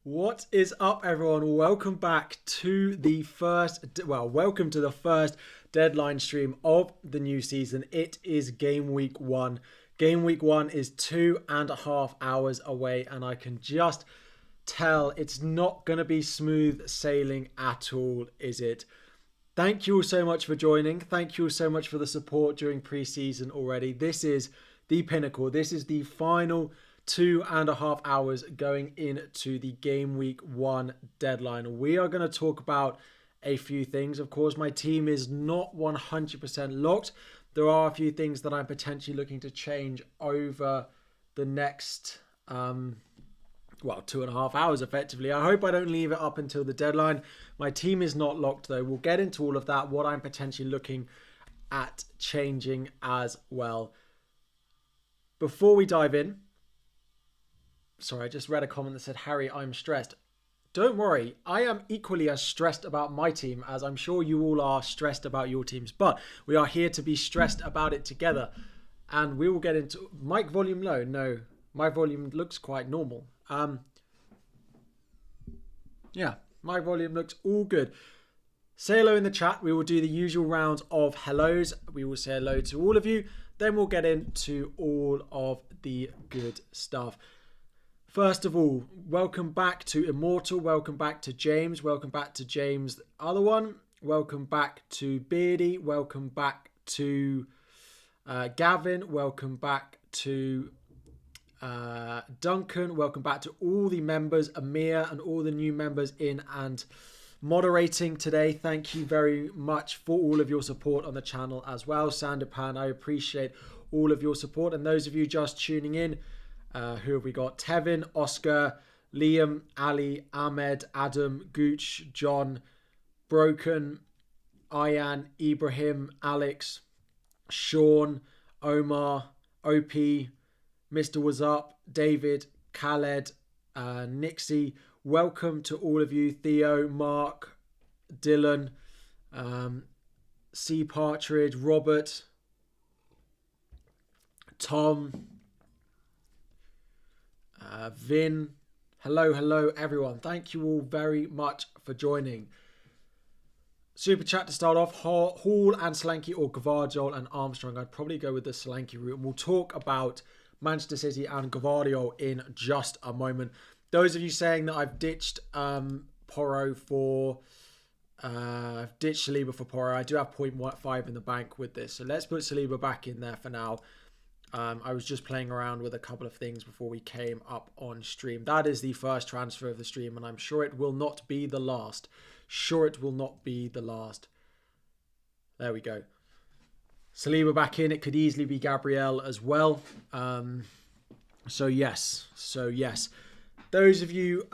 What is up, everyone? Welcome back to the welcome to the first deadline stream of the new season. It is game week 1. Game week 1 is 2.5 hours away, and I can just tell it's not going to be smooth sailing at all, is it? Thank you all so much for joining. Thank you all so much for the support during pre-season already. This is the pinnacle. This is the final 2.5 hours going into the game week 1 deadline. We are going to talk about a few things. Of course, my team is not 100% locked. There are a few things that I'm potentially looking to change over the next 2.5 hours effectively. I hope I don't leave it up until the deadline. My team is not locked though. We'll get into all of that, what I'm potentially looking at changing as well. Before we dive in, sorry, I just read a comment that said, Harry, I'm stressed. Don't worry, I am equally as stressed about my team as I'm sure you all are stressed about your teams. But we are here to be stressed about it together. And we will get into... Mic volume low? No, my volume looks quite normal. Yeah, my volume looks all good. Say hello in the chat. We will do the usual rounds of hellos. We will say hello to all of you. Then we'll get into all of the good stuff. First of all, welcome back to Immortal. Welcome back to James. Welcome back to James, the other one. Welcome back to Beardy. Welcome back to Gavin. Welcome back to Duncan. Welcome back to all the members, Amir, and all the new members in and moderating today. Thank you very much for all of your support on the channel as well. Sanderpan, I appreciate all of your support. And those of you just tuning in, who have we got? Tevin, Oscar, Liam, Ali, Ahmed, Adam, Gooch, John, Broken, Ayan, Ibrahim, Alex, Sean, Omar, OP, Mr. Was Up, David, Khaled, Nixie. Welcome to all of you. Theo, Mark, Dylan, C. Partridge, Robert, Tom, Vin. Hello everyone. Thank you all very much for joining. Super chat to start off. Hall and Solanke, or Gvardiol and Armstrong. I'd probably go with the Solanke route, and we'll talk about Manchester City and Gvardiol in just a moment. Those of you saying that I've ditched Porro for I've ditched Saliba for Porro, I do have 0.5 in the bank with this, so let's put Saliba back in there for now. I was just playing around with a couple of things before we came up on stream. That is the first transfer of the stream, and I'm sure it will not be the last. Sure, it will not be the last. There we go. Saliba back in. It could easily be Gabriel as well. So yes. Those of you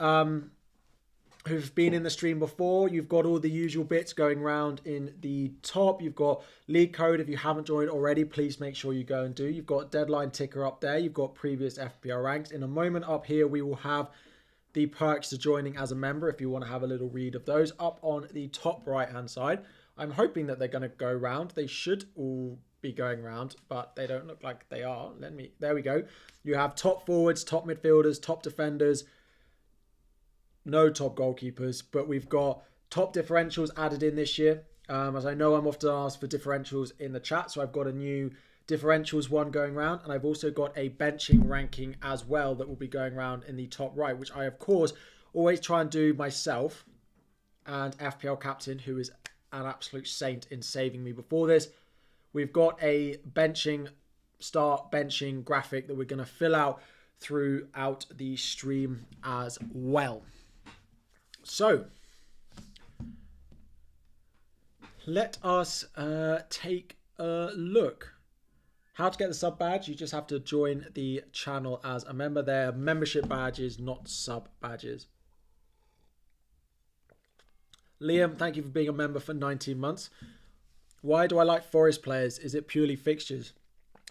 who've been in the stream before, you've got all the usual bits going around in the top. You've got league code. If you haven't joined already, please make sure you go and do. You've got deadline ticker up there. You've got previous FPL ranks. In a moment up here, we will have the perks to joining as a member if you want to have a little read of those up on the top right hand side. I'm hoping that they're going to go round. They should all be going round, but they don't look like they are. There we go. You have top forwards, top midfielders, top defenders, no top goalkeepers, but we've got top differentials added in this year. As I know, I'm often asked for differentials in the chat, so I've got a new differentials one going around, and I've also got a benching ranking as well that will be going around in the top right, which I, of course, always try and do myself. And FPL Captain, who is an absolute saint in saving me before this, we've got a start benching graphic that we're going to fill out throughout the stream as well. So, let us take a look. How to get the sub badge? You just have to join the channel as a member. They're membership badges, not sub badges. Liam, thank you for being a member for 19 months. Why do I like Forest players? Is it purely fixtures?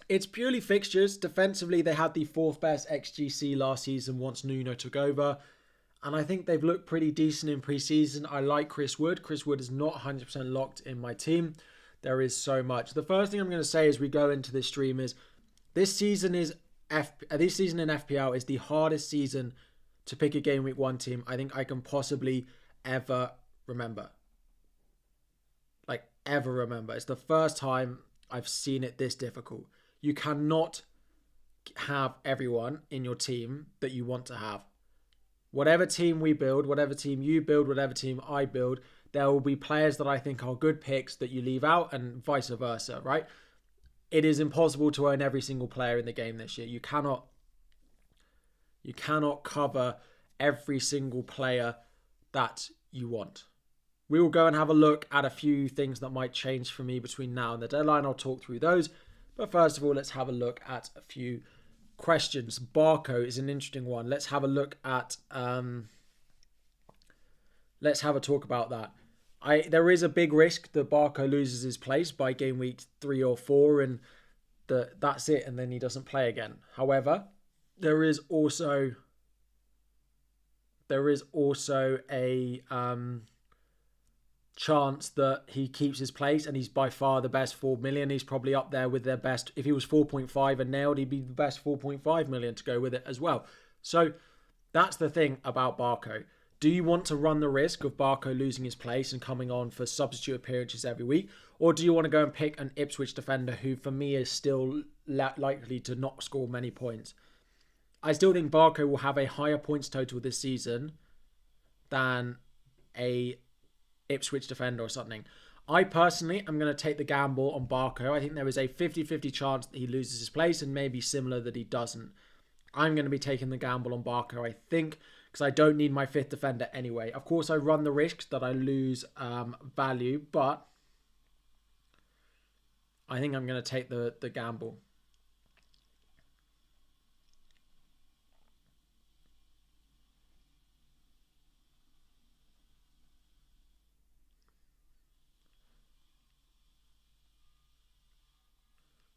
It's purely fixtures. Defensively, they had the 4th best XGC last season once Nuno took over. And I think they've looked pretty decent in pre-season. I like Chris Wood. Chris Wood is not 100% locked in my team. There is so much. The first thing I'm going to say as we go into this stream is this season in FPL is the hardest season to pick a Game Week 1 team I think I can possibly ever remember. Like, ever remember. It's the first time I've seen it this difficult. You cannot have everyone in your team that you want to have. Whatever team we build, whatever team you build, whatever team I build, there will be players that I think are good picks that you leave out and vice versa, right? It is impossible to own every single player in the game this year. You cannot cover every single player that you want. We will go and have a look at a few things that might change for me between now and the deadline. I'll talk through those. But first of all, let's have a look at a few questions. Barco is an interesting one. Let's have a look at... let's have a talk about that. There is a big risk that Barco loses his place by game week 3 or 4 and that's it, and then he doesn't play again. However, there is also a chance that he keeps his place, and he's by far the best 4 million. He's probably up there with their best. If he was 4.5 and nailed, he'd be the best 4.5 million to go with it as well. So that's the thing about Barco. Do you want to run the risk of Barco losing his place and coming on for substitute appearances every week? Or do you want to go and pick an Ipswich defender who, for me, is still likely to not score many points? I still think Barco will have a higher points total this season than a Ipswich defender or something. I personally am going to take the gamble on Barco. I think there is a 50-50 chance that he loses his place and maybe similar that he doesn't. I'm going to be taking the gamble on Barco, I think, because I don't need my 5th defender anyway. Of course, I run the risk that I lose value, but I think I'm going to take the gamble.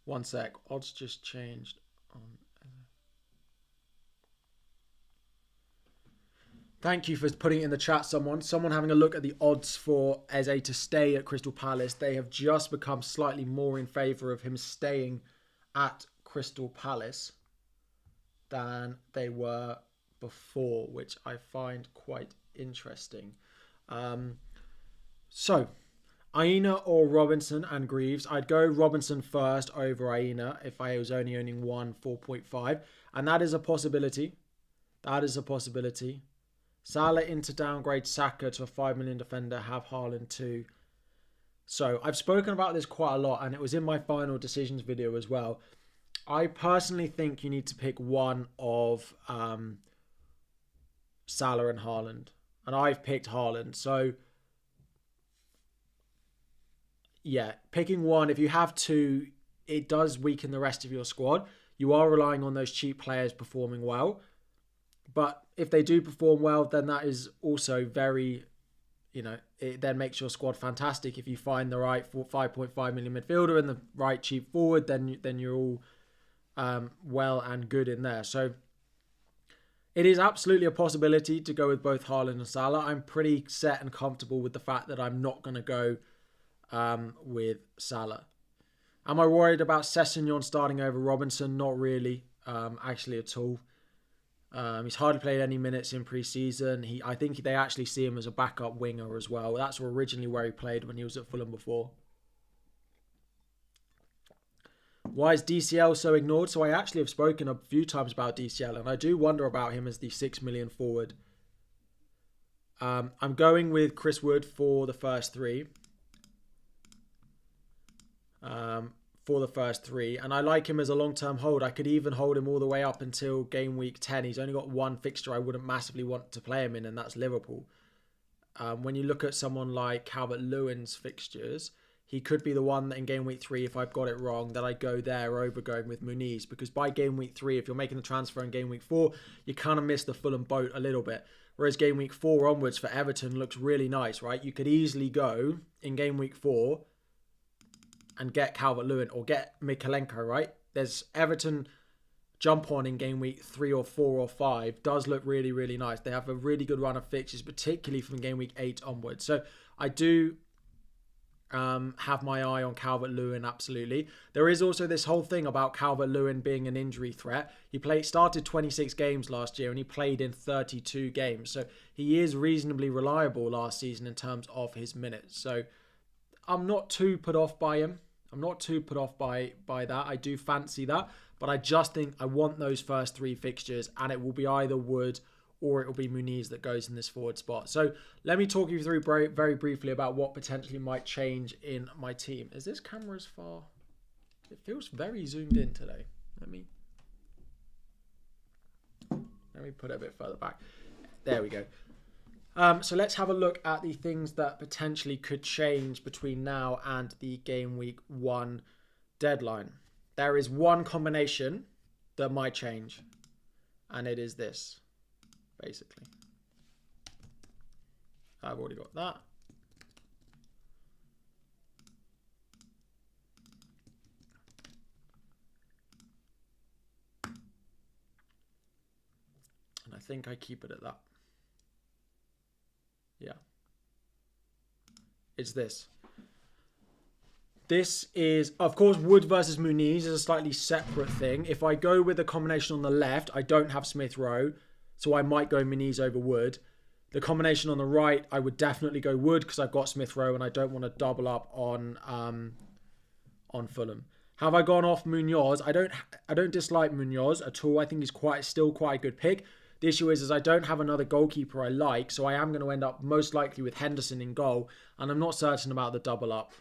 One sec. Odds just changed. Thank you for putting it in the chat, someone. Someone having a look at the odds for Eze to stay at Crystal Palace. They have just become slightly more in favour of him staying at Crystal Palace than they were before, which I find quite interesting. So, Aina or Robinson and Greaves. I'd go Robinson first over Aina if I was only owning 4.5. And that is a possibility. That is a possibility. Salah into downgrade Saka to a 5 million defender, have Haaland too. So I've spoken about this quite a lot, and it was in my final decisions video as well. I personally think you need to pick one of Salah and Haaland. And I've picked Haaland. So yeah, picking one, if you have two, it does weaken the rest of your squad. You are relying on those cheap players performing well. But if they do perform well, then that is also very, it then makes your squad fantastic. If you find the right 5.5 million midfielder and the right cheap forward, then you're all well and good in there. So it is absolutely a possibility to go with both Haaland and Salah. I'm pretty set and comfortable with the fact that I'm not going to go with Salah. Am I worried about Sessegnon starting over Robinson? Not really, actually at all. He's hardly played any minutes in pre-season. I think they actually see him as a backup winger as well. That's originally where he played when he was at Fulham before. Why is DCL so ignored? So I actually have spoken a few times about DCL, and I do wonder about him as the 6 million forward. I'm going with Chris Wood for the first three. And I like him as a long-term hold. I could even hold him all the way up until game week 10. He's only got one fixture I wouldn't massively want to play him in, and that's Liverpool. When you look at someone like Calvert-Lewin's fixtures, he could be the one that in game week 3, if I've got it wrong, that I go there over going with Muniz. Because by game week 3, if you're making the transfer in game week 4, you kind of miss the Fulham boat a little bit. Whereas game week 4 onwards for Everton looks really nice, right? You could easily go in game week 4 and get Calvert-Lewin or get Mikalenko, right? There's Everton jump on in game week 3 or 4 or 5 does look really, really nice. They have a really good run of fixtures, particularly from game week 8 onwards. So I do have my eye on Calvert-Lewin, absolutely. There is also this whole thing about Calvert-Lewin being an injury threat. He started 26 games last year and he played in 32 games. So he is reasonably reliable last season in terms of his minutes. So I'm not too put off by him. I'm not too put off by that. I do fancy that. But I just think I want those first 3 fixtures, and it will be either Wood or it will be Muniz that goes in this forward spot. So let me talk you through very briefly about what potentially might change in my team. Is this camera as far? It feels very zoomed in today. Let me put it a bit further back. There we go. So let's have a look at the things that potentially could change between now and the game week 1 deadline. There is one combination that might change, and it is this, basically. I've already got that. And I think I keep it at that. Yeah. It's this. This is, of course, Wood versus Muniz is a slightly separate thing. If I go with a combination on the left, I don't have Smith Rowe, so I might go Muniz over Wood. The combination on the right, I would definitely go Wood because I've got Smith Rowe and I don't want to double up on Fulham. Have I gone off Munoz? I don't dislike Munoz at all. I think he's still quite a good pick. The issue is I don't have another goalkeeper I like, so I am going to end up most likely with Henderson in goal, and I'm not certain about the double up.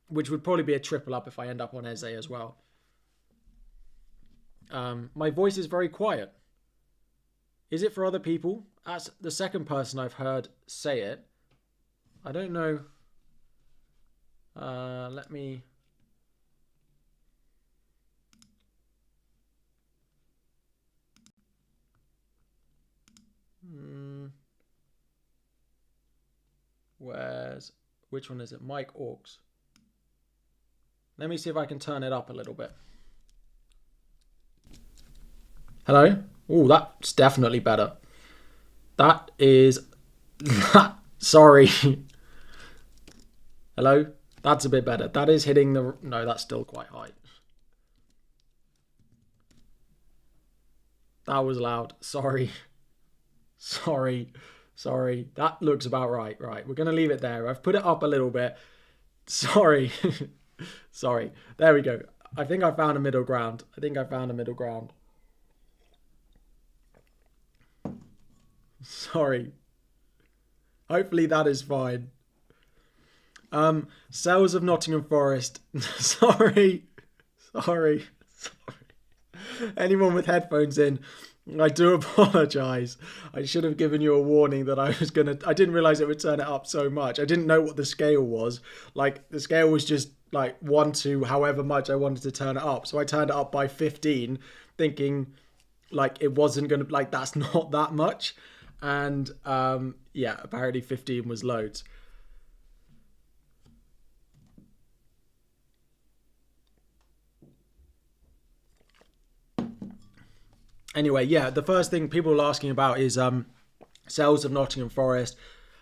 Which would probably be a triple up if I end up on Eze as well. My voice is very quiet. Is it for other people? That's the second person I've heard say it. I don't know. Let me... Which one is it? Mike Orks. Let me see if I can turn it up a little bit. Hello? Oh, that's definitely better. That is... Sorry. Hello? That's a bit better. That is hitting the... No, that's still quite high. That was loud. Sorry. Sorry. That looks about right. Right, we're going to leave it there. I've put it up a little bit. Sorry. Sorry. There we go. I think I found a middle ground. Sorry. Hopefully that is fine. Sales of Nottingham Forest. Sorry. Anyone with headphones in, I do apologise. I should have given you a warning that I didn't realise it would turn it up so much. I didn't know what the scale was. Like, the scale was just like 1 to however much I wanted to turn it up. So I turned it up by 15, thinking like it wasn't going to, like, that's not that much. And yeah, apparently 15 was loads. Anyway, yeah, the first thing people are asking about is sales of Nottingham Forest.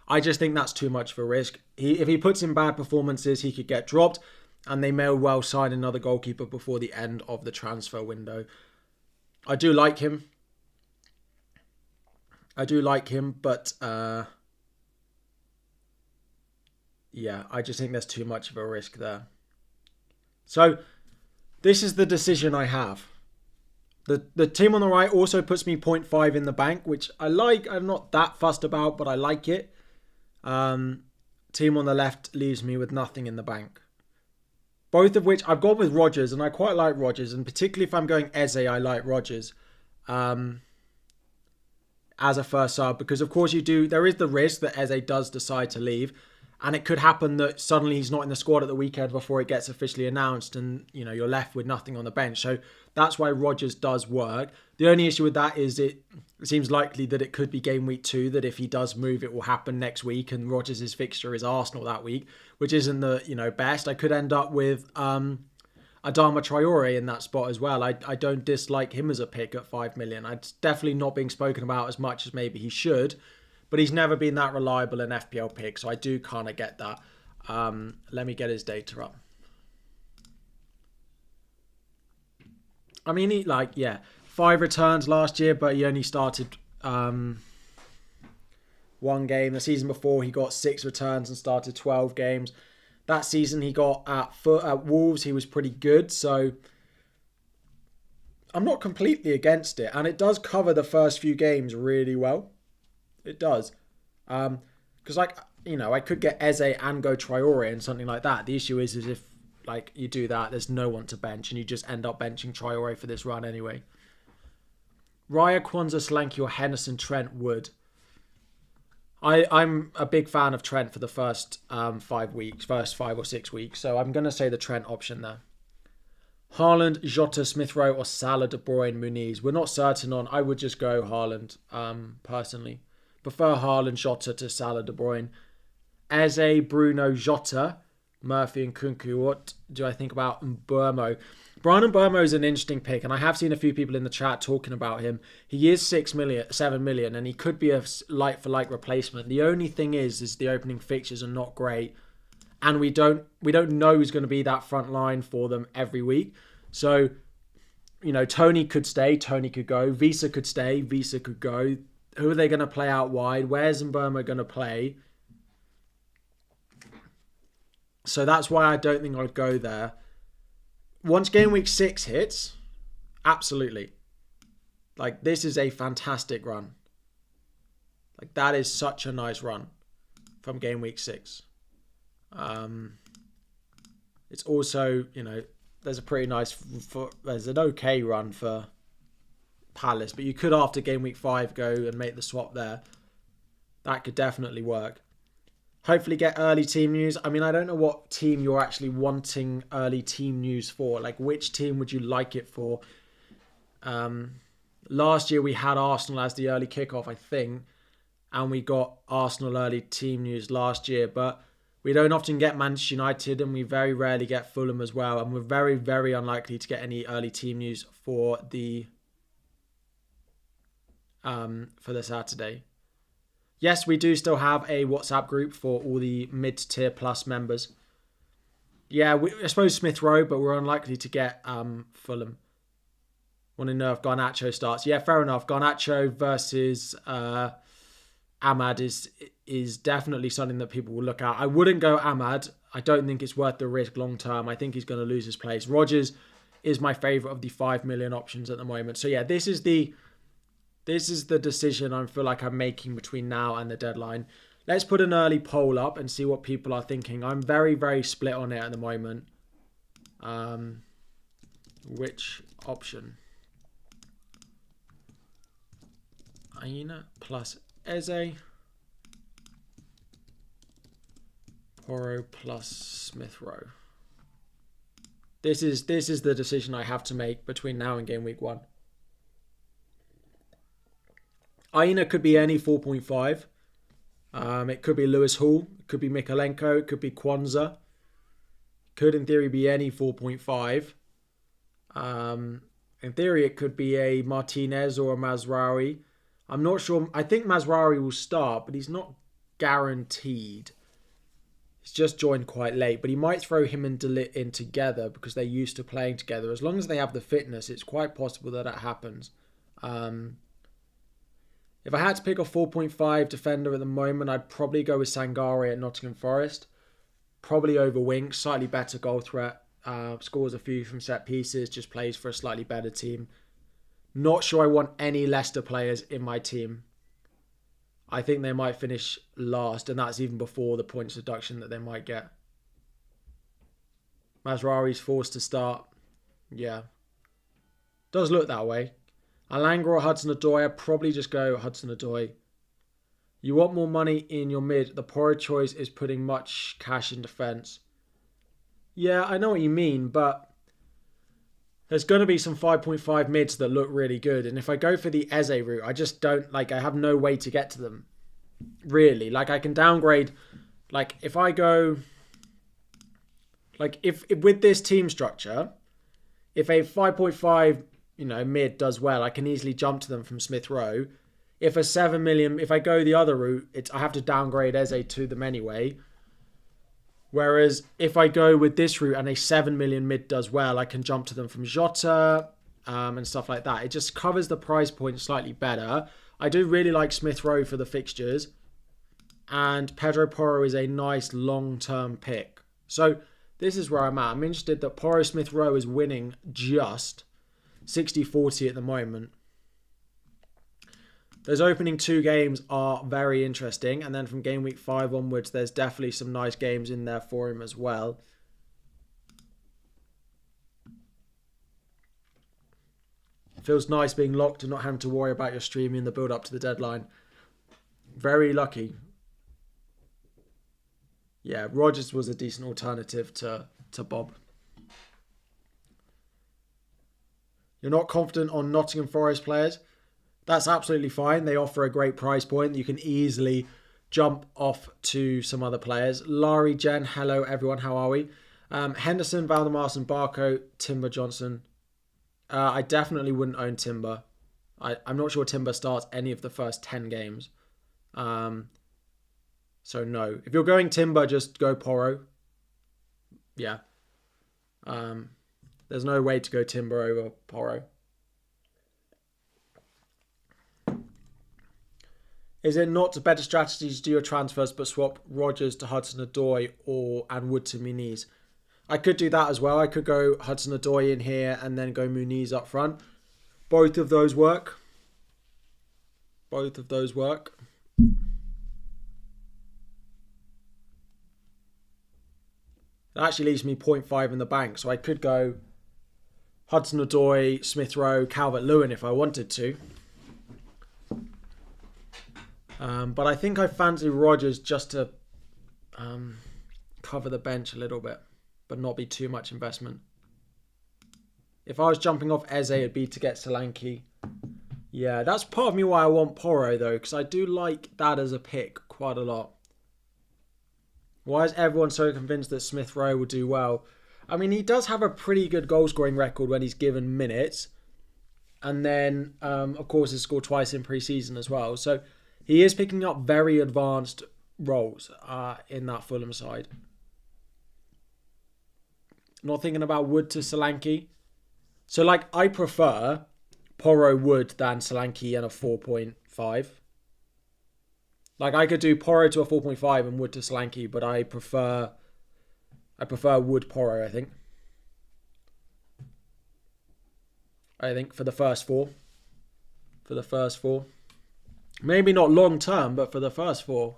I just think that's too much of a risk. If he puts in bad performances, he could get dropped, and they may well sign another goalkeeper before the end of the transfer window. I do like him, but yeah, I just think there's too much of a risk there. So this is the decision I have. The team on the right also puts me 0.5 in the bank, which I like. I'm not that fussed about, but I like it. Team on the left leaves me with nothing in the bank. Both of which I've gone with Rodgers, and I quite like Rodgers. And particularly if I'm going Eze, I like Rodgers as a first sub. Because of course there is the risk that Eze does decide to leave. And it could happen that suddenly he's not in the squad at the weekend before it gets officially announced, and you're left with nothing on the bench. So that's why Rodgers does work. The only issue with that is it seems likely that it could be game week 2, that if he does move, it will happen next week, and Rodgers' fixture is Arsenal that week, which isn't the best. I could end up with Adama Traore in that spot as well. I don't dislike him as a pick at 5 million. It's definitely not being spoken about as much as maybe he should. But he's never been that reliable in FPL pick, so I do kind of get that. Let me get his data up. I mean, he 5 returns last year, but he only started one game. The season before, he got 6 returns and started 12 games. That season, he got at Wolves, he was pretty good. So I'm not completely against it. And it does cover the first few games really well. It does. Because, I could get Eze and go Traore and something like that. The issue is if, you do that, there's no one to bench. And you just end up benching Traore for this run anyway. Raya, Kwanzaa, Solanke, or Henderson, Trent, Wood. I'm a big fan of Trent for the first 5 or 6 weeks. So I'm going to say the Trent option there. Haaland, Jota, Smith Rowe, or Salah, De Bruyne, Muniz. We're not certain on. I would just go Haaland, personally. Prefer Haaland, Jota to Salah, De Bruyne. Eze, Bruno, Jota, Murphy, and Kunku. What do I think about Mbeumo? Brian Mbeumo is an interesting pick, and I have seen a few people in the chat talking about him. He is 7 million, and he could be a like-for-like replacement. The only thing is the opening fixtures are not great, and we don't know who's going to be that front line for them every week. So, Tony could stay, Tony could go. Visa could stay, Visa could go. Who are they going to play out wide? Where's Mbeumo going to play? So that's why I don't think I'd go there. Once game week 6 hits, absolutely. This is a fantastic run. That is such a nice run from game week 6. It's also, there's a pretty nice, there's an okay run for Palace, but you could after game week 5 go and make the swap there. That could definitely work. Hopefully get early team news. I mean, I don't know what team you're actually wanting early team news for. Which team would you like it for? Last year we had Arsenal as the early kickoff, I think. And we got Arsenal early team news last year. But we don't often get Manchester United, and we very rarely get Fulham as well. And we're very, very unlikely to get any early team news for the Saturday. Yes, we do still have a WhatsApp group for all the mid-tier plus members. Yeah, I suppose Smith Rowe, but we're unlikely to get Fulham. Want to know if Garnacho starts. Yeah, fair enough. Garnacho versus Ahmad is definitely something that people will look at. I wouldn't go Ahmad. I don't think it's worth the risk long term. I think he's going to lose his place. Rodgers is my favourite of the 5 million options at the moment. So yeah, this is the decision I feel like I'm making between now and the deadline. Let's put an early poll up and see what people are thinking. I'm very, very split on it at the moment. Which option? Aina plus Eze. Porro plus Smith Rowe. This is the decision I have to make between now and game week 1. Aina could be any 4.5. It could be Lewis Hall. It could be Mikalenko. It could be Kwanzaa. Could, in theory, be any 4.5. In theory, it could be a Martinez or a Mazraoui. I'm not sure. I think Mazraoui will start, but he's not guaranteed. He's just joined quite late, but he might throw him and De Ligt in together because they're used to playing together. As long as they have the fitness, it's quite possible that happens. If I had to pick a 4.5 defender at the moment, I'd probably go with Sangare at Nottingham Forest. Probably over Winks, slightly better goal threat. Scores a few from set pieces, just plays for a slightly better team. Not sure I want any Leicester players in my team. I think they might finish last, and that's even before the points deduction that they might get. Mazraoui's forced to start. Yeah. Does look that way. Alanga or Hudson-Odoi, I'd probably just go Hudson-Odoi. You want more money in your mid. The poorer choice is putting much cash in defence. Yeah, I know what you mean, but there's going to be some 5.5 mids that look really good. And if I go for the Eze route, I just don't, I have no way to get to them. Really. I can downgrade, if I go, if with this team structure, if a 5.5 mid does well, I can easily jump to them from Smith Rowe. If a 7 million, if I go the other route, I have to downgrade Eze to them anyway. Whereas if I go with this route and a 7 million mid does well, I can jump to them from Jota and stuff like that. It just covers the price point slightly better. I do really like Smith Rowe for the fixtures. And Pedro Porro is a nice long-term pick. So this is where I'm at. I'm interested that Porro Smith Rowe is winning just 60-40 at the moment. Those opening 2 games are very interesting. And then from game week 5 onwards, there's definitely some nice games in there for him as well. It feels nice being locked and not having to worry about your streaming in the build-up to the deadline. Very lucky. Yeah, Rodgers was a decent alternative to Bob. You're not confident on Nottingham Forest players? That's absolutely fine. They offer a great price point. You can easily jump off to some other players. Larry, Jen, hello everyone. How are we? Henderson, Valdemarson, Barco, Timber, Johnson. I definitely wouldn't own Timber. I'm not sure Timber starts any of the first 10 games. So no. If you're going Timber, just go Porro. Yeah. There's no way to go Timber over Porro. Is it not a better strategy to do your transfers but swap Rodgers to Hudson-Odoi and Wood to Muniz? I could do that as well. I could go Hudson-Odoi in here and then go Muniz up front. Both of those work. Both of those work. It actually leaves me 0.5 in the bank. So I could go Hudson-Odoi, Smith Rowe, Calvert-Lewin if I wanted to. But I think I fancy Rodgers just to cover the bench a little bit, but not be too much investment. If I was jumping off Eze, it'd be to get Solanke. Yeah, that's part of me why I want Porro, though, because I do like that as a pick quite a lot. Why is everyone so convinced that Smith Rowe will do well? I mean, he does have a pretty good goal-scoring record when he's given minutes. And then, of course, he's scored twice in pre-season as well. So he is picking up very advanced roles in that Fulham side. Not thinking about Wood to Solanke. So, like, I prefer Porro Wood than Solanke and a 4.5. Like, I could do Porro to a 4.5 and Wood to Solanke, but I prefer Wood Porro, I think. For the first 4. For the first 4. Maybe not long term, but for the first 4.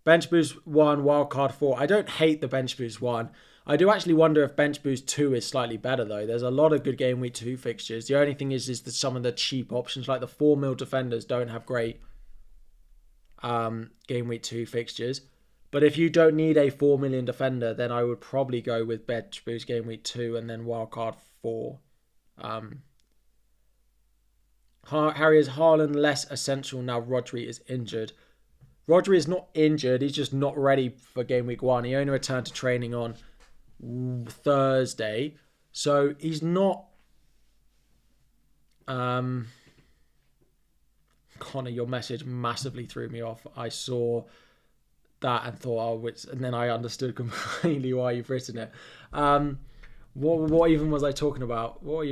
Bench boost 1, wildcard 4. I don't hate the bench boost 1. I do actually wonder if bench boost 2 is slightly better, though. There's a lot of good game week 2 fixtures. The only thing is that some of the cheap options, like the 4 mil defenders, don't have great game week 2 fixtures. But if you don't need a 4 million defender, then I would probably go with bench boost game week 2 and then wildcard 4. Harry, is Haaland less essential now Rodri is injured? Rodri is not injured. He's just not ready for game week 1. He only returned to training on Thursday. So he's not... Connor, your message massively threw me off. I saw that and thought, and then I understood completely why you've written it. What even was I talking about? I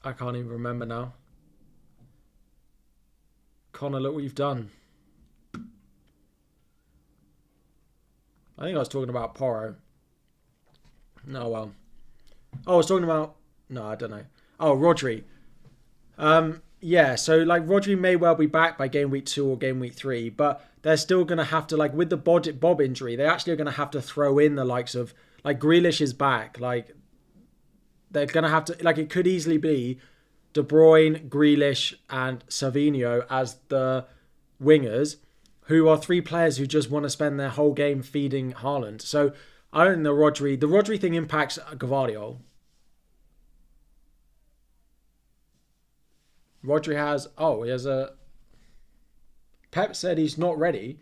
can't even remember now. Connor, look what you've done. I think I was talking about Porro. No, well. Oh, I was talking about... No, I don't know. Oh, Rodri. Yeah, so like Rodri may well be back by game week 2 or game week 3, but they're still going to have to, like with the Bob injury, they actually are going to have to throw in the likes of, like Grealish is back. Like they're going to have to, like it could easily be De Bruyne, Grealish and Savinho as the wingers, who are 3 players who just want to spend their whole game feeding Haaland. So I don't know the Rodri thing impacts Gvardiol. Rodri he has a... Pep said he's not ready.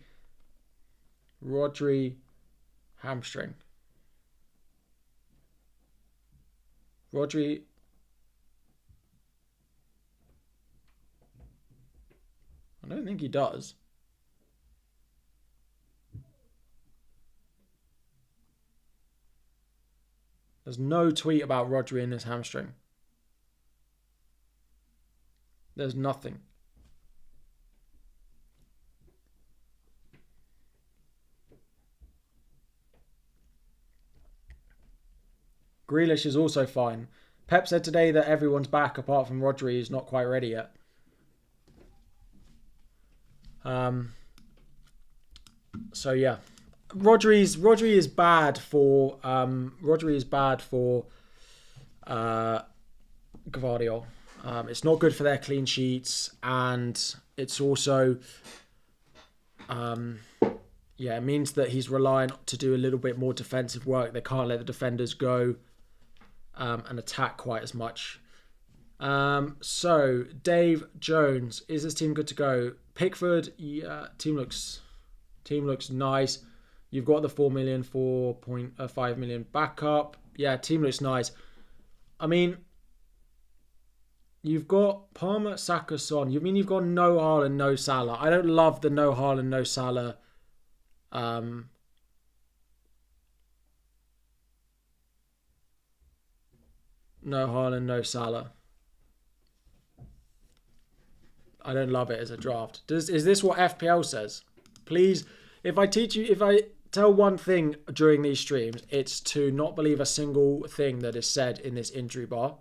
Rodri, hamstring. Rodri... I don't think he does. There's no tweet about Rodri and his hamstring. There's nothing. Grealish is also fine. Pep said today that everyone's back apart from Rodri, who's not quite ready yet. So yeah, Rodri is bad for Gvardiol. It's not good for their clean sheets, and it's also it means that he's relying to do a little bit more defensive work. They can't let the defenders go and attack quite as much. So Dave Jones, is this team good to go? Pickford, yeah, team looks nice. You've got the 4 million, 4.5 million backup. Yeah, team looks nice. I mean, you've got Palmer, Saka, Son. You've got no Haaland, no Salah. I don't love the no Haaland, no Salah. No Haaland, no Salah. I don't love it as a draft. Is this what FPL says? Please, if I tell one thing during these streams, it's to not believe a single thing that is said in this injury bar.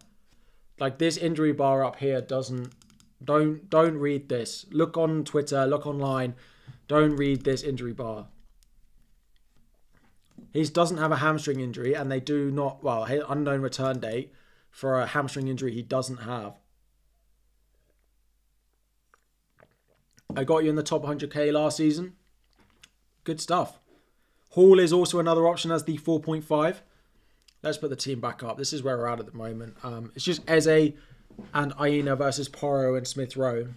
Like this injury bar up here don't read this. Look on Twitter, look online. Don't read this injury bar. He doesn't have a hamstring injury, and they do not, unknown return date for a hamstring injury he doesn't have. I got you in the top 100k last season. Good stuff. Hall is also another option as the 4.5. Let's put the team back up. This is where we're at the moment. It's just Eze and Aina versus Porro and Smith Rowe.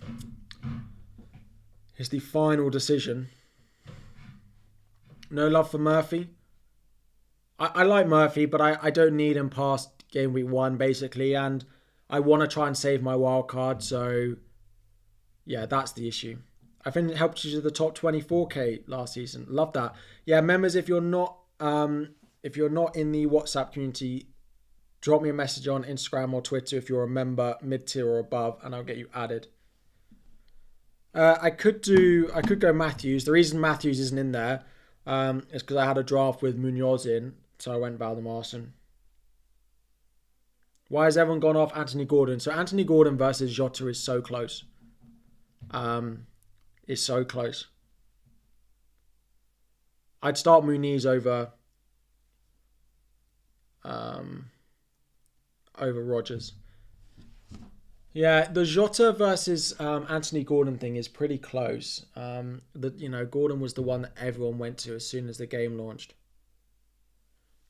It's the final decision. No love for Murphy. I like Murphy, but I don't need him past game week 1, basically. And I want to try and save my wild card. So, yeah, that's the issue. I think it helped you to the top 24k last season. Love that. Yeah, members, if you're not in the WhatsApp community, drop me a message on Instagram or Twitter if you're a member, mid-tier or above, and I'll get you added. I could go Matthews. The reason Matthews isn't in there is because I had a draft with Munoz in, so I went Valdemarson. Why has everyone gone off Anthony Gordon? So Anthony Gordon versus Jota is so close. Is so close. I'd start Muniz over Rodgers. Yeah, the Jota versus Anthony Gordon thing is pretty close. Gordon was the one that everyone went to as soon as the game launched.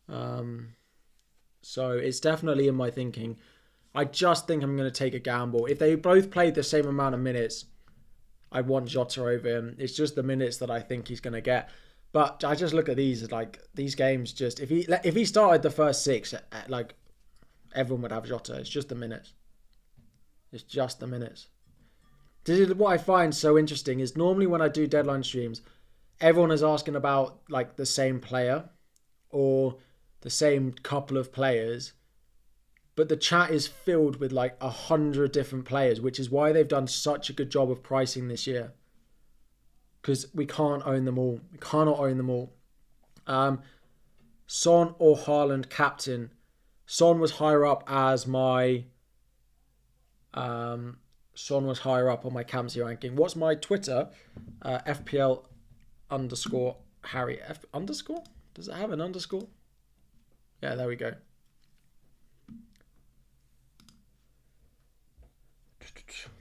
So it's definitely in my thinking. I just think I'm going to take a gamble. If they both played the same amount of minutes, I want Jota over him. It's just the minutes that I think he's going to get. But I just look at these games. Just if he started the first 6, everyone would have Jota. It's just the minutes. It's just the minutes. This is what I find so interesting is normally when I do deadline streams, everyone is asking about the same player or the same couple of players. But the chat is filled with 100 different players, which is why they've done such a good job of pricing this year. Because we can't own them all. We cannot own them all. Son or Haaland captain. Son was higher up as my... Son was higher up on my Captaincy ranking. What's my Twitter? FPL _ Harry. F _? Does it have an underscore? Yeah, there we go.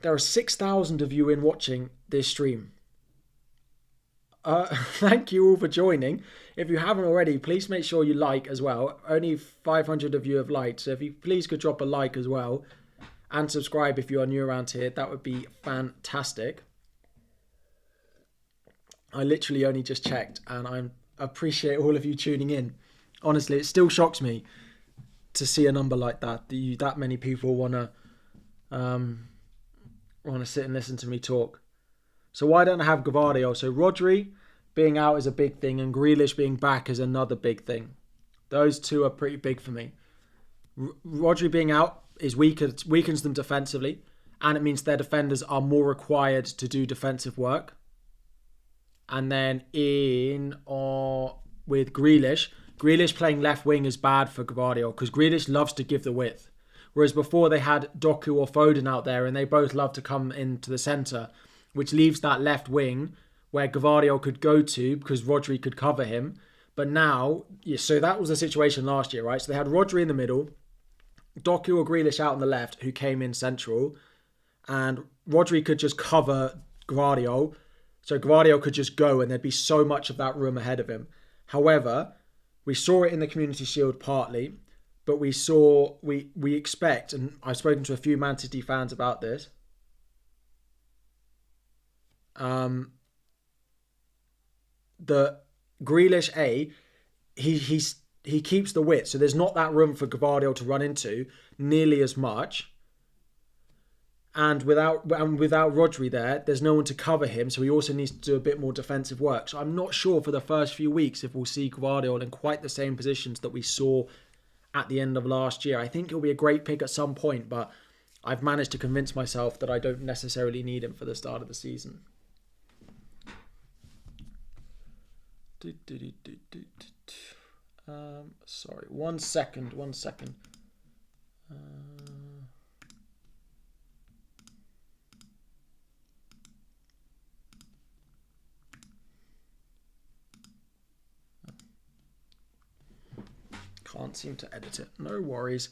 There are 6,000 of you in watching this stream. Thank you all for joining. If you haven't already, please make sure you like as well. Only 500 of you have liked, so if you please could drop a like as well. And subscribe if you are new around here. That would be fantastic. I literally only just checked, and I appreciate all of you tuning in. Honestly, it still shocks me to see a number like that. That many people want to sit and listen to me talk. So why don't I have Gvardiol? So Rodri being out is a big thing, and Grealish being back is another big thing. Those two are pretty big for me. Rodri being out weakens them defensively, and it means their defenders are more required to do defensive work. And then with Grealish playing left wing is bad for Gvardiol because Grealish loves to give the width. Whereas before they had Doku or Foden out there and they both love to come into the centre, which leaves that left wing where Gvardiol could go to because Rodri could cover him. But now, so that was the situation last year, right? So they had Rodri in the middle, Doku or Grealish out on the left who came in central, and Rodri could just cover Gvardiol. So Gvardiol could just go and there'd be so much of that room ahead of him. However, we saw it in the Community Shield partly, but we expect, and I've spoken to a few Man City fans about this, the Grealish, he keeps the width, so there's not that room for Gvardiol to run into nearly as much. And without Rodri there's no one to cover him, so he also needs to do a bit more defensive work. So I'm not sure for the first few weeks if we'll see Gvardiol in quite the same positions that we saw at the end of last year. I think he'll be a great pick at some point, but I've managed to convince myself that I don't necessarily need him for the start of the season. Sorry, one second. Can't seem to edit it. No worries.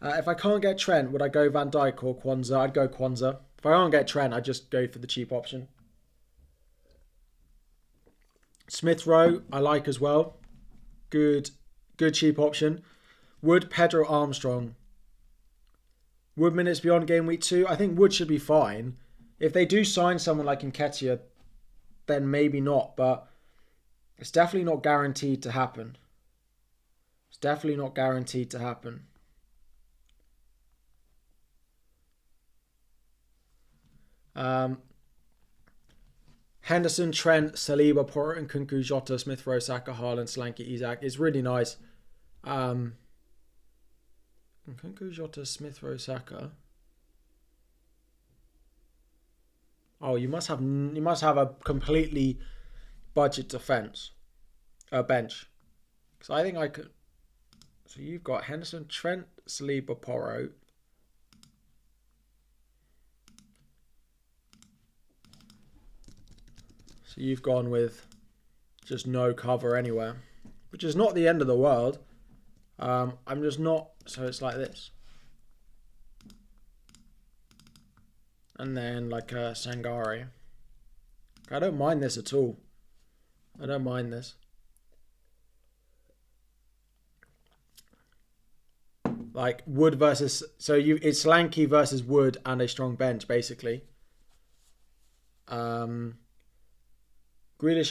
If I can't get Trent, would I go Van Dijk or Kwanzaa? I'd go Kwanzaa. If I can't get Trent, I'd just go for the cheap option. Smith Rowe, I like as well. Good cheap option. Wood, Pedro, Armstrong. Wood minutes beyond game week 2. I think Wood should be fine. If they do sign someone like Nketiah, then maybe not. But it's definitely not guaranteed to happen. Henderson, Trent, Saliba, Porter, and Kunku, Jota, Smith Rowe, Saka, Haaland, Solanke, Isak. It's really nice. Kunku, Jota, Smith Rowe, Saka. Oh, you must have a completely budget bench. Because I think I could. So you've got Henderson, Trent, Saliba, Porro. So you've gone with just no cover anywhere, which is not the end of the world. I'm just not. So it's like this. And then like a Sangare. I don't mind this at all. I don't mind this. Like Wood versus, it's Solanke versus Wood and a strong bench basically. Grealish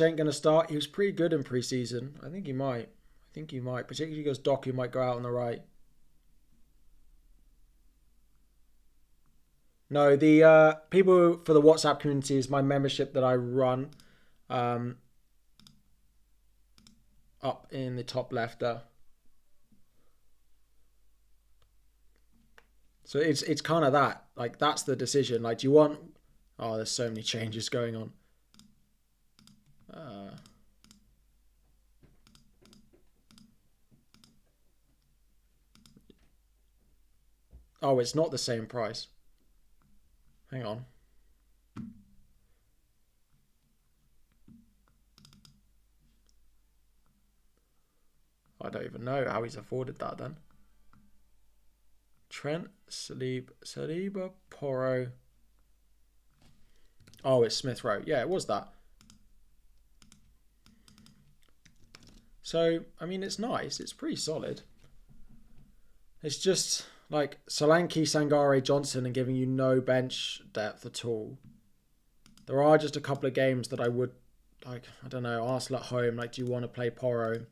ain't gonna start. He was pretty good in pre-season. I think he might, particularly because Doku might go out on the right. No, the people for the WhatsApp community is my membership that I run, up in the top left there. So it's kind of that. Like, that's the decision. Like, do you want... Oh, there's so many changes going on. Oh, it's not the same price. Hang on. I don't even know how he's afforded that then. Trent, Saliba, Porro. Oh, it's Smith Rowe. Yeah, it was that. So, I mean, it's nice. It's pretty solid. It's just like Solanke, Sangare, Johnson and giving you no bench depth at all. There are just a couple of games that I would, like, I don't know, Arsenal at home. Like, do you want to play Porro?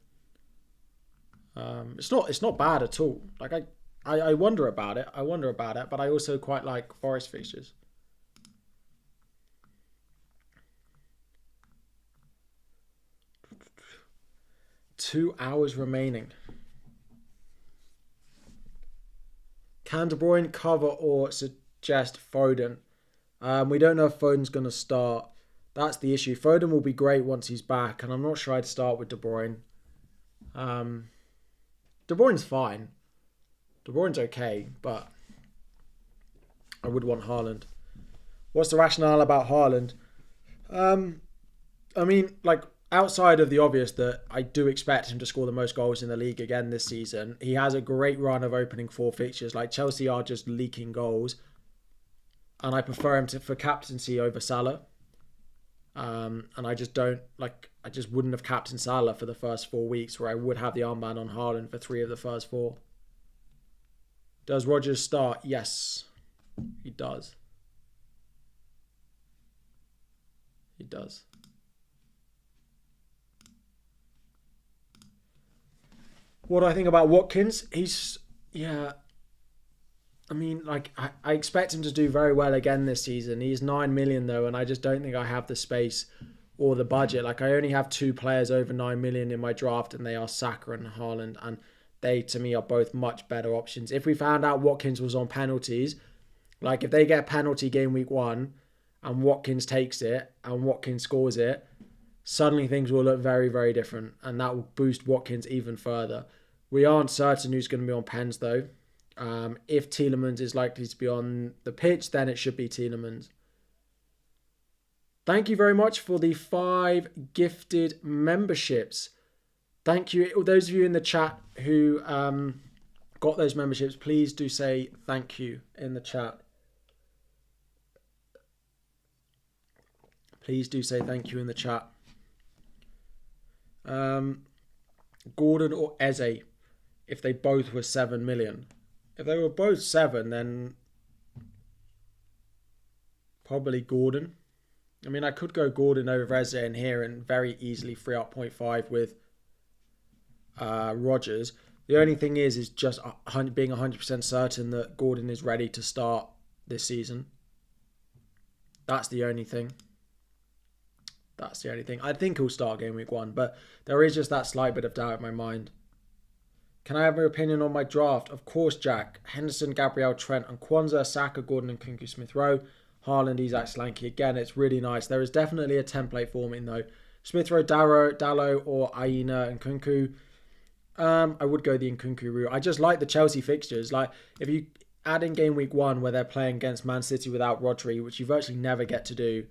It's not bad at all. Like, I wonder about it. But I also quite like Forest fixtures. Two hours remaining. Can De Bruyne cover or suggest Foden? We don't know if Foden's going to start. That's the issue. Foden will be great once he's back, and I'm not sure I'd start with De Bruyne. De Bruyne's fine. De Bruyne's okay, but I would want Haaland. What's the rationale about Haaland? I mean, like, outside of the obvious that I do expect him to score the most goals in the league again this season, he has a great run of opening 4 fixtures. Like, Chelsea are just leaking goals. And I prefer him for captaincy over Salah. And I just wouldn't have captained Salah for the first 4 weeks, where I would have the armband on Haaland for 3 of the first 4. Does Rodgers start? Yes, he does. He does. What do I think about Watkins? I mean, like, I expect him to do very well again this season. He's 9 million though, and I just don't think I have the space or the budget. Like, I only have 2 players over 9 million in my draft, and they are Saka and Haaland, and they, to me, are both much better options. If we found out Watkins was on penalties, like, if they get a penalty game week 1 and Watkins takes it and Watkins scores it, suddenly things will look very, very different, and that will boost Watkins even further. We aren't certain who's going to be on pens though. If Tielemans is likely to be on the pitch, then it should be Tielemans. Thank you very much for the 5 gifted memberships. Thank you. Those of you in the chat who got those memberships, please do say thank you in the chat. Please do say thank you in the chat. Gordon or Eze, if they both were 7 million. If they were both 7, then probably Gordon. I mean, I could go Gordon over Eze in here and very easily free up 0.5 with Rodgers. The only thing is just being 100% certain that Gordon is ready to start this season. That's the only thing. I think he'll start game week 1, but there is just that slight bit of doubt in my mind. Can I have your opinion on my draft? Of course, Jack. Henderson, Gabriel, Trent, and Kwanzaa, Saka, Gordon, and Kunku Smith-Rowe. Haaland, Isak, Solanke. Again, it's really nice. There is definitely a template forming, though. Smith-Rowe, Dallo, or Aina and Kunku. I would go the Nkunku route. I just like the Chelsea fixtures. Like, if you add in game week 1 where they're playing against Man City without Rodri, which you virtually never get to do,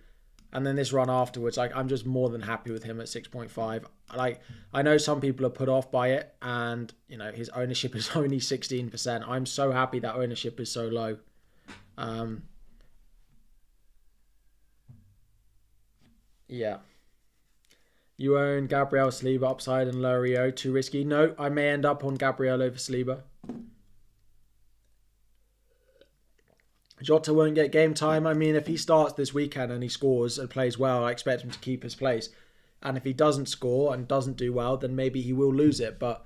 and then this run afterwards, like, I'm just more than happy with him at 6.5. Like, I know some people are put off by it, and, you know, his ownership is only 16%. I'm so happy that ownership is so low. Yeah. You own Gabriel, Saliba, upside, and Lorio. Too risky? No, I may end up on Gabriel over Saliba. Jota won't get game time. I mean, if he starts this weekend and he scores and plays well, I expect him to keep his place. And if he doesn't score and doesn't do well, then maybe he will lose it. But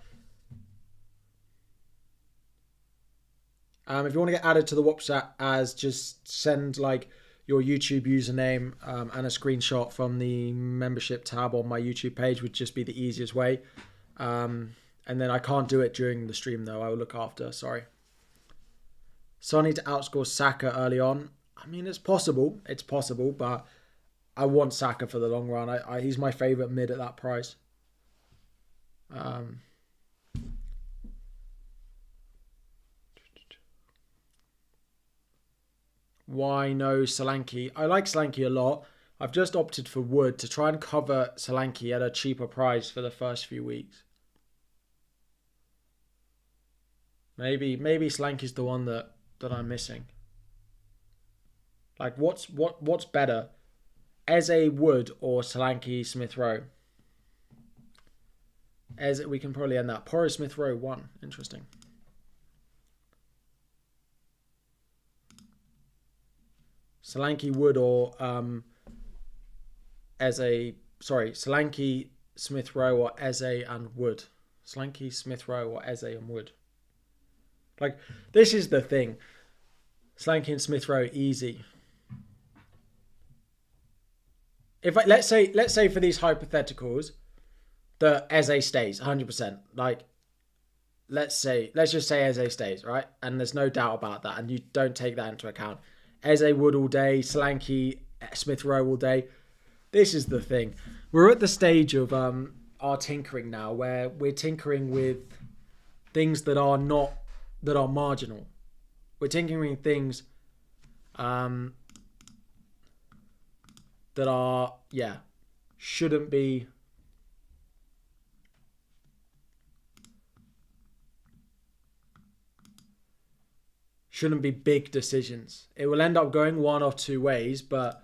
if you want to get added to the WhatsApp, just send like your YouTube username and a screenshot from the membership tab on my YouTube page would just be the easiest way. And then I can't do it during the stream though. I will look after. Sorry. Sonny to outscore Saka early on. I mean, it's possible. It's possible, but I want Saka for the long run. He's my favourite mid at that price. Why no Solanke? I like Solanke a lot. I've just opted for Wood to try and cover Solanke at a cheaper price for the first few weeks. Maybe Solanke's the one that I'm missing. Like, what's better? Eze, Wood, or Solanke, Smith-Rowe? Eze, we can probably end that. Porro, Smith-Rowe, 1. Interesting. Solanke, Wood, or Eze. Sorry, Solanke, Smith-Rowe, or Eze and Wood. Solanke, Smith-Rowe, or Eze and Wood. Like, this is the thing. Solanke and Smith-Rowe, easy. Let's say for these hypotheticals that Eze stays 100%. Like, let's just say Eze stays, right? And there's no doubt about that, and you don't take that into account. Eze Wood all day, Solanke, Smith Rowe all day. This is the thing. We're at the stage of our tinkering now, where we're tinkering with things that are marginal. We're tinkering with things that are shouldn't be. Shouldn't be big decisions. It will end up going one of two ways, but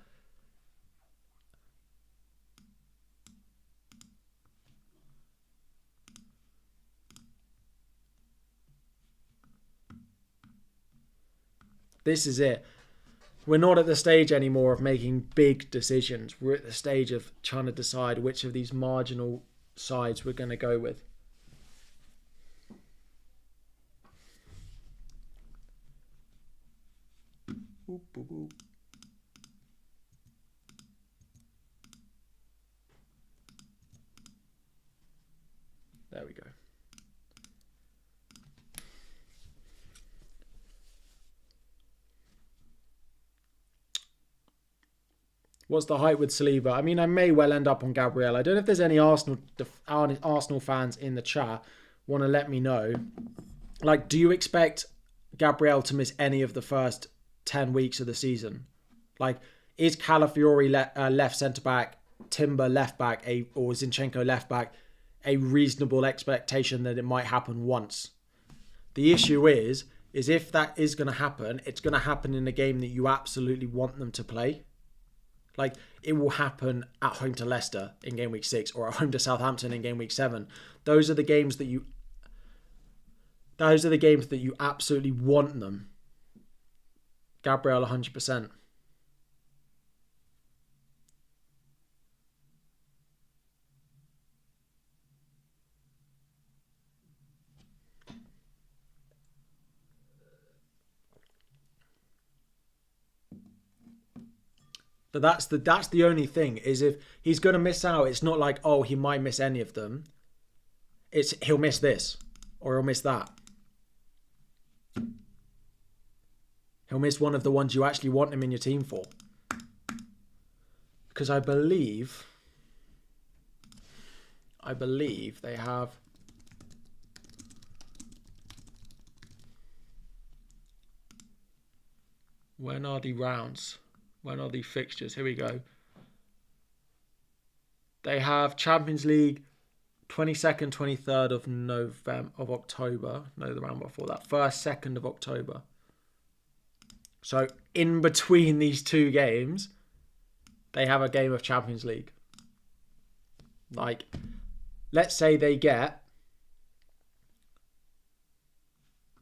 this is it. We're not at the stage anymore of making big decisions. We're at the stage of trying to decide which of these marginal sides we're going to go with. Boop, boop, boop. There we go. What's the hype with Saliba? I mean, I may well end up on Gabriel. I don't know if there's any Arsenal fans in the chat want to let me know. Like, do you expect Gabriel to miss any of the first 10 weeks of the season? Like, is Calafiori left centre-back, Timber left-back, or Zinchenko left-back a reasonable expectation that it might happen once? The issue is if that is going to happen, it's going to happen in a game that you absolutely want them to play. Like, it will happen at home to Leicester in game week 6 or at home to Southampton in game week 7. Those are the games that you absolutely want them. Gabriel 100%. But that's the only thing, is if he's going to miss out, it's not like, oh, he might miss any of them. It's he'll miss this or he'll miss that. He'll miss one of the ones you actually want him in your team for. Because I believe they have... When are the rounds? When are the fixtures? Here we go. They have Champions League 22nd, 23rd of October. No, the round before that. 1st, 2nd of October. So in between these two games, they have a game of Champions League. Like, let's say they get...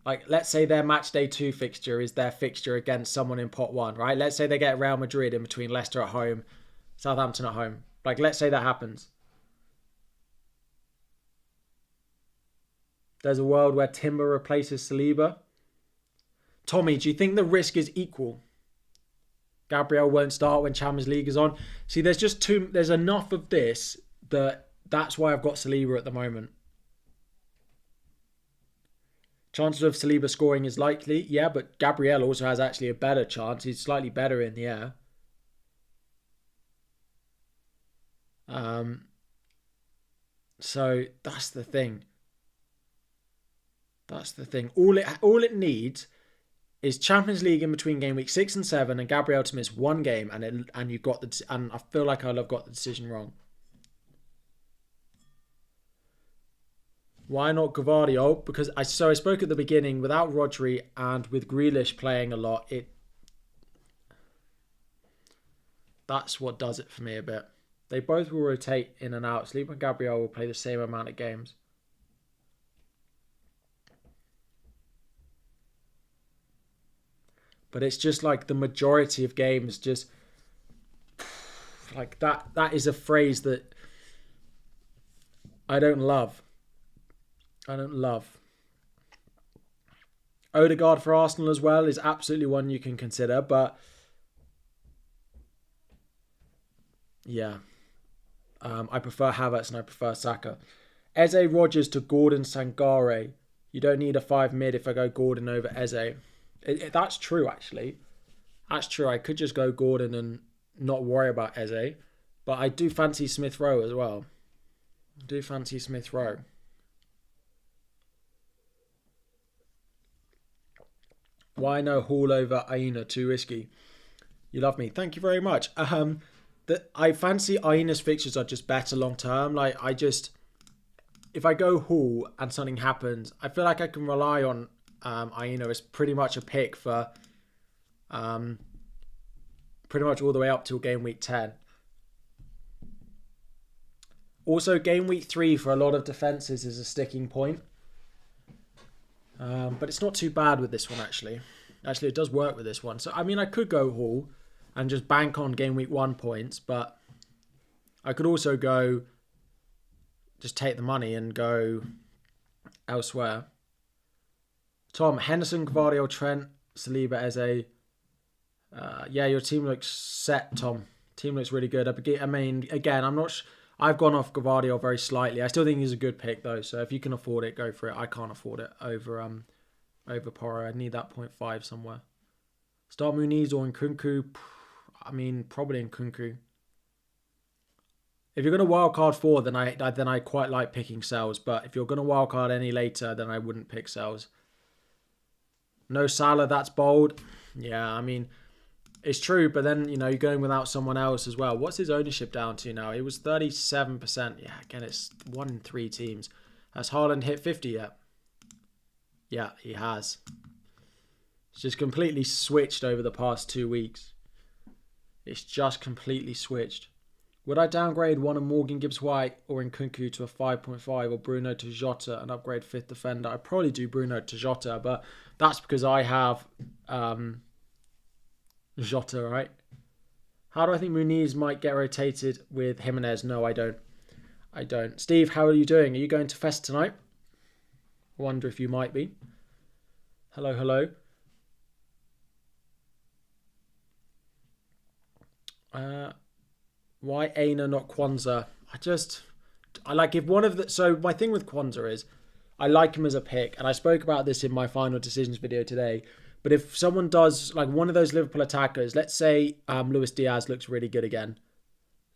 Like, let's say their match day 2 fixture is their fixture against someone in pot 1, right? Let's say they get Real Madrid in between Leicester at home, Southampton at home. Like, let's say that happens. There's a world where Timber replaces Saliba. Tommy, do you think the risk is equal? Gabriel won't start when Champions League is on. See, there's enough of this that's why I've got Saliba at the moment. Chances of Saliba scoring is likely, yeah, but Gabriel also has actually a better chance. He's slightly better in the air. So that's the thing. That's the thing. All it needs is Champions League in between game week 6 and 7, and Gabriel to miss one game, and you got and I feel like I'll have got the decision wrong. Why not Gvardiol? Because I spoke at the beginning, without Rodri and with Grealish playing a lot, that's what does it for me a bit. They both will rotate in and out. Saliba and Gabriel will play the same amount of games. But it's just like the majority of games just... Like, that is a phrase that I don't love. Odegaard for Arsenal as well is absolutely one you can consider, but yeah, I prefer Havertz and I prefer Saka. Eze Rogers to Gordon Sangare. You don't need a 5 mid if I go Gordon over Eze. That's true, actually. That's true. I could just go Gordon and not worry about Eze. But I do fancy Smith Rowe as well. I do fancy Smith Rowe. Why no Hall over Aina? Too risky. You love me. Thank you very much. I fancy Aina's fixtures are just better long term. Like, if I go Hall and something happens, I feel like I can rely on Aina as pretty much a pick for pretty much all the way up till game week 10. Also, game week 3 for a lot of defences is a sticking point. But it's not too bad with this one, actually. Actually, it does work with this one. So, I mean, I could go Hall and just bank on game week 1 points, but I could also go just take the money and go elsewhere. Tom, Henderson, Gvardiol, Trent, Saliba, Eze. Yeah, your team looks set, Tom. Team looks really good. I mean, again, I'm not... I've gone off Gvardiol very slightly. I still think he's a good pick, though. So if you can afford it, go for it. I can't afford it over Porro. I need that 0.5 somewhere. Start Muniz or Nkunku. I mean, probably Nkunku. If you're going to wildcard 4, then I quite like picking Sells. But if you're going to wildcard any later, then I wouldn't pick Sells. No Salah, that's bold. Yeah, I mean... It's true, but then, you know, you're going without someone else as well. What's his ownership down to now? It was 37%. Yeah, again, it's 1 in 3 teams. Has Haaland hit 50 yet? Yeah, he has. It's just completely switched over the past 2 weeks. It's just completely switched. Would I downgrade one of Morgan Gibbs-White or Nkunku to a 5.5 or Bruno to Jota and upgrade 5th defender? I'd probably do Bruno to Jota, but that's because I have... Jota, right? How do I think Muniz might get rotated with Jimenez? No, I don't. Steve, how are you doing? Are you going to Fest tonight? I wonder if you might be. Hello, hello. Why Aina, not Kwanzaa? I like if one of the... So my thing with Kwanzaa is I like him as a pick, and I spoke about this in my final decisions video today. But if someone does, like one of those Liverpool attackers, let's say Luis Diaz looks really good again.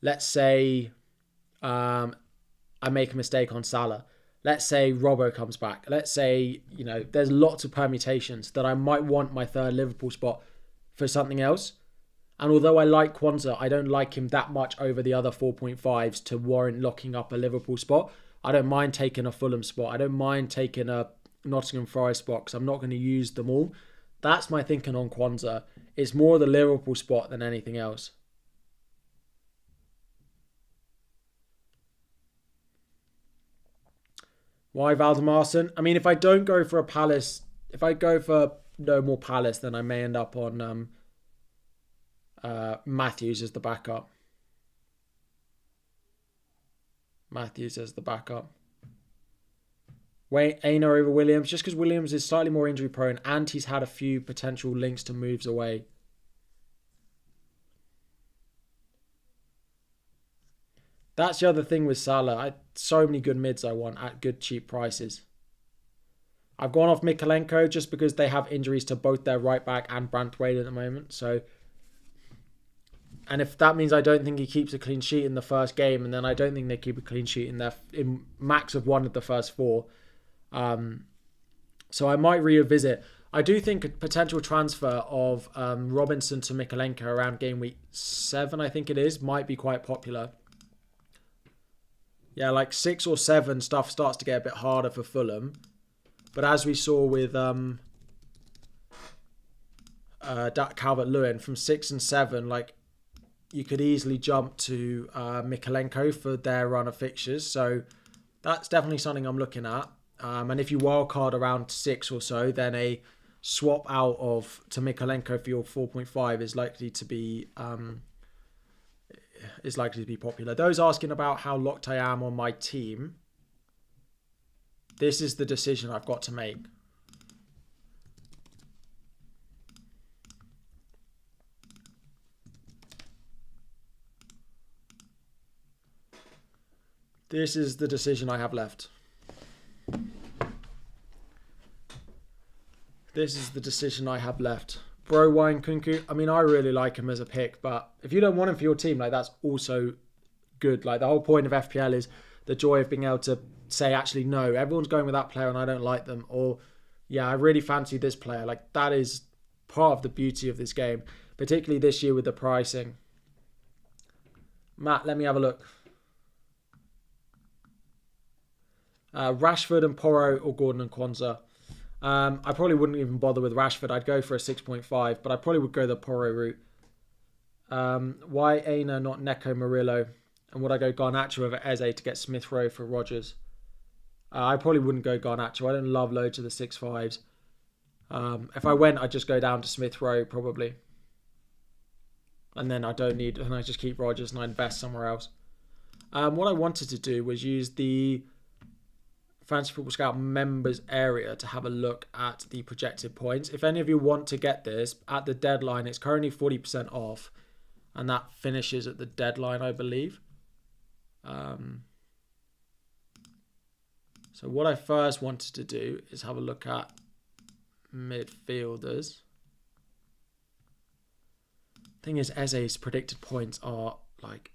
Let's say I make a mistake on Salah. Let's say Robbo comes back. Let's say, you know, there's lots of permutations that I might want my 3rd Liverpool spot for something else. And although I like Kwanzaa, I don't like him that much over the other 4.5s to warrant locking up a Liverpool spot. I don't mind taking a Fulham spot. I don't mind taking a Nottingham Forest spot because I'm not going to use them all. That's my thinking on Kwanzaa. It's more the Liverpool spot than anything else. Why Valdemarson? I mean, if I don't go for a Palace, if I go for no more Palace, then I may end up on Matthews as the backup. Matthews as the backup. Wait, Aina over Williams, just because Williams is slightly more injury prone and he's had a few potential links to moves away. That's the other thing with Salah. So many good mids I want at good cheap prices. I've gone off Mikalenko just because they have injuries to both their right back and Brantwaite at the moment. So, and if that means I don't think he keeps a clean sheet in the first game, and then I don't think they keep a clean sheet in max of 1 of the first 4. So I might revisit. I do think a potential transfer of Robinson to Mikalenko around game week 7, I think it is, might be quite popular. Yeah, like 6 or 7 stuff starts to get a bit harder for Fulham. But as we saw with Calvert-Lewin, from 6 and 7, like you could easily jump to Mikalenko for their run of fixtures. So that's definitely something I'm looking at. And if you wildcard around 6 or so, then a swap out to Mikalenko for your 4.5 is likely to be popular. Those asking about how locked I am on my team, this is the decision I've got to make. This is the decision I have left. This is the decision I have left. Bro Wine Kunku. I mean, I really like him as a pick, but if you don't want him for your team, like that's also good. Like the whole point of FPL is the joy of being able to say, actually, no, everyone's going with that player and I don't like them. Or, yeah, I really fancy this player. Like that is part of the beauty of this game, particularly this year with the pricing. Matt, let me have a look. Rashford and Porro or Gordon and Kwanzaa. I probably wouldn't even bother with Rashford. I'd go for a 6.5, but I probably would go the Porro route. Why Aina, not Neko Murillo? And would I go Garnacho over Eze to get Smith Rowe for Rodgers? I probably wouldn't go Garnacho. I don't love loads of the 6.5s. If I went, I'd just go down to Smith Rowe probably. And then I just keep Rodgers and I invest somewhere else. What I wanted to do was use the Fantasy Football Scout members area to have a look at the projected points. If any of you want to get this, at the deadline, it's currently 40% off. And that finishes at the deadline, I believe. So what I first wanted to do is have a look at midfielders. Thing is, Eze's predicted points are like,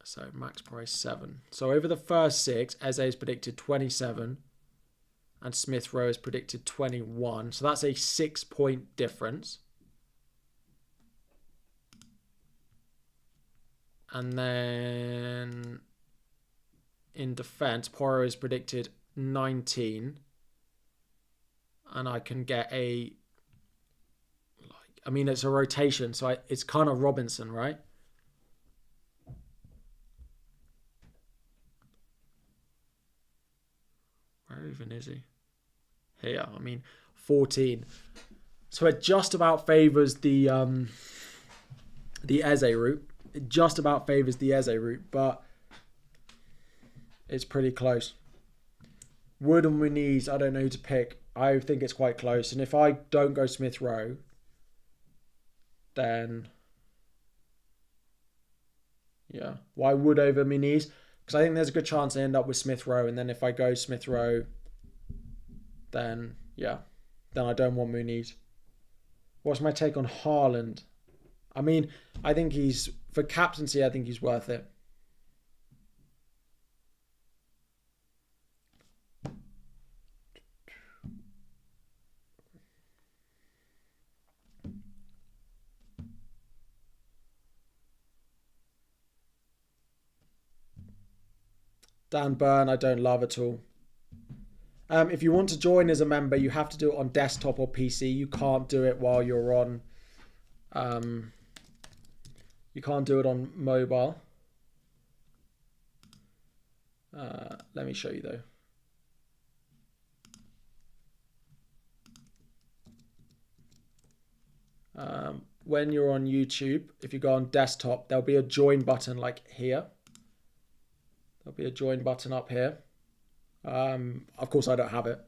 so max price 7. So over the first 6, Eze's predicted 27 and Smith Rowe is predicted 21. So that's a 6-point difference. And then in defense, Porro is predicted 19. And I can get a, I mean, it's a rotation, so it's kind of Robinson, right? Where even is he? Here, I mean, 14. So it just about favours the Eze route. It just about favours the Eze route, but it's pretty close. Wood and Muniz, I don't know who to pick. I think it's quite close. And if I don't go Smith Rowe, then yeah, why Wood over Muniz? Because I think there's a good chance I end up with Smith Rowe, and then if I go Smith Rowe, then yeah, then I don't want Muniz. What's my take on Haaland? I mean, I think he's, for captaincy, I think he's worth it. Dan Burn, I don't love at all. If you want to join as a member, you have to do it on desktop or PC. You can't do it while you're on... you can't do it on mobile. Let me show you though. When you're on YouTube, if you go on desktop, there'll be a join button like here. There'll be a join button up here. Of course, I don't have it.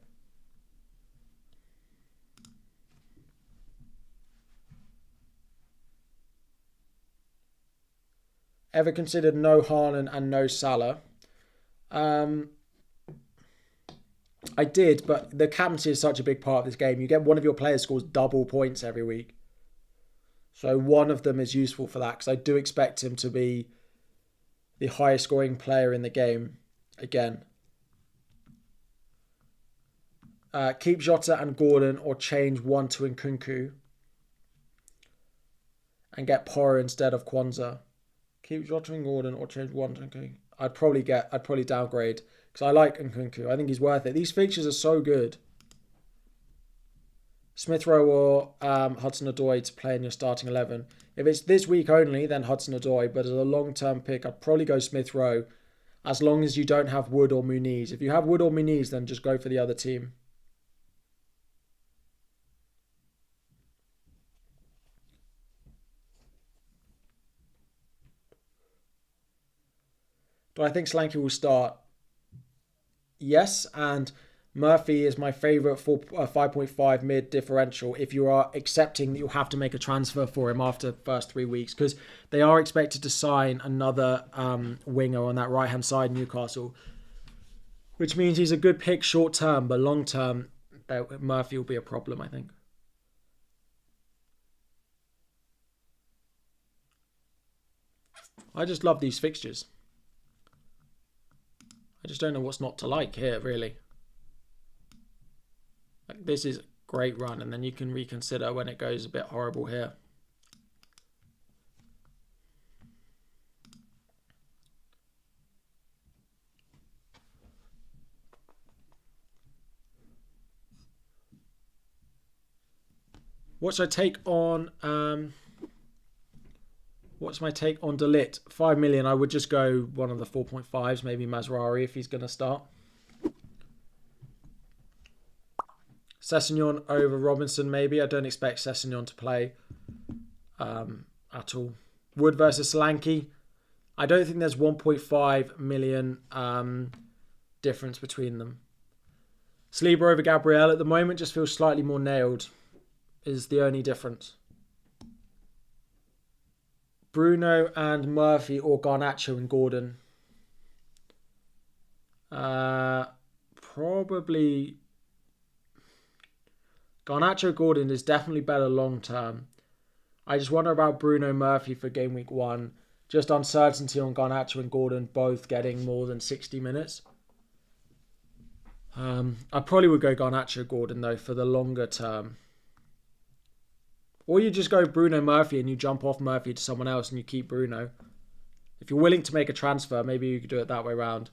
Ever considered no Haaland and no Salah? I did, but the captaincy is such a big part of this game. You get one of your players scores double points every week. So one of them is useful for that, because I do expect him to be the highest scoring player in the game again. Keep Jota and Gordon or change one to Nkunku and get Porro instead of Kwanzaa. Keep Jota and Gordon or change one to Nkunku. I'd probably downgrade because I like Nkunku. I think he's worth it. These fixtures are so good. Smith Rowe or Hudson-Odoi to play in your starting 11. If it's this week only, then Hudson-Odoi. But as a long-term pick, I'd probably go Smith Rowe as long as you don't have Wood or Muniz. If you have Wood or Muniz, then just go for the other team. Do I think Solanke will start? Yes, and Murphy is my favourite for 5.5 mid differential if you are accepting that you'll have to make a transfer for him after the first 3 weeks, because they are expected to sign another winger on that right-hand side, Newcastle, which means he's a good pick short-term, but long-term, Murphy will be a problem, I think. I just love these fixtures. I just don't know what's not to like here, really. Like, this is a great run, and then you can reconsider when it goes a bit horrible here. What's my take on Delit? 5 million. I would just go one of the 4.5s, maybe Mazraoui if he's going to start. Sessegnon over Robinson, maybe. I don't expect Sessegnon to play at all. Wood versus Solanke. I don't think there's 1.5 million difference between them. Saliba over Gabriel at the moment just feels slightly more nailed, is the only difference. Bruno and Murphy or Garnacho and Gordon. Probably Garnacho Gordon is definitely better long term. I just wonder about Bruno Murphy for game week 1. Just uncertainty on Garnacho and Gordon both getting more than 60 minutes. I probably would go Garnacho Gordon though for the longer term. Or you just go Bruno Murphy and you jump off Murphy to someone else and you keep Bruno. If you're willing to make a transfer, maybe you could do it that way around.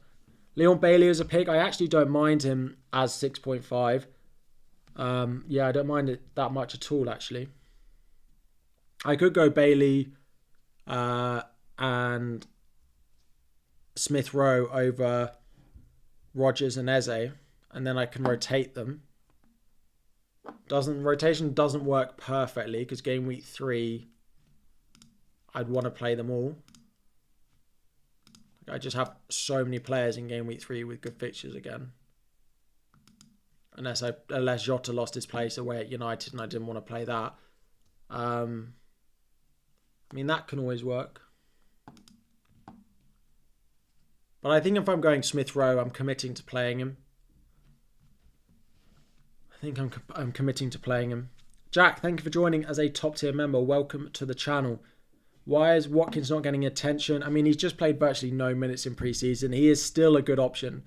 Leon Bailey as a pick. I actually don't mind him as 6.5. Yeah, I don't mind it that much at all, actually. I could go Bailey and Smith Rowe over Rodgers and Eze, and then I can rotate them. Rotation doesn't work perfectly because game week 3 I'd want to play them all. I just have so many players in game week 3 with good fixtures again. Unless Jota lost his place away at United and I didn't want to play that. I mean, that can always work. But I think if I'm going Smith Rowe, I'm committing to playing him. I think I'm committing to playing him. Jack, thank you for joining as a top tier member. Welcome to the channel. Why is Watkins not getting attention? I mean, he's just played virtually no minutes in pre-season. He is still a good option.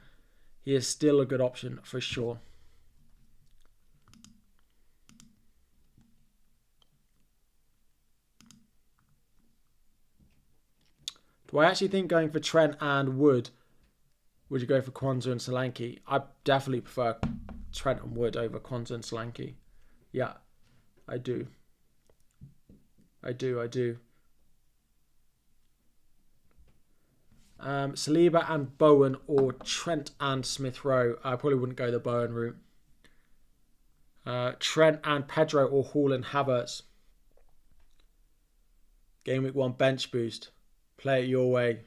He is still a good option for sure. Do I actually think going for Trent and Wood, would you go for Kwanzaa and Solanke? I definitely prefer Trent and Wood over Kwanzaa and Solanke. Yeah, I do. I do. Saliba and Bowen or Trent and Smith Rowe. I probably wouldn't go the Bowen route. Trent and Pedro or Hall and Havertz. Game week 1 bench boost. Play it your way.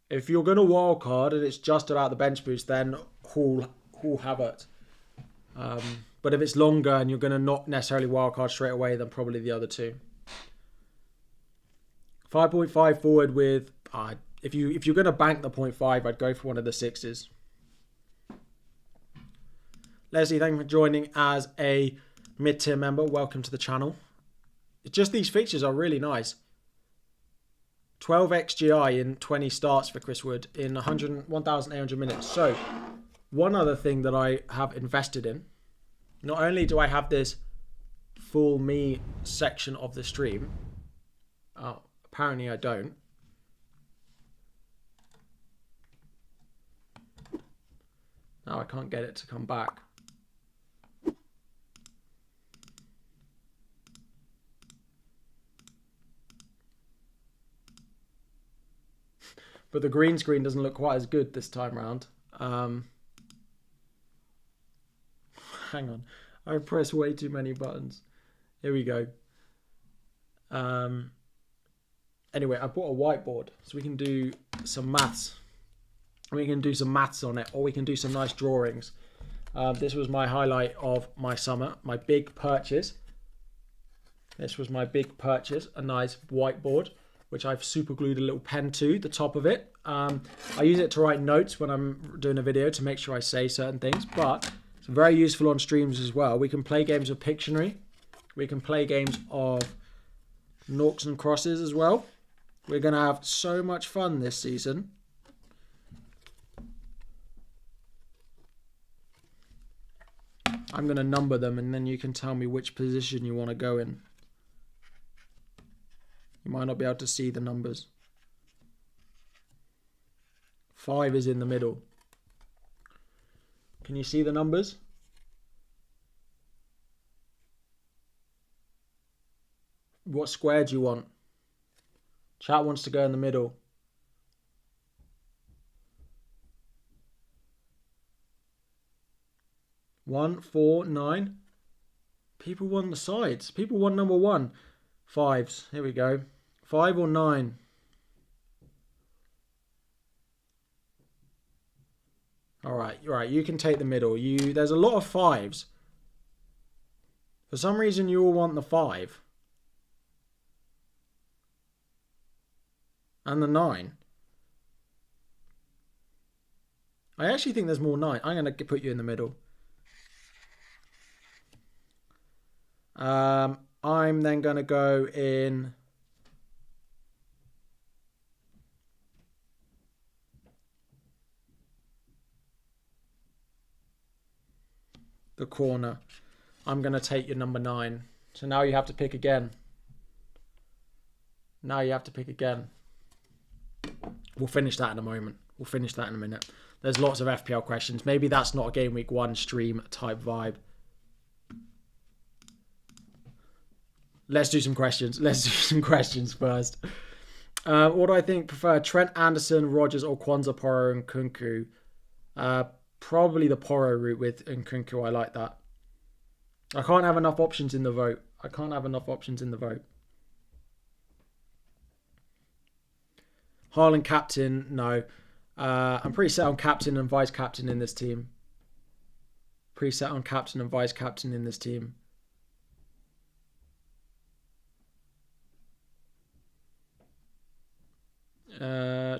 If you're going to wildcard and it's just about the bench boost, then Hall Havertz. But if it's longer and you're going to not necessarily wildcard straight away, then probably the other two. 5.5 forward with... if you're going to bank the 0.5, I'd go for one of the 6s. Leslie, thank you for joining as a mid-tier member. Welcome to the channel. Just these features are really nice. 12 XGI in 20 starts for Chris Wood in 1,800 minutes. So, one other thing that I have invested in. Not only do I have this full me section of the stream. Apparently I don't. Now I can't get it to come back. But the green screen doesn't look quite as good this time around. Hang on. I pressed way too many buttons. Here we go. Anyway, I bought a whiteboard so we can do some maths. We can do some maths on it, or we can do some nice drawings. This was my highlight of my summer, my big purchase. This was my big purchase, a nice whiteboard which I've super glued a little pen to the top of it. I use it to write notes when I'm doing a video to make sure I say certain things, but it's very useful on streams as well. We can play games of Pictionary. We can play games of Noughts and Crosses as well. We're going to have so much fun this season. I'm going to number them and then you can tell me which position you want to go in. You might not be able to see the numbers. 5 is in the middle. Can you see the numbers? What square do you want? Chat wants to go in the middle. One, 4, 9. People want the sides. People want number 1. 5s. Here we go. 5 or 9. All right. You can take the middle. There's a lot of 5s. For some reason, you all want the 5. And the 9. I actually think there's more 9. I'm going to put you in the middle. I'm then going to go in the corner. I'm going to take your number 9. So now you have to pick again. Now you have to pick again. We'll finish that in a moment. We'll finish that in a minute. There's lots of FPL questions. Maybe that's not a Game Week 1 stream type vibe. Let's do some questions. Let's do some questions first. What do I think? Prefer Trent, Anderson, Rodgers, or Kwanzaa, Porro, and Nkunku? Probably the Porro route with Nkunku. I like that. I can't have enough options in the vote. Haaland captain? No. I'm pretty set on captain and vice captain in this team.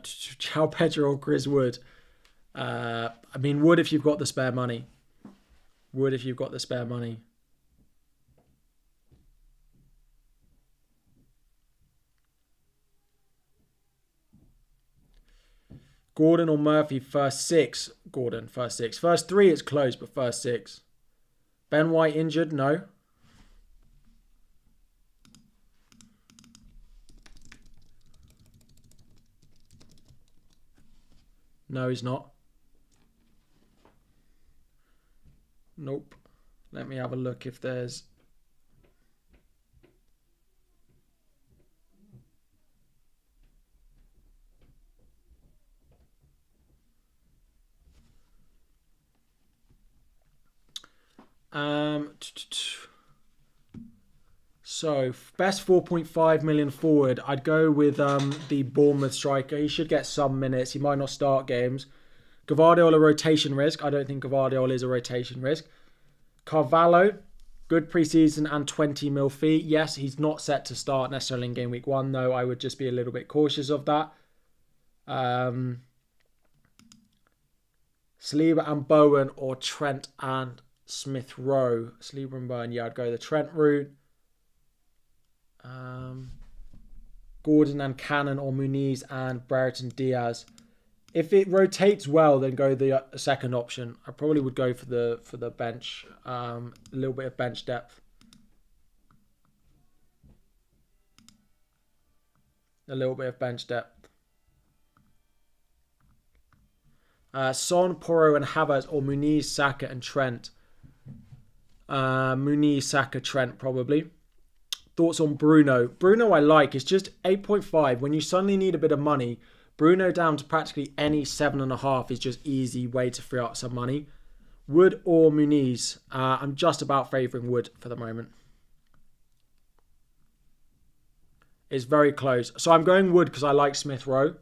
Chow Pedro or Chris Wood? I mean, Wood if you've got the spare money. Gordon or Murphy, first 6. Gordon, first 6. First 3, it's close, but first 6. Ben White injured? No. No, he's not. Nope. Let me have a look if there's... So, best 4.5 million forward. I'd go with the Bournemouth striker. He should get some minutes. He might not start games. Gvardiol, a rotation risk. I don't think Gvardiol is a rotation risk. Carvalho, good preseason and 20 mil fee. Yes, he's not set to start necessarily in Game Week 1, though. I would just be a little bit cautious of that. Saliba and Bowen or Trent and Smith Rowe. Saliba and Bowen, yeah, I'd go the Trent route. Gordon and Cannon or Muniz and Brereton Diaz. If it rotates well, then go the second option. I probably would go for the bench. A little bit of bench depth. Son, Porro and Havertz or Muniz, Saka and Trent. Muniz, Saka, Trent probably. Thoughts on Bruno? Bruno I like. It's just 8.5. When you suddenly need a bit of money, Bruno down to practically any 7.5 is just easy way to free up some money. Wood or Muniz? I'm just about favouring Wood for the moment. It's very close. So I'm going Wood because I like Smith Rowe.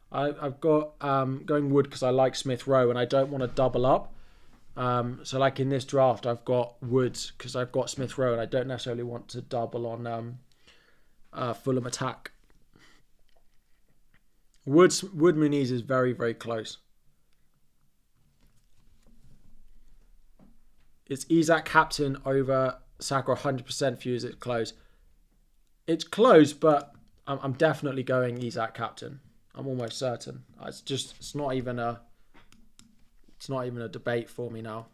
I've got going Wood because I like Smith Rowe and I don't want to double up. So like in this draft, I've got Woods because I've got Smith Rowe and I don't necessarily want to double on Fulham attack. Wood Muniz is very, very close. It's Isak captain over Saka 100% for you. Is it close? It's close, but I'm definitely going Isak captain. I'm almost certain. It's not even a debate for me now.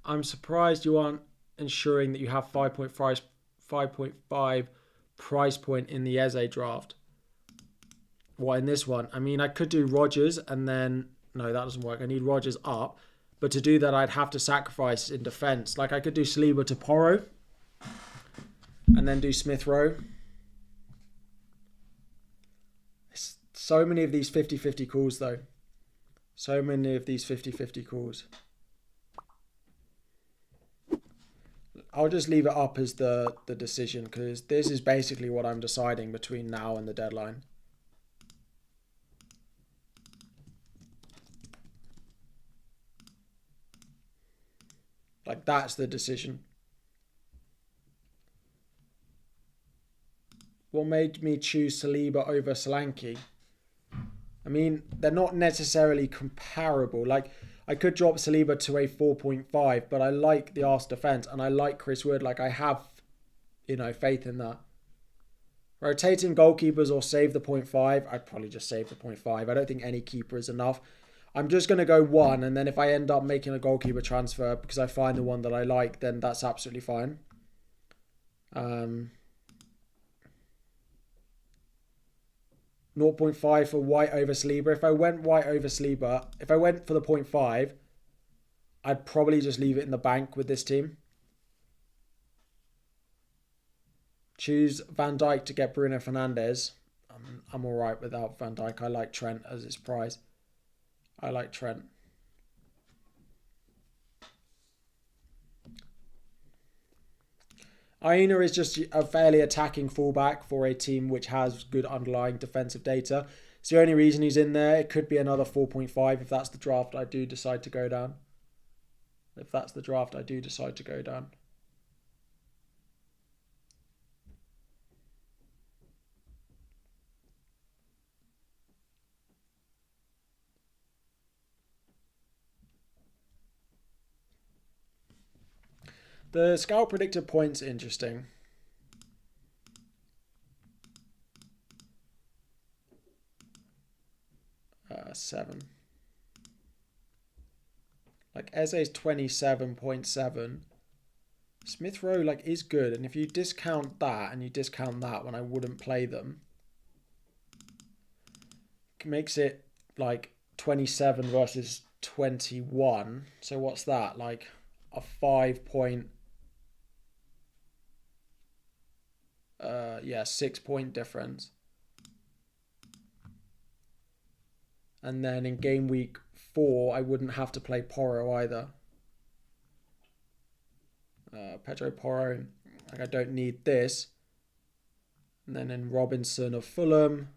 I'm surprised you aren't ensuring that you have 5.5 price point in the Eze draft. What, in this one? I mean, I could do Rodgers and then... No, that doesn't work. I need Rodgers up. But to do that, I'd have to sacrifice in defence. Like, I could do Saliba to Porro. And then do Smith Rowe. So many of these 50-50 calls, though. So many of these 50-50 calls. I'll just leave it up as the decision, because this is basically what I'm deciding between now and the deadline. Like, that's the decision. What made me choose Saliba over Solanke? I mean, they're not necessarily comparable. Like, I could drop Saliba to a 4.5, but I like the Arsenal defence and I like Chris Wood. Like, I have, faith in that. Rotating goalkeepers or save the 0.5. I'd probably just save the 0.5. I don't think any keeper is enough. I'm just going to go one, and then if I end up making a goalkeeper transfer because I find the one that I like, then that's absolutely fine. 0.5 for White over Saliba. If I went White over Saliba, if I went for the 0.5, I'd probably just leave it in the bank with this team. Choose Van Dijk to get Bruno Fernandes. I'm all right without Van Dijk. I like Trent as his prize. I like Trent. Aina is just a fairly attacking fullback for a team which has good underlying defensive data. It's the only reason he's in there. It could be another 4.5 if that's the draft I do decide to go down. The scout predicted points interesting. Seven. Like Eze's 27.7. Smith Rowe is good, and if you discount that and you discount that when I wouldn't play them, it makes it 27 versus 21. So what's that? Like a 5 point 6 point difference. And then in game week 4, I wouldn't have to play Porro either. Pedro Porro, I don't need this. And then in Robinson of Fulham,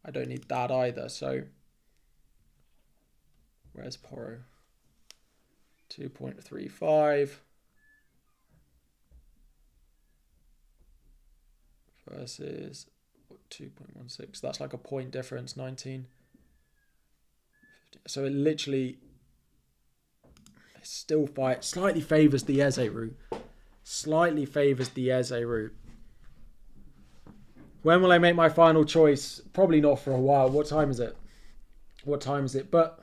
I don't need that either. So where's Porro? 2.35 versus 2.16. That's like a point difference, 19. So it literally still slightly favours the Eze route. When will I make my final choice? Probably not for a while. What time is it? But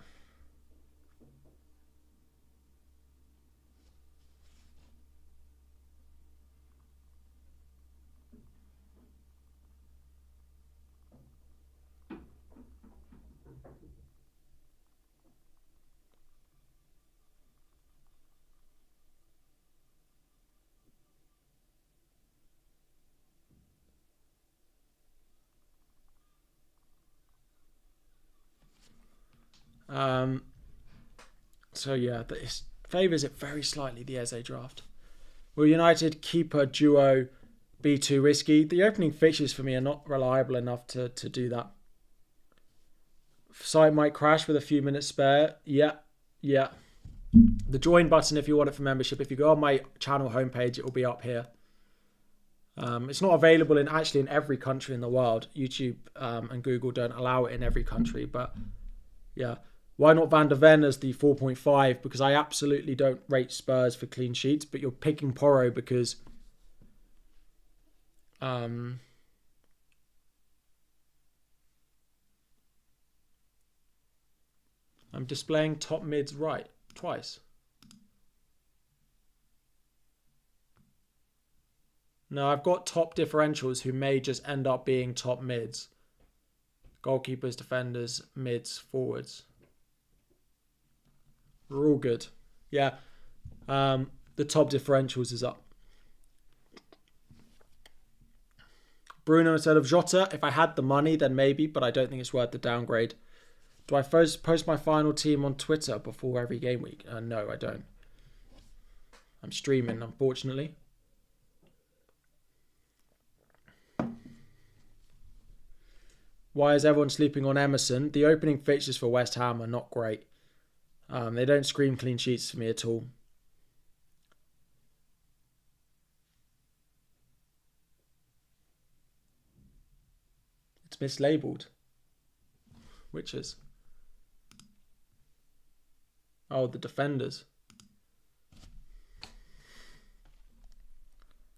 so yeah, this favours it very slightly, the Eze draft. Will United keeper duo be too risky? The opening fixtures for me are not reliable enough to do that. Site might crash with a few minutes spare. Yeah. The join button if you want it for membership. If you go on my channel homepage, it will be up here. It's not available in every country in the world. YouTube and Google don't allow it in every country, but yeah. Why not Van der Ven as the 4.5? Because I absolutely don't rate Spurs for clean sheets, but you're picking Porro because I'm displaying top mids right twice. No, I've got top differentials who may just end up being top mids. Goalkeepers, defenders, mids, forwards. We're all good. Yeah. The top differentials is up. Bruno instead of Jota. If I had the money, then maybe, but I don't think it's worth the downgrade. Do I first post my final team on Twitter before every game week? No, I don't. I'm streaming, unfortunately. Why is everyone sleeping on Emerson? The opening fixtures for West Ham are not great. They don't scream clean sheets for me at all. It's mislabeled. Which is? Oh, the defenders.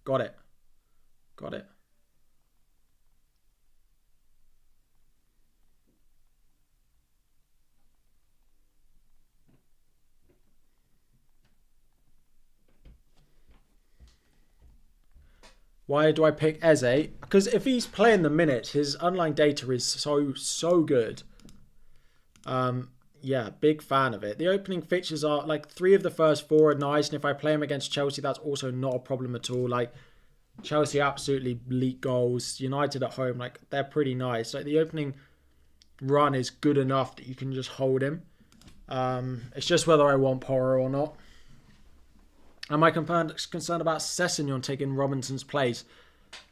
Got it. Why do I pick Eze? Because if he's playing the minutes, his underlying data is so good. Yeah, big fan of it. The opening fixtures are like 3 of the first 4 are nice, and if I play him against Chelsea, that's also not a problem at all. Like Chelsea absolutely leak goals. United at home, like they're pretty nice. Like the opening run is good enough that you can just hold him. It's just whether I want Porro or not. Am I concerned about Sessegnon taking Robinson's place?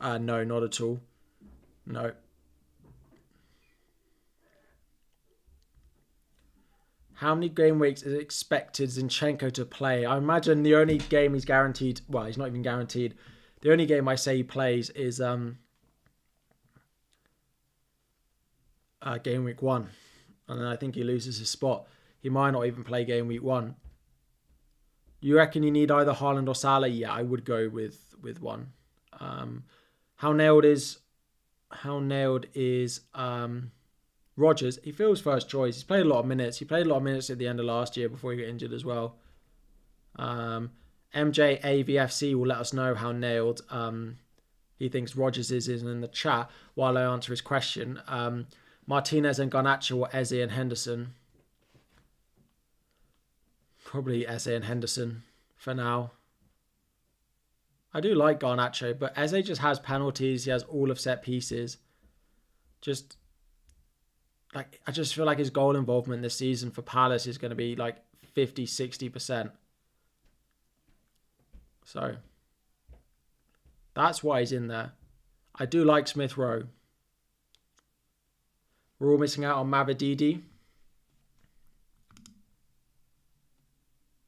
No, not at all. No. How many game weeks is expected Zinchenko to play? I imagine the only game he's guaranteed... Well, he's not even guaranteed. The only game I say he plays is game week 1. And then I think he loses his spot. He might not even play game week 1. You reckon you need either Haaland or Salah? Yeah, I would go with one. How nailed is Rodgers? He feels first choice. He's played a lot of minutes. He played a lot of minutes at the end of last year before he got injured as well. MJAVFC will let us know how nailed he thinks Rodgers is in the chat while I answer his question. Martinez and Garnacho or Eze and Henderson? Probably Eze and Henderson for now. I do like Garnacho, but Eze just has penalties. He has all of set pieces. I just feel like his goal involvement this season for Palace is going to be like 50-60%. So that's why he's in there. I do like Smith Rowe. We're all missing out on Mavididi.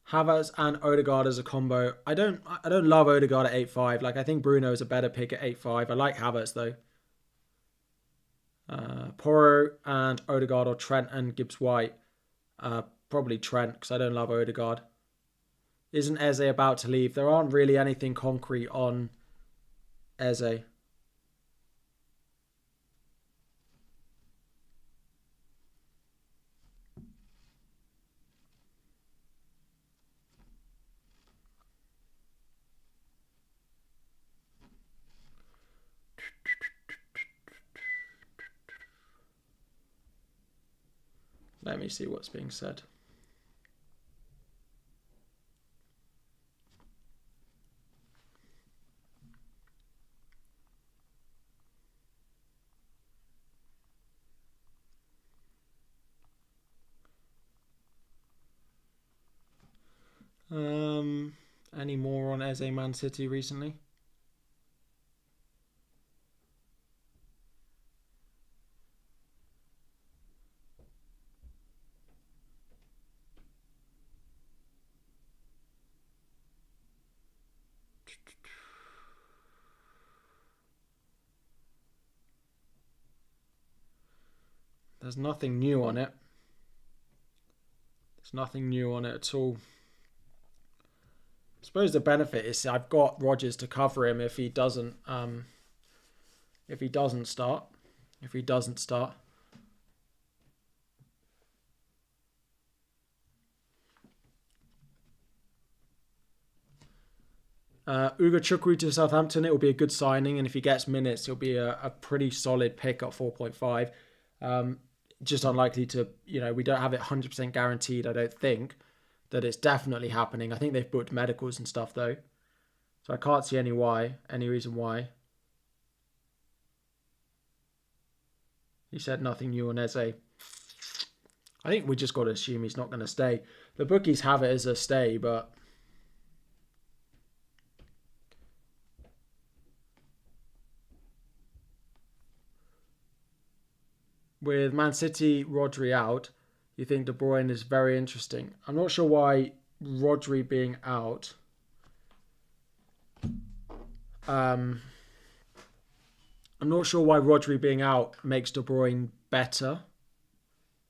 Havertz and Odegaard as a combo. I don't love Odegaard at 8.5. Like I think Bruno is a better pick at 8.5. I like Havertz though. Porro and Odegaard or Trent and Gibbs-White. Probably Trent because I don't love Odegaard. Isn't Eze about to leave? There aren't really anything concrete on Eze. Let me see what's being said. Any more on Eze Man City recently? There's nothing new on it. There's nothing new on it at all. I suppose the benefit is I've got Rodgers to cover him if he doesn't start. If he doesn't start. Ugo Chukwu to Southampton, it will be a good signing, and if he gets minutes, he'll be a pretty solid pick at 4.5. Just unlikely to, we don't have it 100% guaranteed, I don't think, that it's definitely happening. I think they've booked medicals and stuff, though. So I can't see any reason why. He said nothing new on Eze. I think we just got to assume he's not going to stay. The bookies have it as a stay, but... with Man City, Rodri out, you think De Bruyne is very interesting. I'm not sure why Rodri being out. I'm not sure why Rodri being out makes De Bruyne better.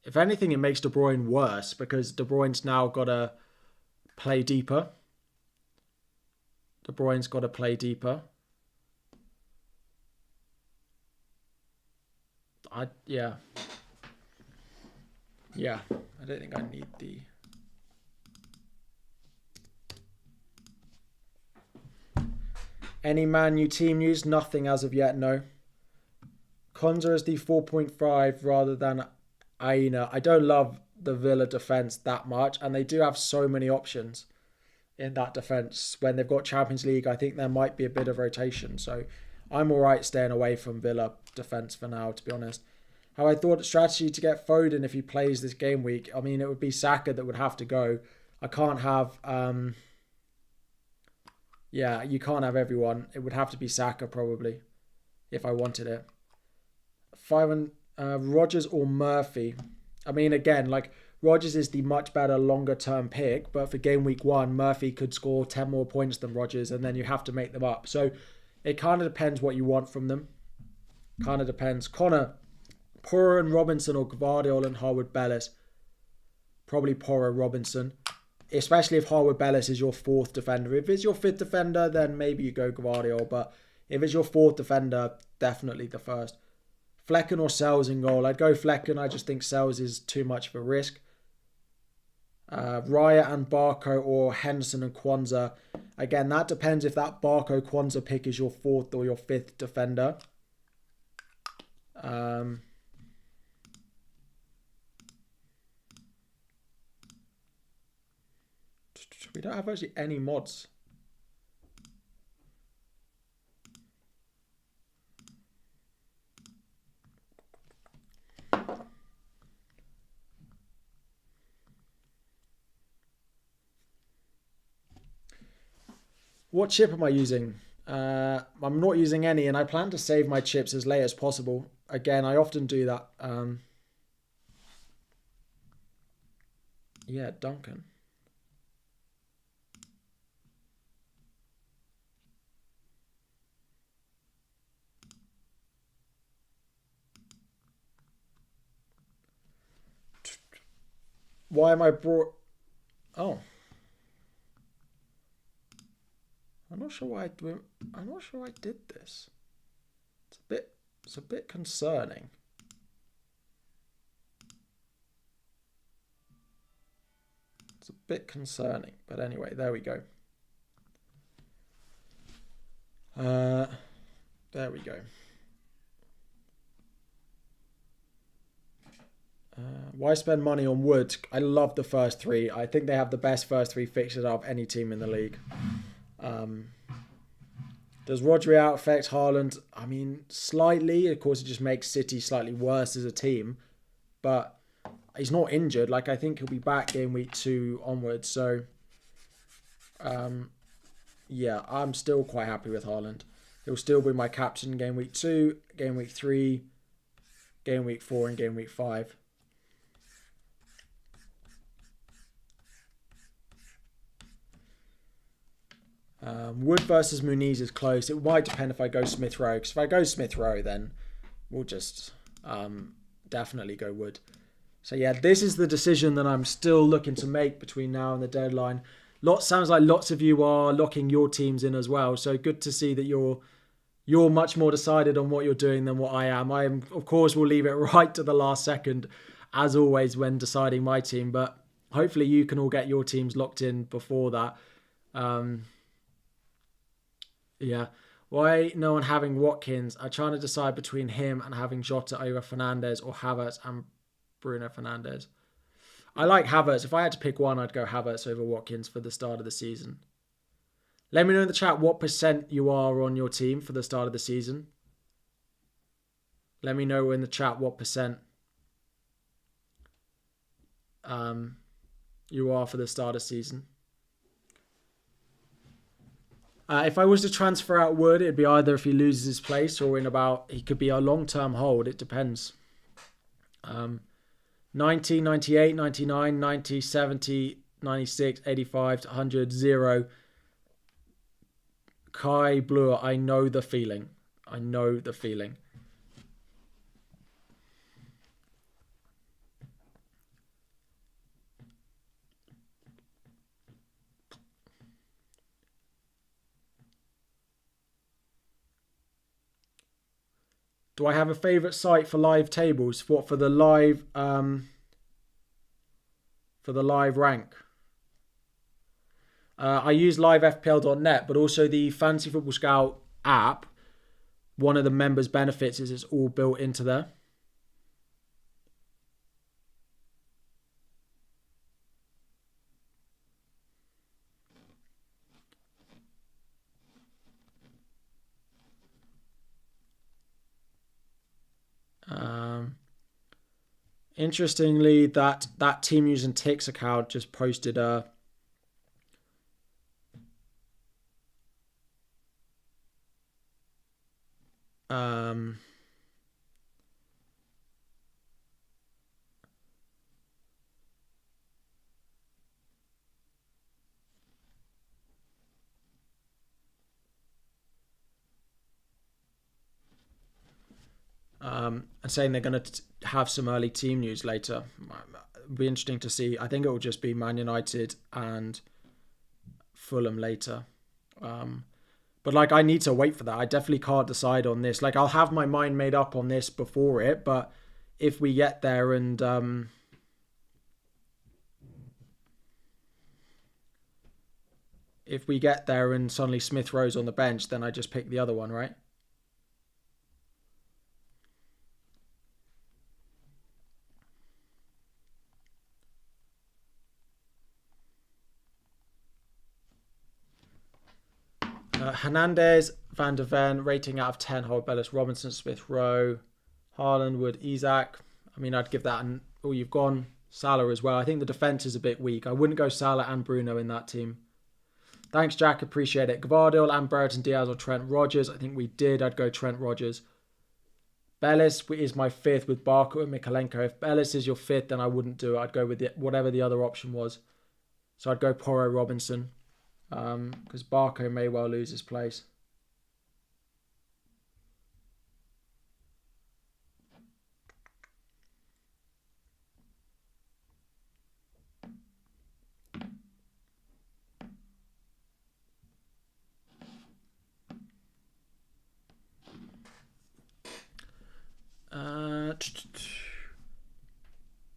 If anything, it makes De Bruyne worse because De Bruyne's now got to play deeper. De Bruyne's got to play deeper. Yeah, I don't think I need the... Any Man U team news? Nothing as of yet, no. Konza is the 4.5 rather than Aina. I don't love the Villa defence that much, and they do have so many options in that defence. When they've got Champions League, I think there might be a bit of rotation, so I'm alright staying away from Villa defence for now, to be honest. How I thought strategy to get Foden if he plays this game week. I mean, it would be Saka that would have to go. I can't have... yeah, you can't have everyone. It would have to be Saka probably if I wanted it. Rodgers or Murphy. I mean, again, like Rodgers is the much better longer term pick, but for game week 1, Murphy could score 10 more points than Rodgers, and then you have to make them up. So it kind of depends what you want from them. Kind of depends. Connor, Porro and Robinson or Gvardiol and Harwood-Bellis? Probably Porro Robinson. Especially if Harwood-Bellis is your 4th defender. If it's your 5th defender, then maybe you go Gvardiol. But if it's your 4th defender, definitely the 1st. Flecken or Sells in goal? I'd go Flecken. I just think Sells is too much of a risk. Raya and Barco or Henderson and Kwanzaa. Again, that depends if that Barco Kwanzaa pick is your 4th or your 5th defender. We don't have actually any mods. What chip am I using? I'm not using any, and I plan to save my chips as late as possible. Again, I often do that. Yeah, Duncan. Why am I brought... Oh. I'm not sure why I did this. It's a bit concerning. It's a bit concerning, but anyway, there we go. There we go. Why spend money on Wood? I love the first 3. I think they have the best first 3 fixtures out of any team in the league. Does Rodri out affect Haaland? I mean, slightly. Of course, it just makes City slightly worse as a team. But he's not injured. Like, I think he'll be back game week 2 onwards. So, yeah, I'm still quite happy with Haaland. He'll still be my captain game week 2, game week 3, game week 4, and game week 5. Wood versus Muniz is close. It might depend if I go Smith Rowe. Because if I go Smith Rowe, then we'll just definitely go Wood. So yeah, this is the decision that I'm still looking to make between now and the deadline. Sounds like lots of you are locking your teams in as well. So good to see that you're much more decided on what you're doing than what I am. I am, of course, will leave it right to the last second, as always, when deciding my team. But hopefully you can all get your teams locked in before that. Yeah. Why no one having Watkins? I'm trying to decide between him and having Jota over Fernandes or Havertz and Bruno Fernandes. I like Havertz. If I had to pick one, I'd go Havertz over Watkins for the start of the season. Let me know in the chat what % you are on your team for the start of the season. Let me know in the chat what % you are for the start of season. If I was to transfer out Wood, it'd be either if he loses his place or he could be a long-term hold. It depends. 90, 98, 99, 90, 70, 96, 85, 100, 0. Kai Blue, I know the feeling. I know the feeling. Do I have a favourite site for live tables? What, for the live rank? I use livefpl.net, but also the Fantasy Football Scout app. One of the members' benefits is it's all built into there. Interestingly, that team using Tick's account just posted a and saying they're going to have some early team news later. It'll be interesting to see. I think it will just be Man United and Fulham later. But like, I need to wait for that. I definitely can't decide on this. Like, I'll have my mind made up on this before it, but if we get there and suddenly Smith Rowe's on the bench, then I just pick the other one, right? Hernandez, Van de Ven, rating out of 10, Hold Bellis, Robinson, Smith Rowe, Haaland, Wood, Isak. I mean, I'd give that you've gone Salah as well. I think the defence is a bit weak. I wouldn't go Salah and Bruno in that team. Thanks, Jack. Appreciate it. Gvardiol and Brereton Diaz or Trent Rodgers. I think we did. I'd go Trent Rodgers. Bellis is my fifth with Barker and Mikalenko. If Bellis is your fifth, then I wouldn't do it. I'd go with whatever the other option was. So I'd go Porro Robinson. Because Barco may well lose his place.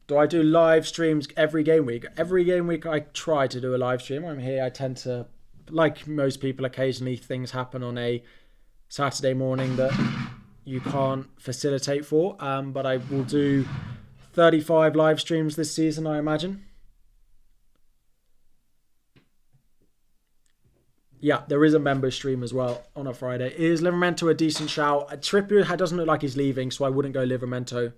Do I do live streams every game week? Every game week I try to do a live stream. I'm here. I tend to, like most people, occasionally things happen on a Saturday morning that you can't facilitate for. But I will do 35 live streams this season, I imagine. Yeah, there is a member stream as well on a Friday. Is Livramento a decent shout? Trippier doesn't look like he's leaving, so I wouldn't go Livramento.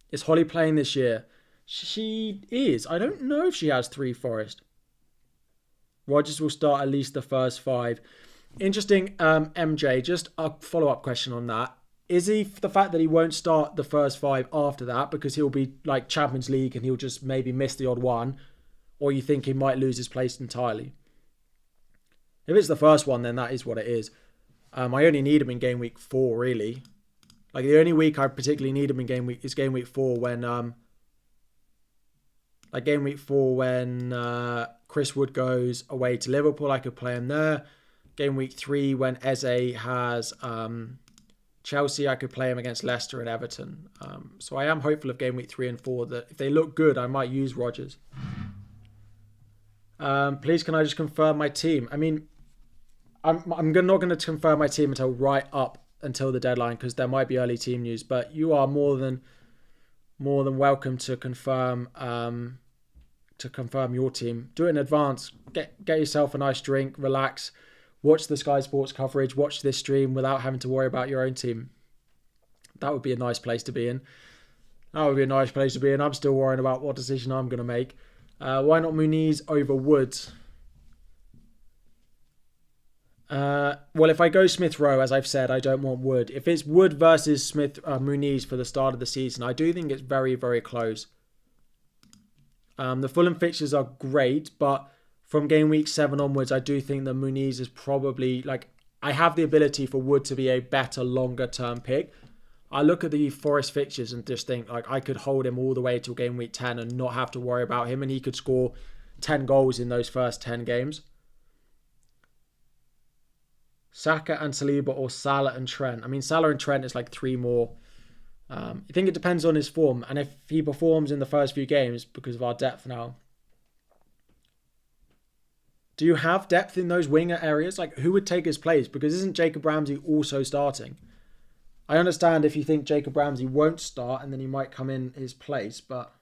Is Holly playing this year? She is. I don't know if she has 3 Forest. Rodgers will start at least the first 5. Interesting, MJ, just a follow-up question on that. Is he the fact that he won't start the first 5 after that because he'll be like Champions League and he'll just maybe miss the odd one? Or you think he might lose his place entirely? If it's the first one, then that is what it is. I only need him in game week 4, really. Like the only week I particularly need him in game week is game week 4 when Chris Wood goes away to Liverpool. I could play him there. Game week 3 when Eze has Chelsea, I could play him against Leicester and Everton. So I am hopeful of game week 3 and 4 that if they look good, I might use Rodgers. Please, can I just confirm my team? I mean, I'm not going to confirm my team until right up until the deadline because there might be early team news. But you are more than welcome to confirm your team. Do it in advance. Get yourself a nice drink, relax, watch the Sky Sports coverage, watch this stream without having to worry about your own team. That would be a nice place to be in. I'm still worrying about what decision I'm going to make. Why not Muniz over Woods? Well, if I go Smith Rowe, as I've said, I don't want Wood. If it's Wood versus Muniz for the start of the season, I do think it's very, very close. The Fulham fixtures are great, but from game week 7 onwards, I do think that Muniz is probably I have the ability for Wood to be a better, longer term pick. I look at the Forest fixtures and just think I could hold him all the way till game week 10 and not have to worry about him, and he could score 10 goals in those first 10 games. Saka and Saliba or Salah and Trent. I mean, Salah and Trent is 3 more. I think it depends on his form, and if he performs in the first few games because of our depth now. Do you have depth in those winger areas? Who would take his place? Because isn't Jacob Ramsey also starting? I understand if you think Jacob Ramsey won't start and then he might come in his place, but...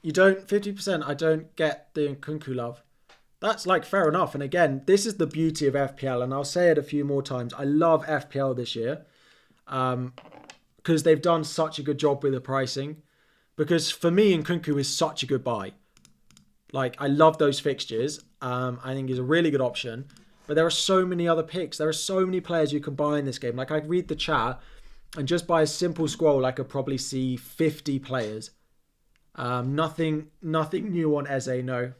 You don't 50%. I don't get the Nkunku love. That's fair enough. And again, this is the beauty of FPL, and I'll say it a few more times. I love FPL this year because they've done such a good job with the pricing. Because for me, Nkunku is such a good buy. I love those fixtures. I think he's a really good option. But there are so many other picks. There are so many players you can buy in this game. I read the chat, and just by a simple scroll, I could probably see 50 players. Nothing new on Eze, no.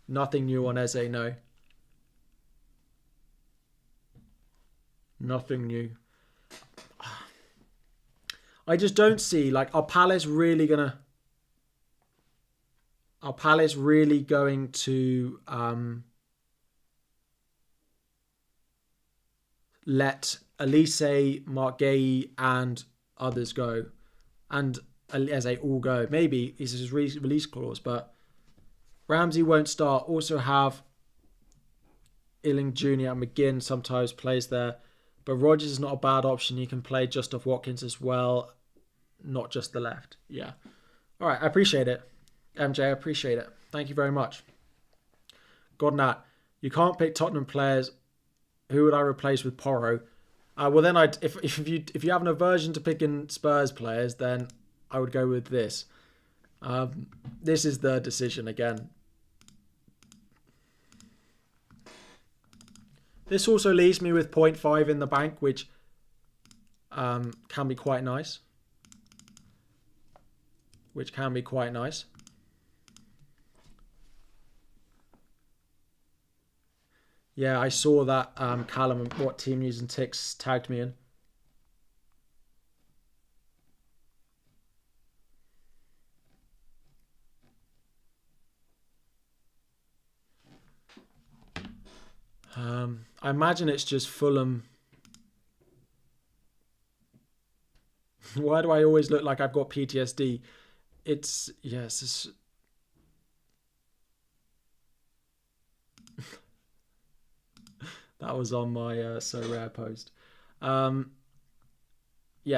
Nothing new on Eze, no. Nothing new. I just don't see, are Palace really going to let Elise, Mark Gay and others go? And as they all go. Maybe it's his release clause, but Ramsey won't start. Also have Illing Jr. and McGinn sometimes plays there. But Rodgers is not a bad option. You can play just off Watkins as well, not just the left. Yeah. All right, I appreciate it. MJ, I appreciate it. Thank you very much. Godnat, you can't pick Tottenham players. Who would I replace with Porro? Well, then if you have an aversion to picking Spurs players, then I would go with this. This is the decision again. This also leaves me with 0.5 in the bank, which can be quite nice. Yeah, I saw that Callum and what Team News and Ticks tagged me in. I imagine it's just Fulham. Why do I always look like I've got PTSD? Yes. That was on my So Rare post. Yeah,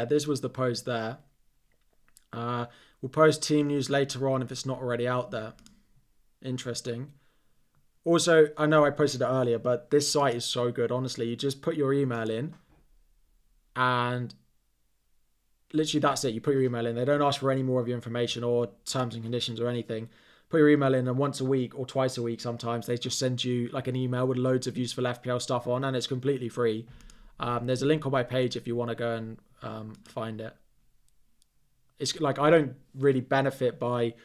this was the post there. We'll post team news later on if it's not already out there. Interesting. Also, I know I posted it earlier, but this site is so good. Honestly, you just put your email in and literally that's it. You put your email in. They don't ask for any more of your information or terms and conditions or anything. Put your email in, and once a week or twice a week sometimes they just send you like an email with loads of useful FPL stuff on, and it's completely free. There's a link on my page if you want to go and find it. It's like I don't really benefit by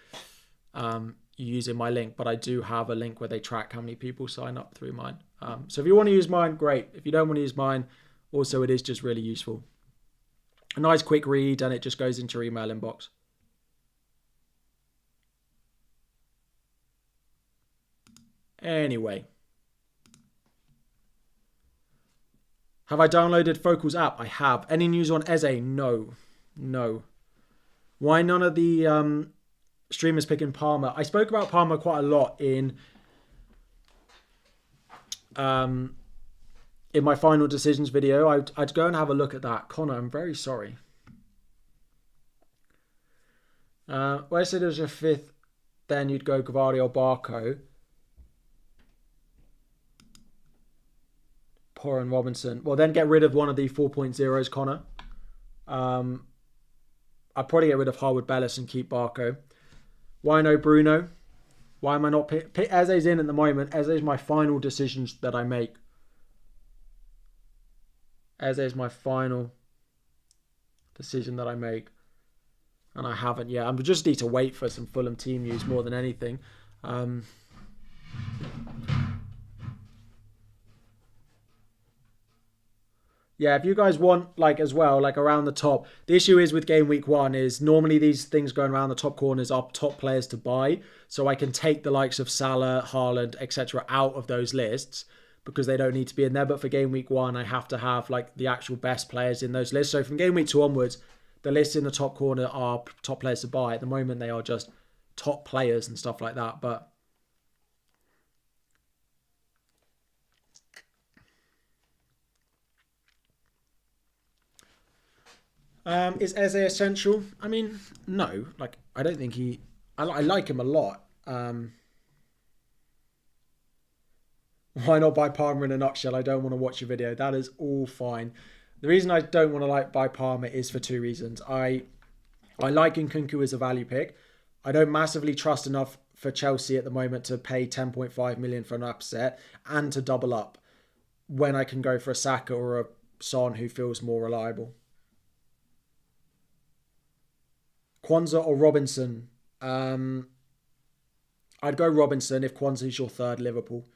using my link, but I do have a link where they track how many people sign up through mine. So if you want to use mine, great. If you don't want to use mine, also it is just really useful. A nice quick read, and it just goes into your email inbox. Anyway. Have I downloaded Focal's app? I have. Any news on Eze? No. Why none of the streamers picking Palmer? I spoke about Palmer quite a lot in my final decisions video. I'd go and have a look at that. Connor, I'm very sorry. Where I said it was your fifth, then you'd go Gavardi or Barco. Poor and Robinson. Well, then get rid of one of the 4.0s, Connor. I'd probably get rid of Harwood Bellis and keep Barco. Why no Bruno? Why am I not pick Eze's in at the moment? Eze's my final decisions that I make. Eze's my final decision that I make. And I haven't yet. I just need to wait for some Fulham team news more than anything. Yeah, if you guys want, like, as well, like, around the top. The issue is with Game Week 1 is normally these things going around the top corners are top players to buy. So I can take the likes of Salah, Haaland, etc. out of those lists because they don't need to be in there. But for Game Week 1, I have to have, like, the actual best players in those lists. So from Game Week 2 onwards, the lists in the top corner are top players to buy. At the moment, they are just top players and stuff like that. But is Eze essential? I mean, no. Like, I don't think he... I like him a lot. Why not buy Palmer in a nutshell? I don't want to watch your video. That is all fine. The reason I don't want to buy Palmer is for two reasons. I like Nkunku as a value pick. I don't massively trust enough for Chelsea at the moment to pay 10.5 million for an upset and to double up when I can go for a Saka or a Son who feels more reliable. Kwanzaa or Robinson? I'd go Robinson if Kwanzaa is your third Liverpool.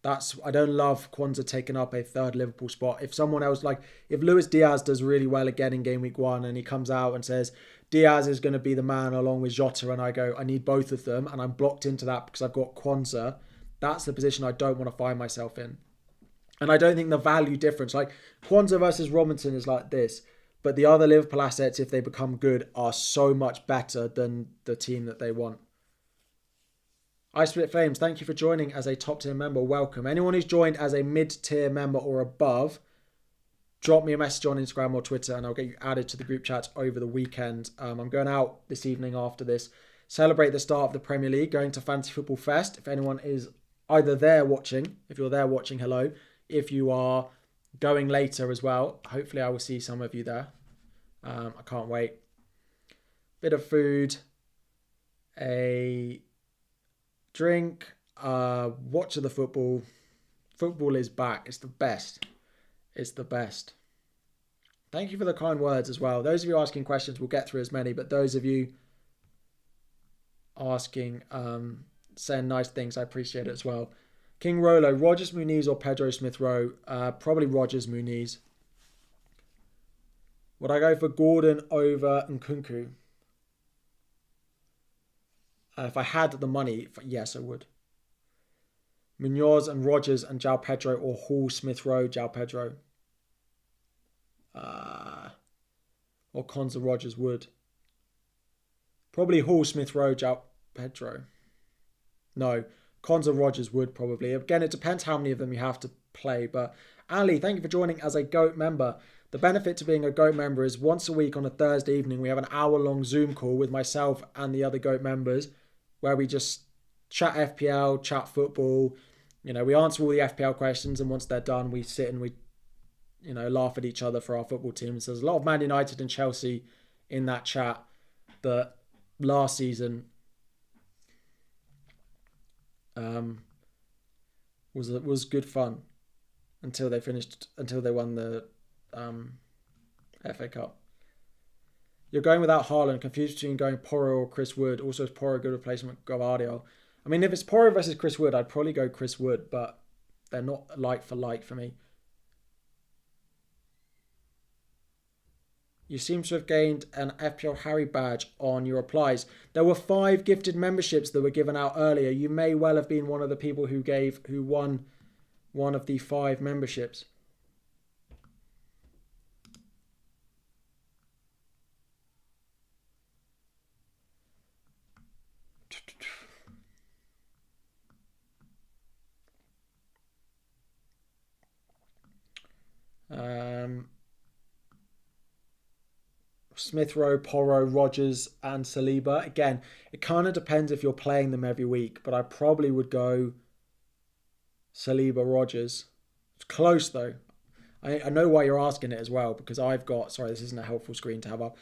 I don't love Kwanzaa taking up a third Liverpool spot. If someone else, like if Luis Diaz does really well again in Game Week 1 and he comes out and says Diaz is going to be the man along with Jota, and I go, I need both of them, and I'm blocked into that because I've got Kwanzaa, that's the position I don't want to find myself in. And I don't think the value difference, like Kwanzaa versus Robinson is like this. But the other Liverpool assets, if they become good, are so much better than the team that they want. I Split Flames, thank you for joining as a top tier member. Welcome. Anyone who's joined as a mid-tier member or above, drop me a message on Instagram or Twitter and I'll get you added to the group chat over the weekend. I'm going out this evening after this. Celebrate the start of the Premier League, going to Fantasy Football Fest. If anyone is either there watching, if you're there watching, hello. If you are going later as well, hopefully I will see some of you there. I can't wait. Bit of food, a drink, watch of the football. Football is back. It's the best. It's the best. Thank you for the kind words as well. Those of you asking questions, we'll get through as many, but those of you asking, saying nice things, I appreciate it as well. King Rolo, Rogers Muniz or Pedro Smith-Rowe? Probably Rogers Muniz. Would I go for Gordon over Nkunku? If I had the money, yes, I would. Munoz and Rogers and João Pedro, or Hall, Smith-Rowe, João Pedro. Or Konza, Rogers, Wood. Probably Hall, Smith-Rowe, João Pedro. No, Konza, Rogers, Wood probably. Again, it depends how many of them you have to play. But Ali, thank you for joining as a GOAT member. The benefit to being a GOAT member is once a week on a Thursday evening, we have an hour-long Zoom call with myself and the other GOAT members where we just chat FPL, chat football. You know, we answer all the FPL questions, and once they're done, we sit and we laugh at each other for our football teams. There's a lot of Man United and Chelsea in that chat that last season was good fun until they won the FA Cup. You're going without Haaland, confused between going Porro or Chris Wood. Also, is Porro a good replacement for Gvardiol? I mean, if it's Porro versus Chris Wood, I'd probably go Chris Wood, but they're not like for like for me. You seem to have gained an FPL Harry badge on your replies. There were 5 gifted memberships that were given out earlier. You may well have been one of the people who won one of the 5 memberships. Smith Rowe, Porro, Rodgers and Saliba. Again, it kind of depends if you're playing them every week, but I probably would go Saliba, Rodgers. It's close though. I know why you're asking it as well, because I've got... Sorry, this isn't a helpful screen to have up.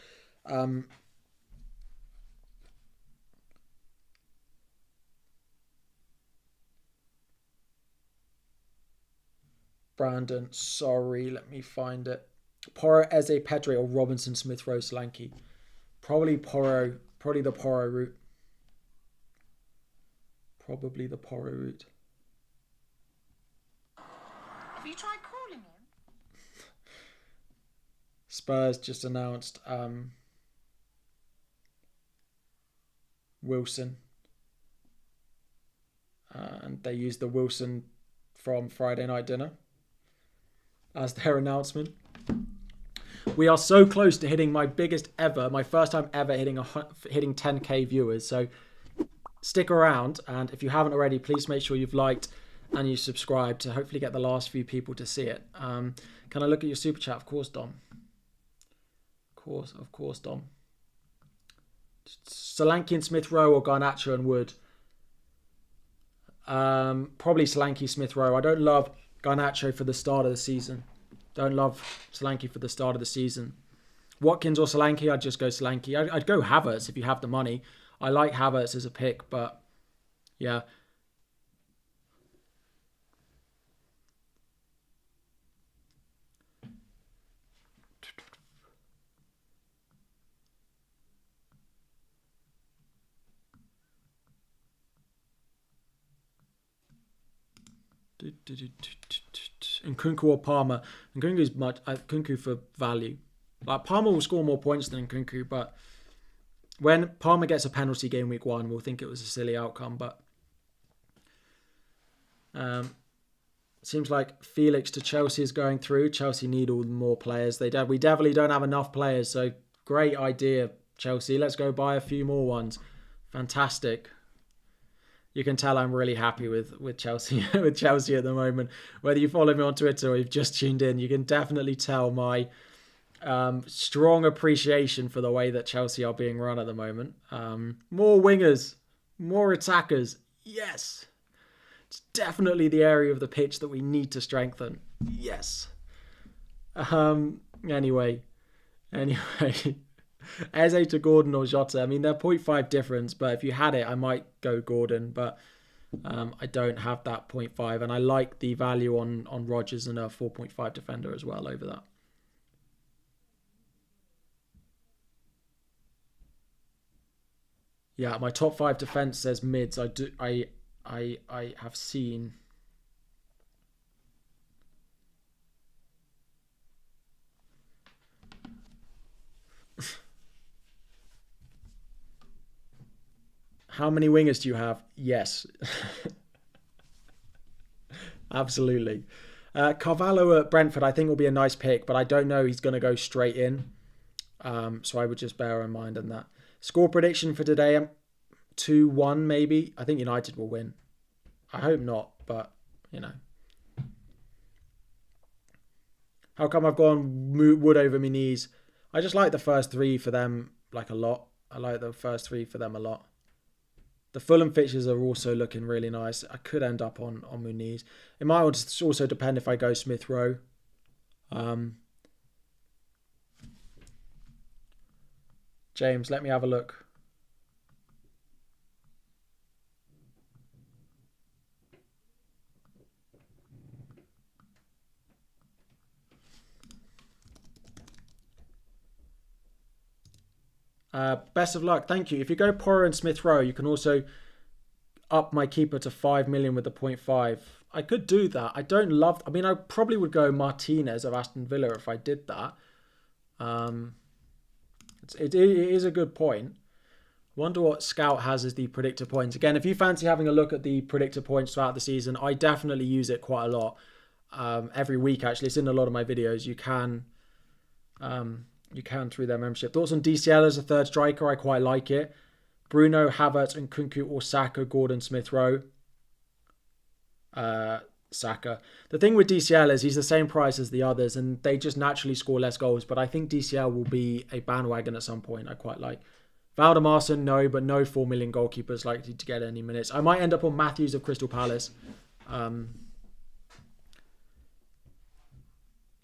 Brandon, sorry, let me find it. Porro, Eze, Pedri or Robinson, Smith Rowe, Solanke. Probably Porro. Probably the Porro route. Probably the Porro route. Have you tried calling him? Spurs just announced Wilson. And they used the Wilson from Friday Night Dinner as their announcement. We are so close to hitting my first time ever hitting 10k viewers. So stick around, and if you haven't already, please make sure you've liked and you subscribe to hopefully get the last few people to see it. Can I look at your super chat? Of course, Dom. Of course, Dom. Solanke and Smith Rowe or Garnacho and Wood? Probably Solanke, Smith Rowe. I don't love Garnacho for the start of the season. Don't love Solanke for the start of the season. Watkins or Solanke, I'd just go Solanke. I'd go Havertz if you have the money. I like Havertz as a pick, but yeah. Nkunku or Palmer? Nkunku's Nkunku for value. Like Palmer will score more points than Nkunku, but when Palmer gets a penalty game week 1, we'll think it was a silly outcome. But seems like Felix to Chelsea is going through. Chelsea need all the more players. We definitely don't have enough players. So great idea, Chelsea. Let's go buy a few more ones. Fantastic. You can tell I'm really happy with Chelsea with Chelsea at the moment. Whether you follow me on Twitter or you've just tuned in, you can definitely tell my strong appreciation for the way that Chelsea are being run at the moment. More wingers, more attackers. Yes. It's definitely the area of the pitch that we need to strengthen. Yes. Anyway. Eze to Gordon or Jota. I mean, they're 0.5 difference, but if you had it, I might go Gordon, but I don't have that 0.5, and I like the value on Rodgers and a 4.5 defender as well over that. Yeah, my top 5 defense says mids. I have seen. How many wingers do you have? Yes. Absolutely. Carvalho at Brentford, I think will be a nice pick, but I don't know he's going to go straight in. So I would just bear in mind on that. Score prediction for today, 2-1 maybe. I think United will win. I hope not, but, you know. How come I've gone Wood over Muniz? I just like the first 3 for them like a lot. I like the first 3 for them a lot. The Fulham fixtures are also looking really nice. I could end up on Muniz. It might also depend if I go Smith Rowe. James, let me have a look. Best of luck. Thank you. If you go Porro and Smith Rowe, you can also up my keeper to 5 million with the 0.5. I could do that. I don't love... I mean, I probably would go Martinez of Aston Villa if I did that. It is a good point. Wonder what Scout has as the predictor points. Again, if you fancy having a look at the predictor points throughout the season, I definitely use it quite a lot. Every week, actually. It's in a lot of my videos. You can through their membership. Thoughts on DCL as a third striker? I quite like it. Bruno, Havertz, and Kunku or Saka, Gordon, Smith Rowe. Saka. The thing with DCL is he's the same price as the others and they just naturally score less goals. But I think DCL will be a bandwagon at some point. I quite like. Valdemarsson, no, but no 4 million goalkeepers likely to get any minutes. I might end up on Matthews of Crystal Palace.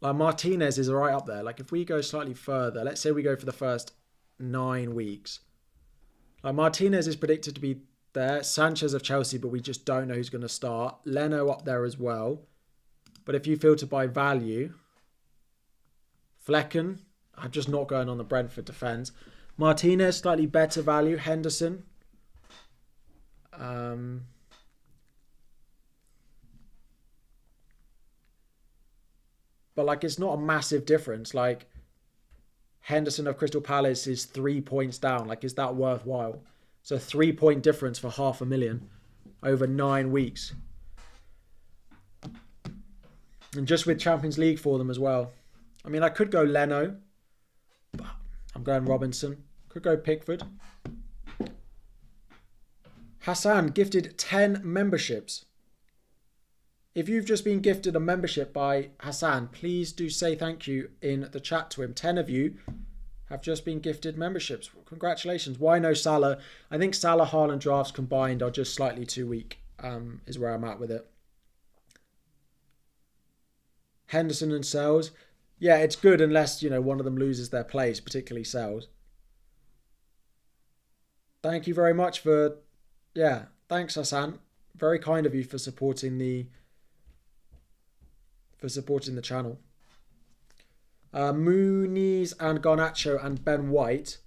Like Martinez is right up there. Like if we go slightly further, let's say we go for the first 9 weeks. Like Martinez is predicted to be there. Sanchez of Chelsea, but we just don't know who's going to start. Leno up there as well. But if you filter by value, Flecken, I'm just not going on the Brentford defence. Martinez, slightly better value. Henderson. But like it's not a massive difference. Like Henderson of Crystal Palace is 3 points down. Like, is that worthwhile? It's a 3-point difference for $500,000 over 9 weeks. And just with Champions League for them as well. I mean, I could go Leno. But I'm going Robinson. Could go Pickford. Hassan gifted 10 memberships. If you've just been gifted a membership by Hassan, please do say thank you in the chat to him. 10 of you have just been gifted memberships. Congratulations. Why no Salah? I think Salah, Haaland drafts combined are just slightly too weak, is where I'm at with it. Henderson and Sells. Yeah, it's good unless, you know, one of them loses their place, particularly Sells. Thank you very much for... Yeah, thanks, Hassan. Very kind of you for supporting the... channel. Moonies and Garnacho and Ben White.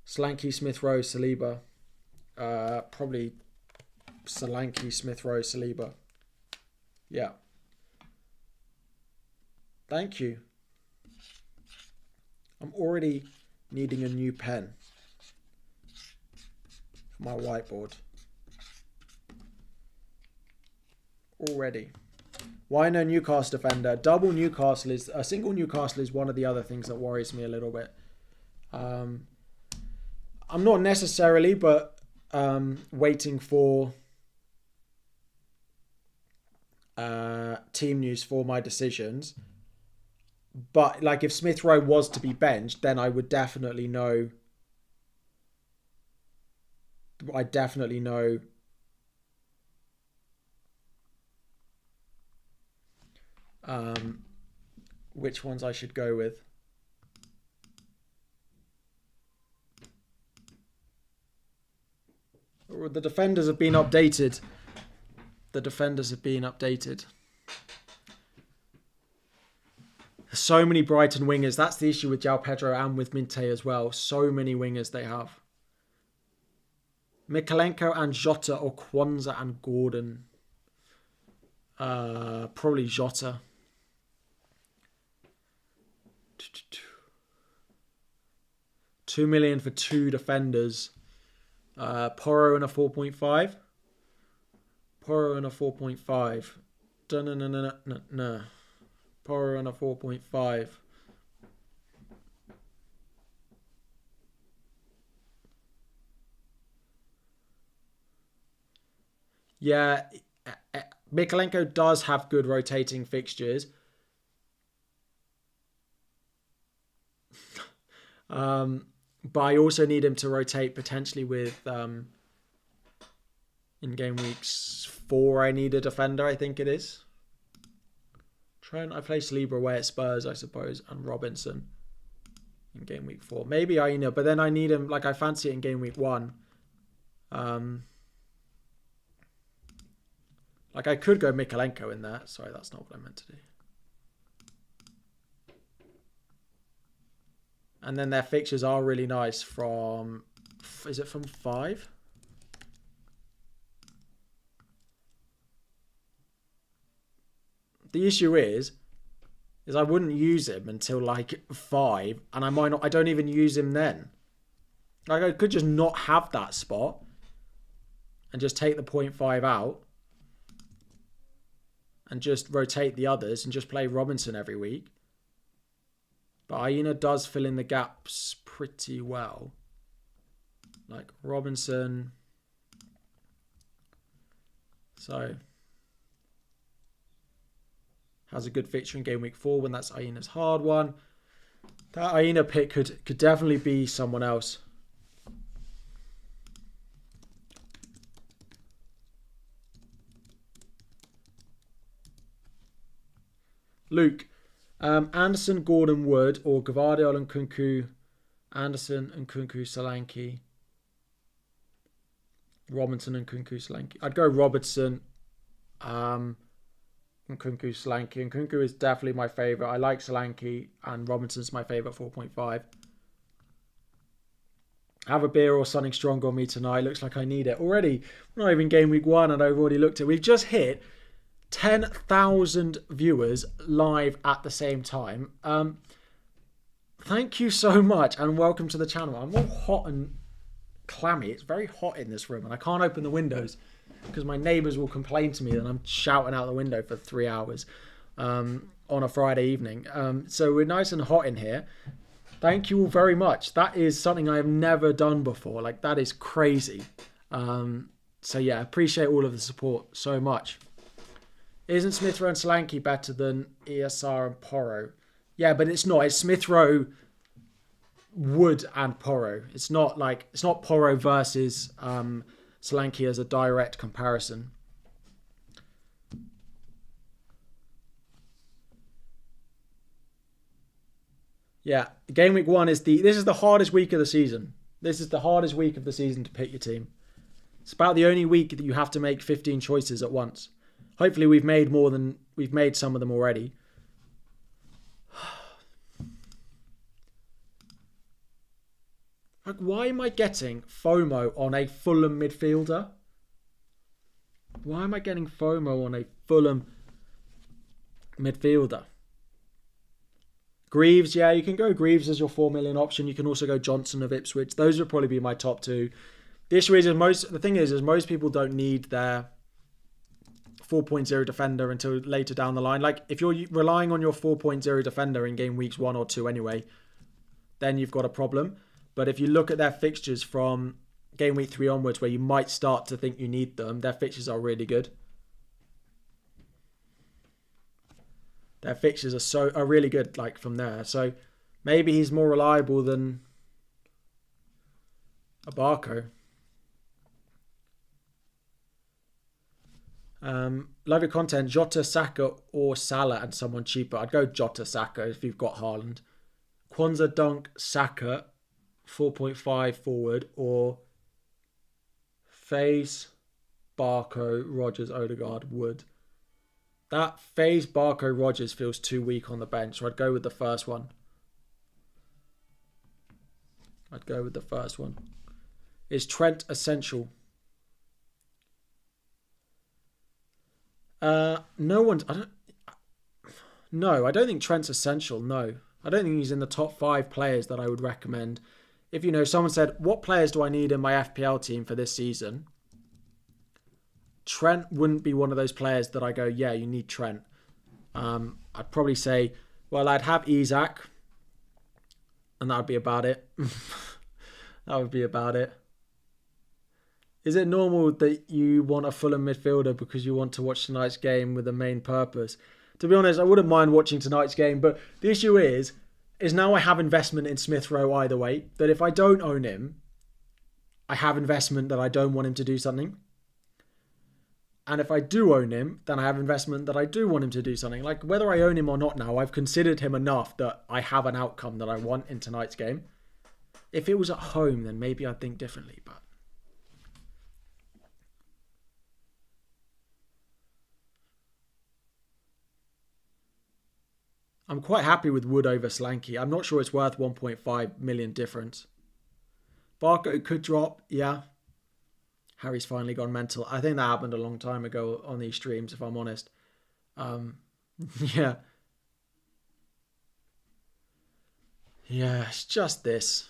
Solanke, Smith Rowe, Saliba. Probably Solanke, Smith Rowe, Saliba. Yeah. Thank you. I'm already needing a new pen for my whiteboard. Already. Why no Newcastle defender? A single Newcastle is one of the other things that worries me a little bit. I'm not necessarily, but waiting for team news for my decisions. But like if Smith Rowe was to be benched, then I would definitely know. I definitely know. Which ones I should go with. The defenders have been updated. So many Brighton wingers. That's the issue with João Pedro and with Minte as well. So many wingers they have. Mikalenko and Jota or Kwanzaa and Gordon. Probably Jota. $2 million for 2 defenders. Porro and a 4.5. Porro and a 4.5. No. Porro and a 4.5. Yeah, Mikalenko does have good rotating fixtures. But I also need him to rotate potentially with in game weeks 4 I need a defender, I think it is. Trent, I play Saliba away at Spurs, I suppose, and Robinson in game week 4. Maybe Aina, but then I need him, like I fancy it in game week 1. Like I could go Mikalenko in there. Sorry, that's not what I meant to do. And then their fixtures are really nice from, is it from 5? The issue is I wouldn't use him until like 5, and I don't even use him then. Like I could just not have that spot and just take the 0.5 out and just rotate the others and just play Robinson every week. But Aina does fill in the gaps pretty well. Like Robinson. So has a good fixture in game week 4 when that's Aina's hard one. That Aina pick could definitely be someone else. Luke, Anderson, Gordon, Wood, or Gvardiol and Kunku. Anderson and Kunku, Solanke. Robinson and Kunku, Solanke. I'd go Robertson. And Kunku, Solanke. And Kunku is definitely my favourite. I like Solanke, and Robinson's my favourite, 4.5. Have a beer or something strong on me tonight. Looks like I need it. Already, we're not even game week 1 and I've already looked at it. We've just hit 10,000 viewers live at the same time. Thank you so much and welcome to the channel. I'm all hot and clammy. It's very hot in this room and I can't open the windows because my neighbours will complain to me that I'm shouting out the window for 3 hours on a Friday evening. So we're nice and hot in here. Thank you all very much. That is something I have never done before. Like, that is crazy. So yeah, appreciate all of the support so much. Isn't Smith Rowe and Solanke better than ESR and Porro? Yeah, but it's not. It's Smith Rowe, Wood and Porro. It's not Porro versus Solanke as a direct comparison. Yeah, game week 1 this is the hardest week of the season. This is the hardest week of the season to pick your team. It's about the only week that you have to make 15 choices at once. Hopefully we've made some of them already. Like, why am I getting FOMO on a Fulham midfielder? Why am I getting FOMO on a Fulham midfielder? Greaves, yeah, you can go Greaves as your 4 million option. You can also go Johnson of Ipswich. Those would probably be my top 2. The issue is most people don't need their 4.0 defender until later down the line. Like, if you're relying on your 4.0 defender in game weeks 1 or 2 anyway, then you've got a problem. But if you look at their fixtures from game week 3 onwards, where you might start to think you need them, their fixtures are really good. Their fixtures are really good, like, from there. So maybe he's more reliable than a Barco. Love your content. Jota, Saka, or Salah, and someone cheaper. I'd go Jota, Saka if you've got Haaland. Kwanzaa, Dunk, Saka, 4.5 forward, or Faze, Barco, Rogers, Odegaard, Wood. That Faze, Barco, Rogers feels too weak on the bench, so I'd go with the first one. Is Trent essential? I don't think Trent's essential. No, I don't think he's in the top 5 players that I would recommend. If someone said, what players do I need in my FPL team for this season? Trent wouldn't be one of those players that I go, yeah, you need Trent. I'd probably say, well, I'd have Isak, and that would be about it. That would be about it. Is it normal that you want a Fulham midfielder because you want to watch tonight's game with a main purpose? To be honest, I wouldn't mind watching tonight's game, but the issue is now I have investment in Smith Rowe either way, that if I don't own him, I have investment that I don't want him to do something. And if I do own him, then I have investment that I do want him to do something. Like whether I own him or not now, I've considered him enough that I have an outcome that I want in tonight's game. If it was at home, then maybe I'd think differently. But I'm quite happy with Wood over Slanky. I'm not sure it's worth 1.5 million difference. Barco could drop, yeah. Harry's finally gone mental. I think that happened a long time ago on these streams, if I'm honest. Yeah. Yeah, it's just this.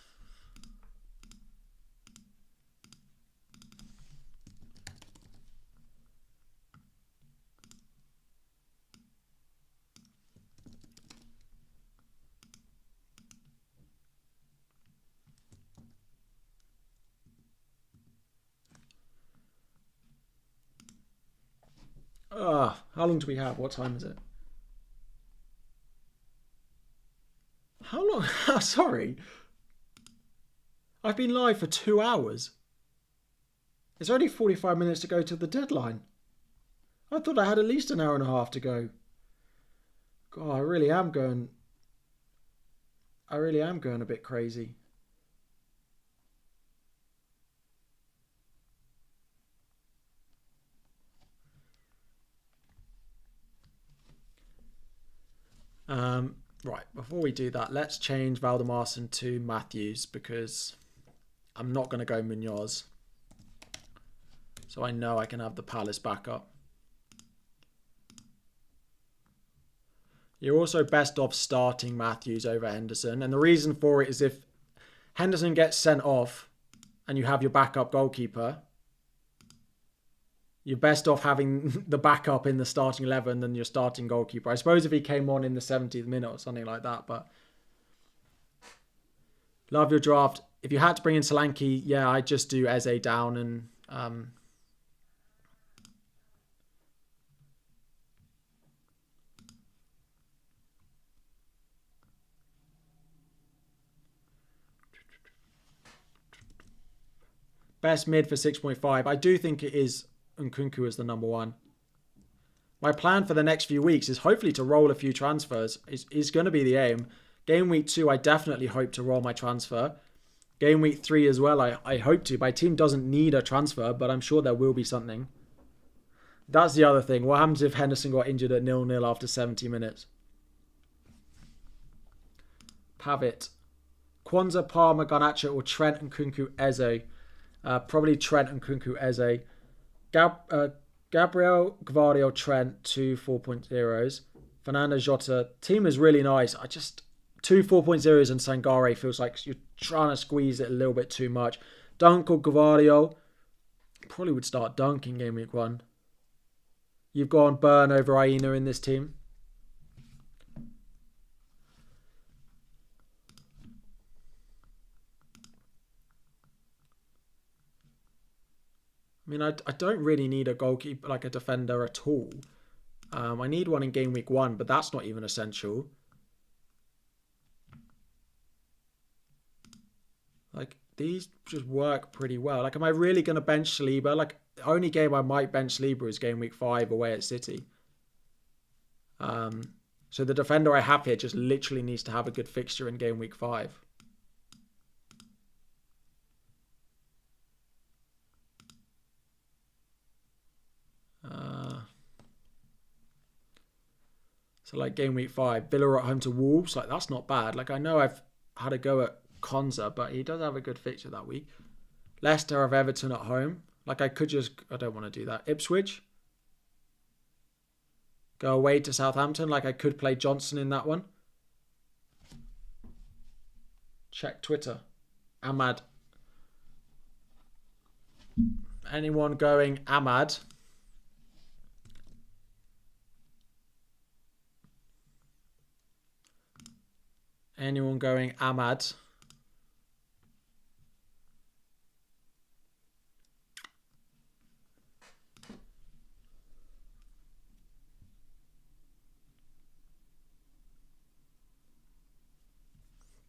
How long do we have? What time is it? How long? Sorry. I've been live for 2 hours. It's only 45 minutes to go to the deadline. I thought I had at least an hour and a half to go. God, I really am going a bit crazy. Right, before we do that, let's change Valdemarson to Matthews because I'm not going to go Munoz. So I know I can have the Palace backup. You're also best off starting Matthews over Henderson. And the reason for it is if Henderson gets sent off and you have your backup goalkeeper, you're best off having the backup in the starting 11 than your starting goalkeeper. I suppose if he came on in the 70th minute or something like that, but love your draft. If you had to bring in Solanke, yeah, I'd just do Eze down and best mid for 6.5. I do think it is Nkunku as the number one. My plan for the next few weeks is hopefully to roll a few transfers. Is going to be the aim. Game week 2, I definitely hope to roll my transfer. Game week 3 as well, I hope to. My team doesn't need a transfer, but I'm sure there will be something. That's the other thing. What happens if Henderson got injured at 0-0 after 70 minutes? Pavit. Kwanzaa, Palmer, Garnacho, or Trent and Nkunku, Eze. Probably Trent and Nkunku, Eze. Gabriel, Gvardiol, Trent, 2 4.0s. Fernando, Jota. Team is really nice. I just... 2 4.0s and Sangare feels like you're trying to squeeze it a little bit too much. Dunk or Gvardiol. Probably would start Dunk in game week 1. You've gone Burn over Aina in this team. I mean, I don't really need a goalkeeper, like a defender at all. I need one in game week 1, but that's not even essential. Like, these just work pretty well. Like, am I really going to bench Saliba? Like, the only game I might bench Saliba is game week 5 away at City. So the defender I have here just literally needs to have a good fixture in game week 5. So like game week 5, Villa at home to Wolves. Like, that's not bad. Like, I know I've had a go at Konza, but he does have a good fixture that week. Leicester have Everton at home. Like, I don't want to do that. Ipswich. Go away to Southampton. Like, I could play Johnson in that one. Check Twitter. Ahmad. Anyone going Ahmad? Anyone going Ahmad?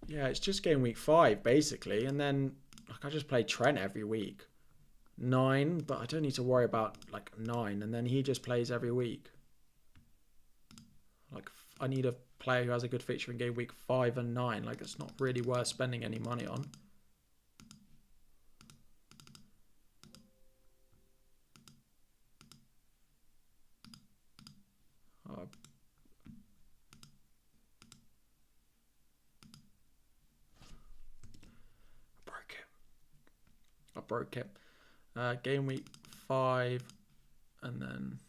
Yeah, it's just game week 5 basically, and then like I just play Trent every week. 9, but I don't need to worry about like 9. And then he just plays every week. Like, I need a player who has a good fixture in game week 5 and 9. Like, it's not really worth spending any money on. Oh. I broke it. Game week 5 and then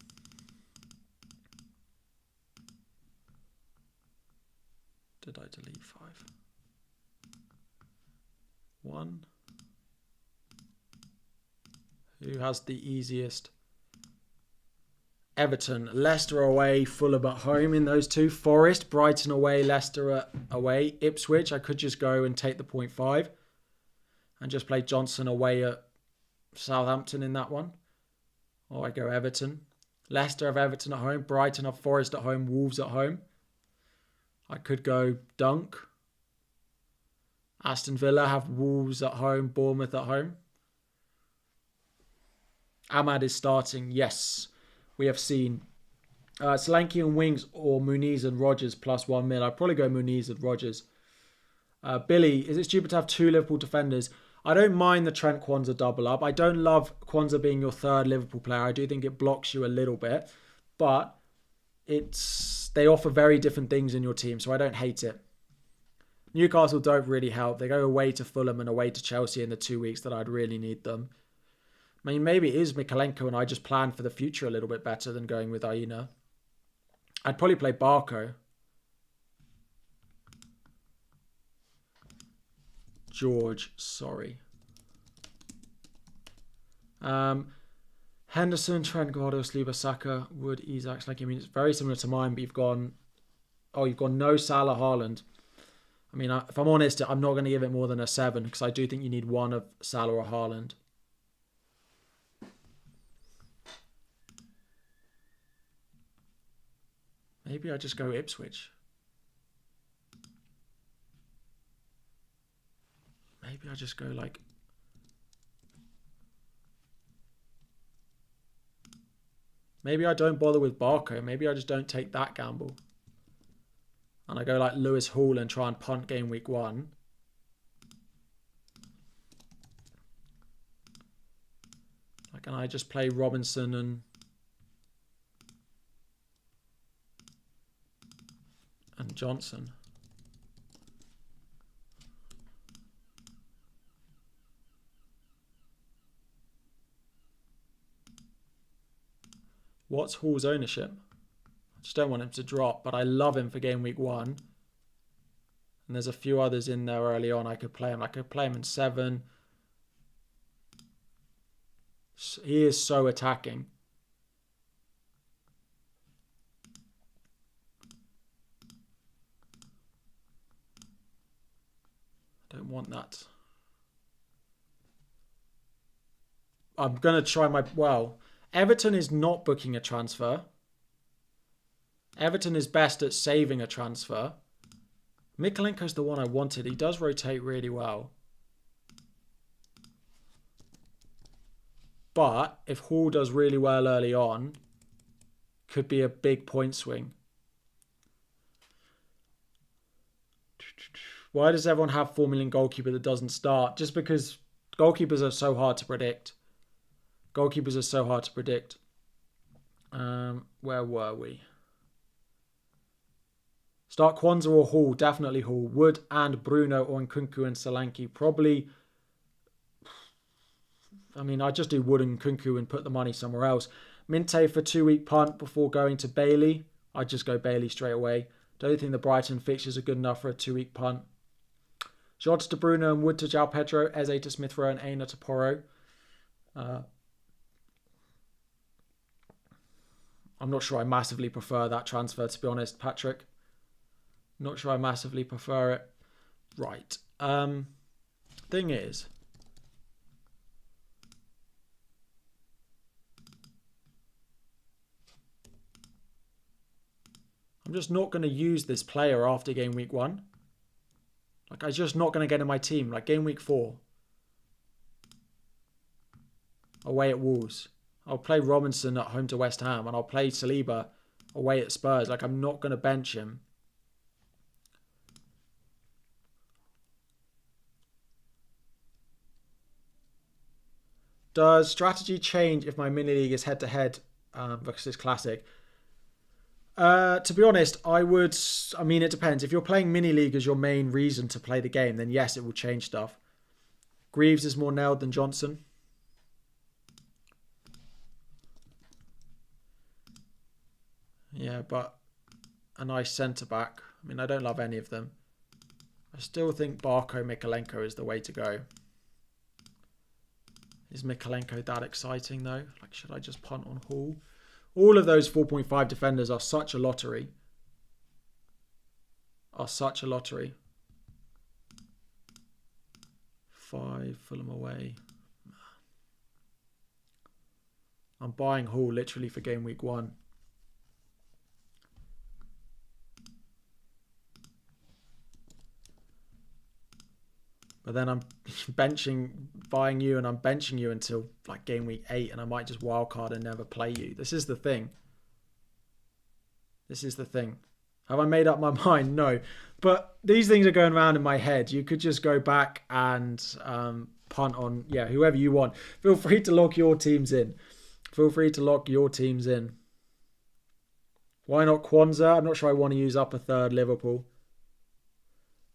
did I delete 5? 1. Who has the easiest? Everton, Leicester away, Fulham at home in those two. Forest, Brighton away, Leicester away. Ipswich, I could just go and take the 0.5 and just play Johnson away at Southampton in that one. Or I go Everton. Leicester have Everton at home. Brighton have Forest at home. Wolves at home. I could go Dunk. Aston Villa have Wolves at home. Bournemouth at home. Ahmad is starting. Yes, we have seen. Solanke and Wings or Muniz and Rodgers plus 1 mil. I'd probably go Muniz and Rodgers. Billy, is it stupid to have 2 Liverpool defenders? I don't mind the Trent Kwanzaa double up. I don't love Kwanzaa being your 3rd Liverpool player. I do think it blocks you a little bit. But they offer very different things in your team, so I don't hate it. Newcastle don't really help. They go away to Fulham and away to Chelsea in the 2 weeks that I'd really need them. I mean, maybe it is Mikalenko and I just plan for the future a little bit better than going with Aina. I'd probably play Barco. George, sorry. Henderson, Trent, Guardiola, Saliba, Saka, Wood, Isak. Like, I mean, it's very similar to mine, but you've gone no Salah, Haaland. I mean, if I'm honest, I'm not going to give it more than a 7 because I do think you need one of Salah or Haaland. Maybe I just go Ipswich. Maybe I just go like... Maybe I don't bother with Barco. Maybe I just don't take that gamble. And I go like Lewis Hall and try and punt game week 1. Like, and I just play Robinson and Johnson. What's Hall's ownership? I just don't want him to drop, but I love him for game week 1. And there's a few others in there early on I could play him. I could play him in 7. He is so attacking. I don't want that. I'm going to try my... Well, Everton is not booking a transfer. Everton is best at saving a transfer. Mikalenko's the one I wanted. He does rotate really well. But if Hall does really well early on, could be a big point swing. Why does everyone have 4 million goalkeeper that doesn't start? Just because goalkeepers are so hard to predict. Goalkeepers are so hard to predict. Where were we? Start Kwanzaa or Hall? Definitely Hall. Wood and Bruno or Nkunku and Solanke. Probably... I mean, I'd just do Wood and Nkunku and put the money somewhere else. Minte for 2-week punt before going to Bailey. I'd just go Bailey straight away. Don't think the Brighton fixtures are good enough for a 2-week punt. Jota to Bruno and Wood to João Pedro. Eze to Smith Rowe and Aina to Porro. I'm not sure I massively prefer that transfer, to be honest, Patrick. Not sure I massively prefer it. Right. Thing is... I'm just not going to use this player after game week 1. Like, I'm just not going to get in my team. Like, game week 4. away at Wolves. I'll play Robinson at home to West Ham, and I'll play Saliba away at Spurs. Like, I'm not going to bench him. Does strategy change if my mini league is head-to-head versus classic? To be honest, I mean, it depends. If you're playing mini league as your main reason to play the game, then yes, it will change stuff. Greaves is more nailed than Johnson. Yeah, but a nice centre-back. I mean, I don't love any of them. I still think Barco Mikalenko is the way to go. Is Mikalenko that exciting, though? Like, should I just punt on Hall? All of those 4.5 defenders are such a lottery. Are such a lottery. 5, Fulham away. I'm buying Hall literally for game week 1. But then I'm buying you, and I'm benching you until like game week 8, and I might just wildcard and never play you. This is the thing. This is the thing. Have I made up my mind? No. But these things are going around in my head. You could just go back and punt on, yeah, whoever you want. Feel free to lock your teams in. Feel free to lock your teams in. Why not Kwanzaa? I'm not sure I want to use up a third Liverpool.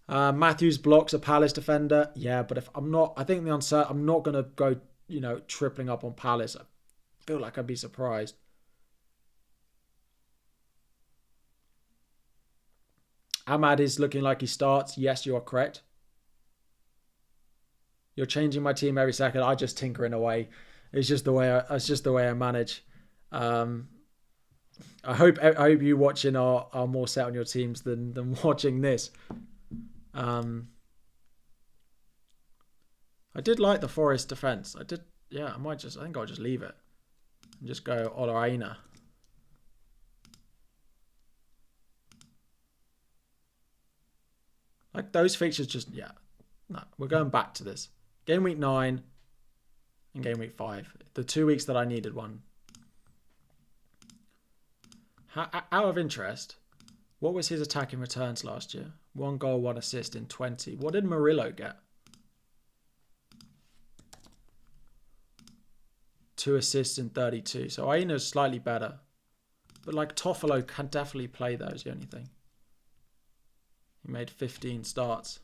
Matthews blocks a Palace defender. Yeah, but if I'm not, I think I'm not going to go, tripling up on Palace. I feel like I'd be surprised. Ahmad is looking like he starts. Yes, you are correct. You're changing my team every second. I just tinkering away. It's just the way I manage. I hope you watching are more set on your teams than watching this. I did like the Forest defense. I think I'll just leave it and just go Olaina. Like those fixtures no, we're going back to this. Game week 9 and game week 5. The 2 weeks that I needed one. Out of interest, what was his attacking returns last year? 1 goal, 1 assist in 20. What did Murillo get? 2 assists in 32. So Aina's slightly better. But like Toffolo can definitely play those, the only thing. He made 15 starts.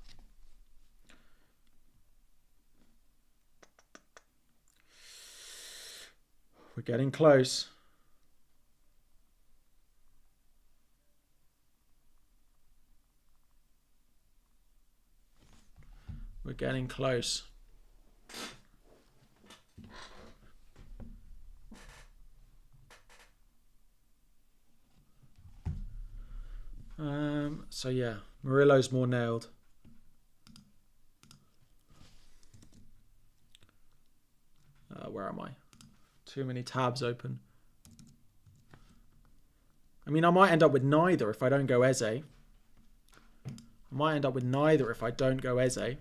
We're getting close. We're getting close. So yeah, Murillo's more nailed. Where am I? Too many tabs open. I mean, I might end up with neither if I don't go Eze. I might end up with neither if I don't go Eze. The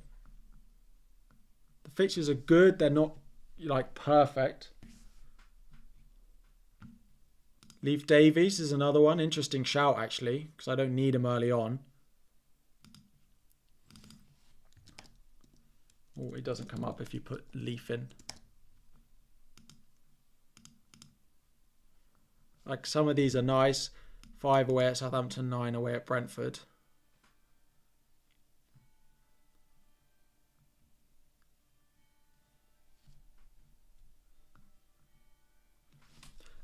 fixtures are good. They're not like perfect. Leaf Davies is another one. Interesting shout, actually, because I don't need him early on. Oh, it doesn't come up if you put Leaf in. Like, some of these are nice. 5 away at Southampton, 9 away at Brentford.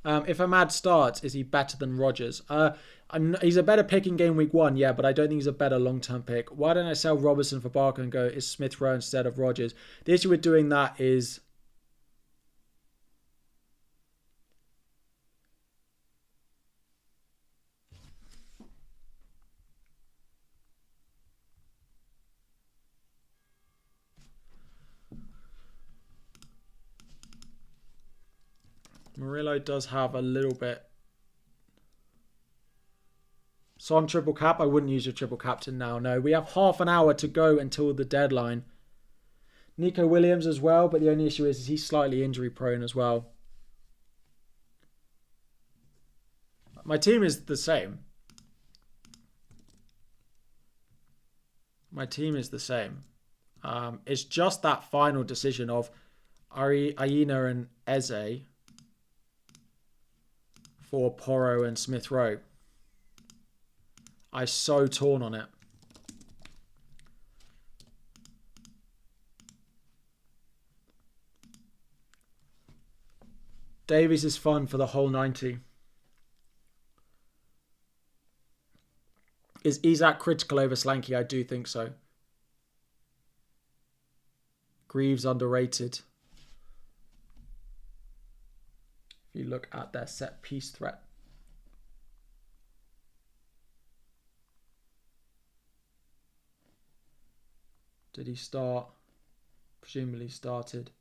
If Ahmad starts, is he better than Rodgers? He's a better pick in game week 1, yeah, but I don't think he's a better long-term pick. Why don't I sell Robertson for Barker and go, is Smith Rowe instead of Rodgers? The issue with doing that is... Murillo does have a little bit. So on triple cap, I wouldn't use your triple captain now. No, we have half an hour to go until the deadline. Nico Williams as well, but the only issue is he's slightly injury prone as well. My team is the same. It's just that final decision of Aina and Eze for Porro and Smith Rowe. I'm so torn on it. Davies is fun for the whole 90. Is Isak critical over Slanky? I do think so. Greaves underrated. If you look at their set piece threat. Did he start? Presumably started.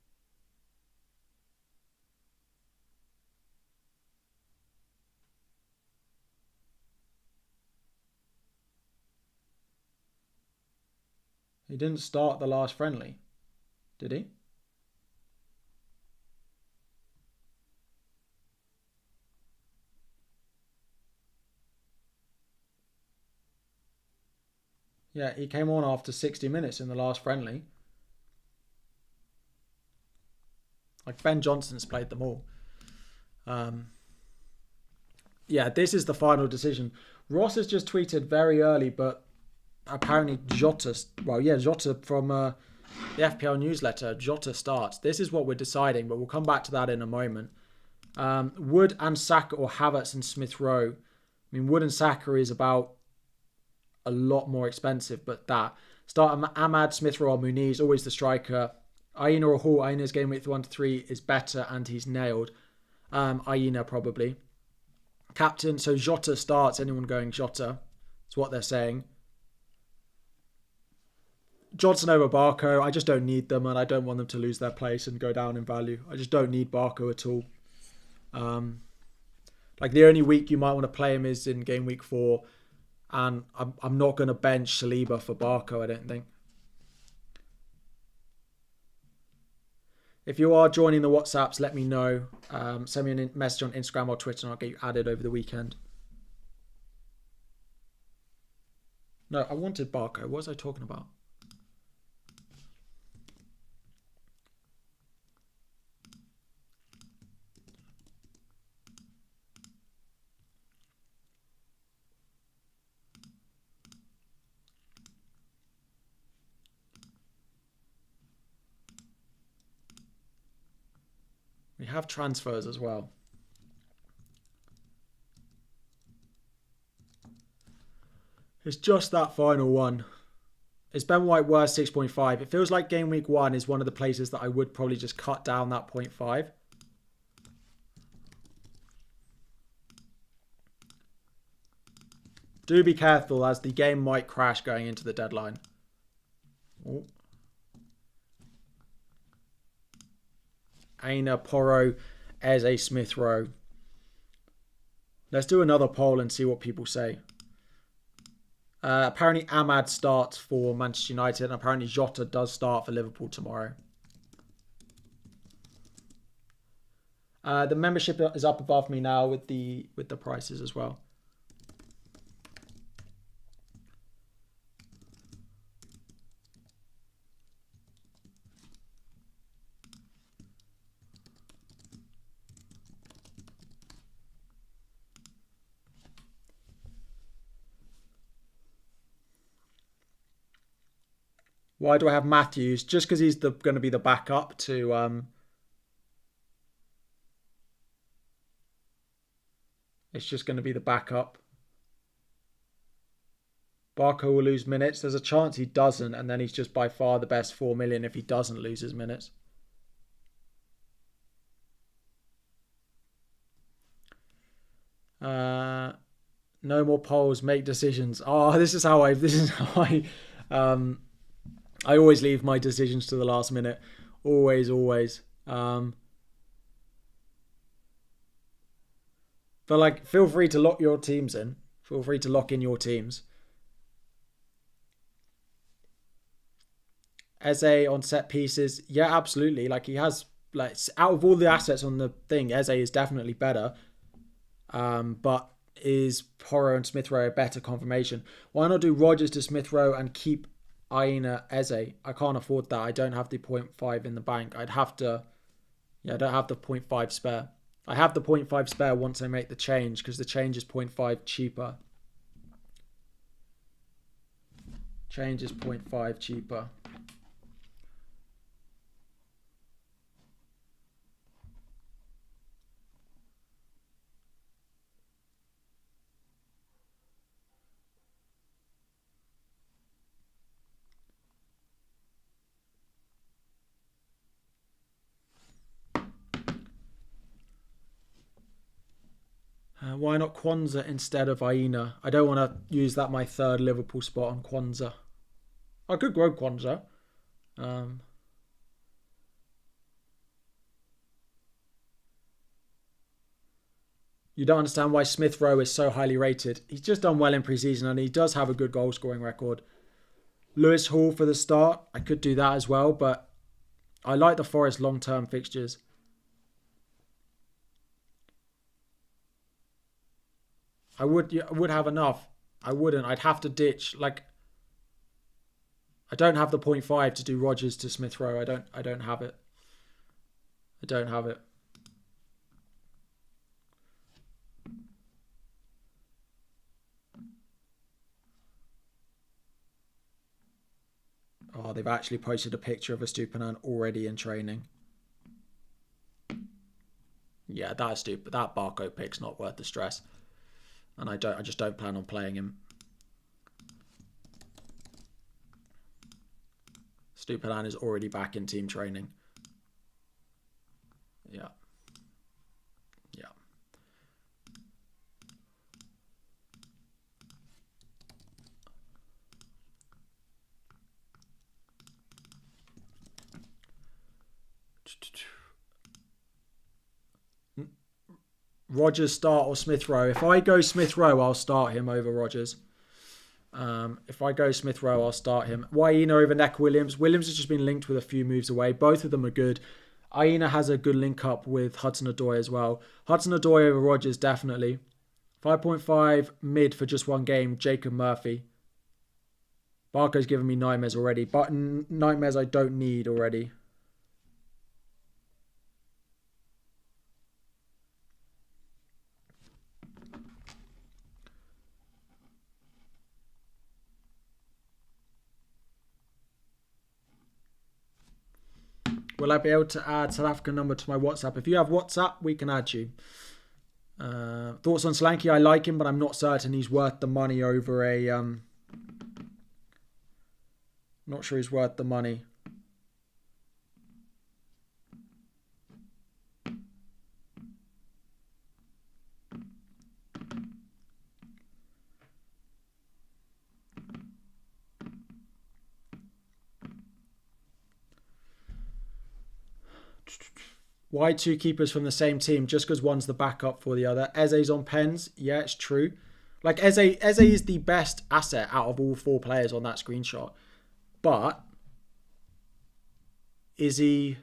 He didn't start the last friendly, did he? Yeah, he came on after 60 minutes in the last friendly. Like Ben Johnson's played them all. Yeah, this is the final decision. Ross has just tweeted very early, but apparently Jota from the FPL newsletter, Jota starts. This is what we're deciding, but we'll come back to that in a moment. Wood and Saka or Havertz and Smith Rowe. I mean, Wood and Saka is about a lot more expensive, but that. Start Ahmad, Smith Rowe or Muniz, always the striker. Aina or Hall. Aina's game week 1 to 3 is better and he's nailed. Aina probably. Captain, so Jota starts. Anyone going Jota? That's what they're saying. Johnson over Barco. I just don't need them and I don't want them to lose their place and go down in value. I just don't need Barco at all. Like the only week you might want to play him is in game week 4. And I'm not going to bench Saliba for Barco, I don't think. If you are joining the WhatsApps, let me know. Send me a message on Instagram or Twitter and I'll get you added over the weekend. No, I wanted Barco. What was I talking about? We have transfers as well. It's just that final one. Is Ben White worth 6.5? It feels like game week 1 is one of the places that I would probably just cut down that 0.5. Do be careful as the game might crash going into the deadline. Oh. Aina, Porro, Eze, Smith Rowe. Let's do another poll and see what people say. Apparently Ahmad starts for Manchester United and apparently Jota does start for Liverpool tomorrow. The membership is up above me now with the prices as well. Why do I have Matthews? Just because he's going to be the backup to... It's just going to be the backup. Barco will lose minutes. There's a chance he doesn't, and then he's just by far the best 4 million if he doesn't lose his minutes. No more polls. Make decisions. Oh, this is how I always leave my decisions to the last minute. Always. But like, feel free to lock your teams in. Feel free to lock in your teams. Eze on set pieces. Yeah, absolutely. Like he has, like out of all the assets on the thing, Eze is definitely better. But is Porro and Smith Rowe a better confirmation? Why not do Rodgers to Smith Rowe and keep Aina Eze? I can't afford that. I don't have the 0.5 in the bank. I'd have to. Yeah, I don't have the 0.5 spare. I have the 0.5 spare once I make the change because the change is 0.5 cheaper. Change is 0.5 cheaper. Why not Kwanzaa instead of Aina? I don't want to use that my third Liverpool spot on Kwanzaa. I could grow Kwanzaa. You don't understand why Smith Rowe is so highly rated. He's just done well in pre-season and he does have a good goal scoring record. Lewis Hall for the start. I could do that as well, but I like the Forest long-term fixtures. I would have enough. I wouldn't. I'd have to ditch. Like, I don't have the 0.5 to do Rodgers to Smith Rowe. I don't have it. I don't have it. Oh, they've actually posted a picture of a Stupinan already in training. Yeah, that is stupid. That Barco pick's not worth the stress. And I just don't plan on playing him. Stupinan is already back in team training. Yeah. Yeah. Rodgers start or Smith Rowe. If I go Smith Rowe, I'll start him over Rodgers. If I go Smith Rowe, I'll start him. Aina over Neck Williams. Williams has just been linked with a few moves away. Both of them are good. Aina has a good link up with Hudson-Odoi as well. Hudson-Odoi over Rodgers, definitely. 5.5 mid for just one game. Jacob Murphy. Barco's given me nightmares already, but nightmares I don't need already. Will I be able to add South African number to my WhatsApp? If you have WhatsApp, we can add you. Thoughts on Slanky? I like him, but I'm not certain he's worth the money over a... Not sure he's worth the money. Why two keepers from the same team? Just because one's the backup for the other. Eze's on pens. Yeah, it's true. Like, Eze is the best asset out of all four players on that screenshot. But is he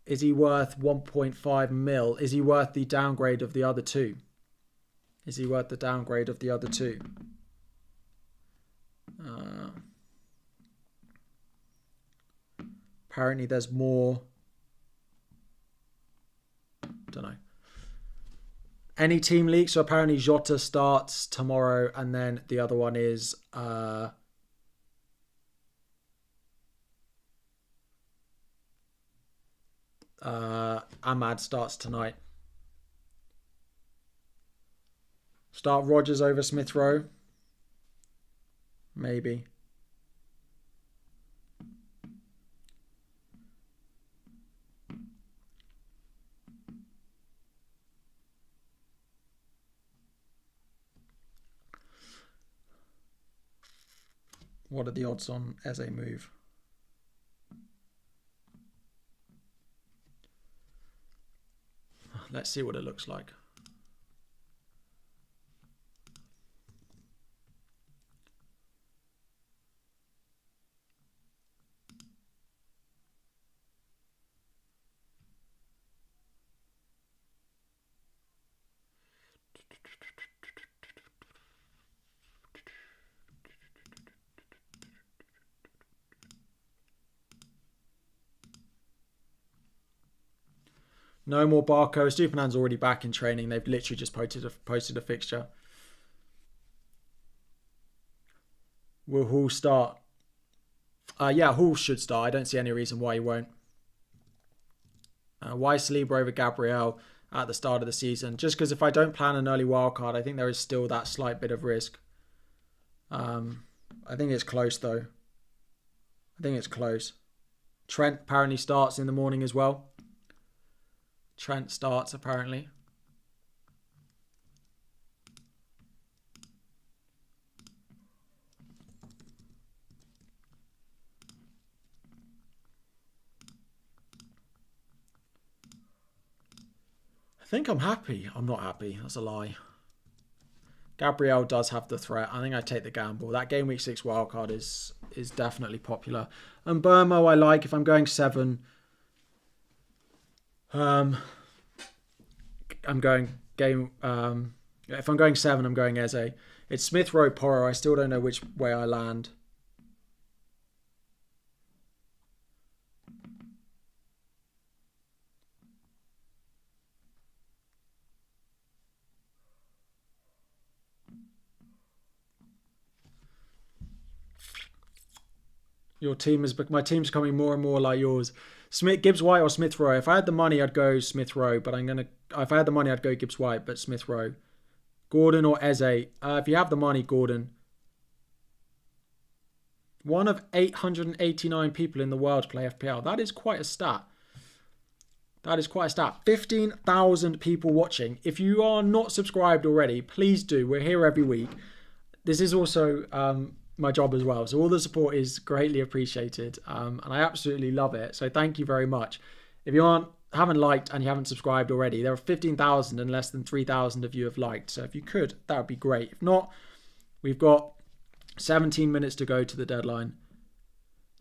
worth 1.5 mil? Is he worth the downgrade of the other two? Is he worth the downgrade of the other two? Apparently there's more. Don't know. Any team leaks? So apparently Jota starts tomorrow, and then the other one is Ahmad starts tonight. Start Rodgers over Smith Rowe. Maybe. What are the odds on Eze move? Let's see what it looks like. No more Barco. Stupiman's already back in training. They've literally just posted a fixture. Will Hall start? Yeah, Hall should start. I don't see any reason why he won't. Why Saliba over Gabriel at the start of the season? Just because if I don't plan an early wildcard, I think there is still that slight bit of risk. I think it's close though. I think it's close. Trent apparently starts in the morning as well. Trent starts apparently. I think I'm happy. I'm not happy. That's a lie. Gabriel does have the threat. I think I take the gamble. That game week 6 wildcard is definitely popular. And Burmo I like if I'm going 7. I'm going game. If I'm going 7, I'm going Eze. It's Smith Rowe Porro. I still don't know which way I land. My team's becoming more and more like yours. Gibbs White or Smith Rowe. If I had the money, I'd go Smith Rowe. But if I had the money, I'd go Gibbs White. But Smith Rowe, Gordon or Eze. If you have the money, Gordon. One of 889 people in the world play FPL. That is quite a stat. 15,000 people watching. If you are not subscribed already, please do. We're here every week. This is also my job as well. So all the support is greatly appreciated. And I absolutely love it. So thank you very much. If you haven't liked and you haven't subscribed already, there are 15,000 and less than 3,000 of you have liked. So if you could, that would be great. If not, we've got 17 minutes to go to the deadline.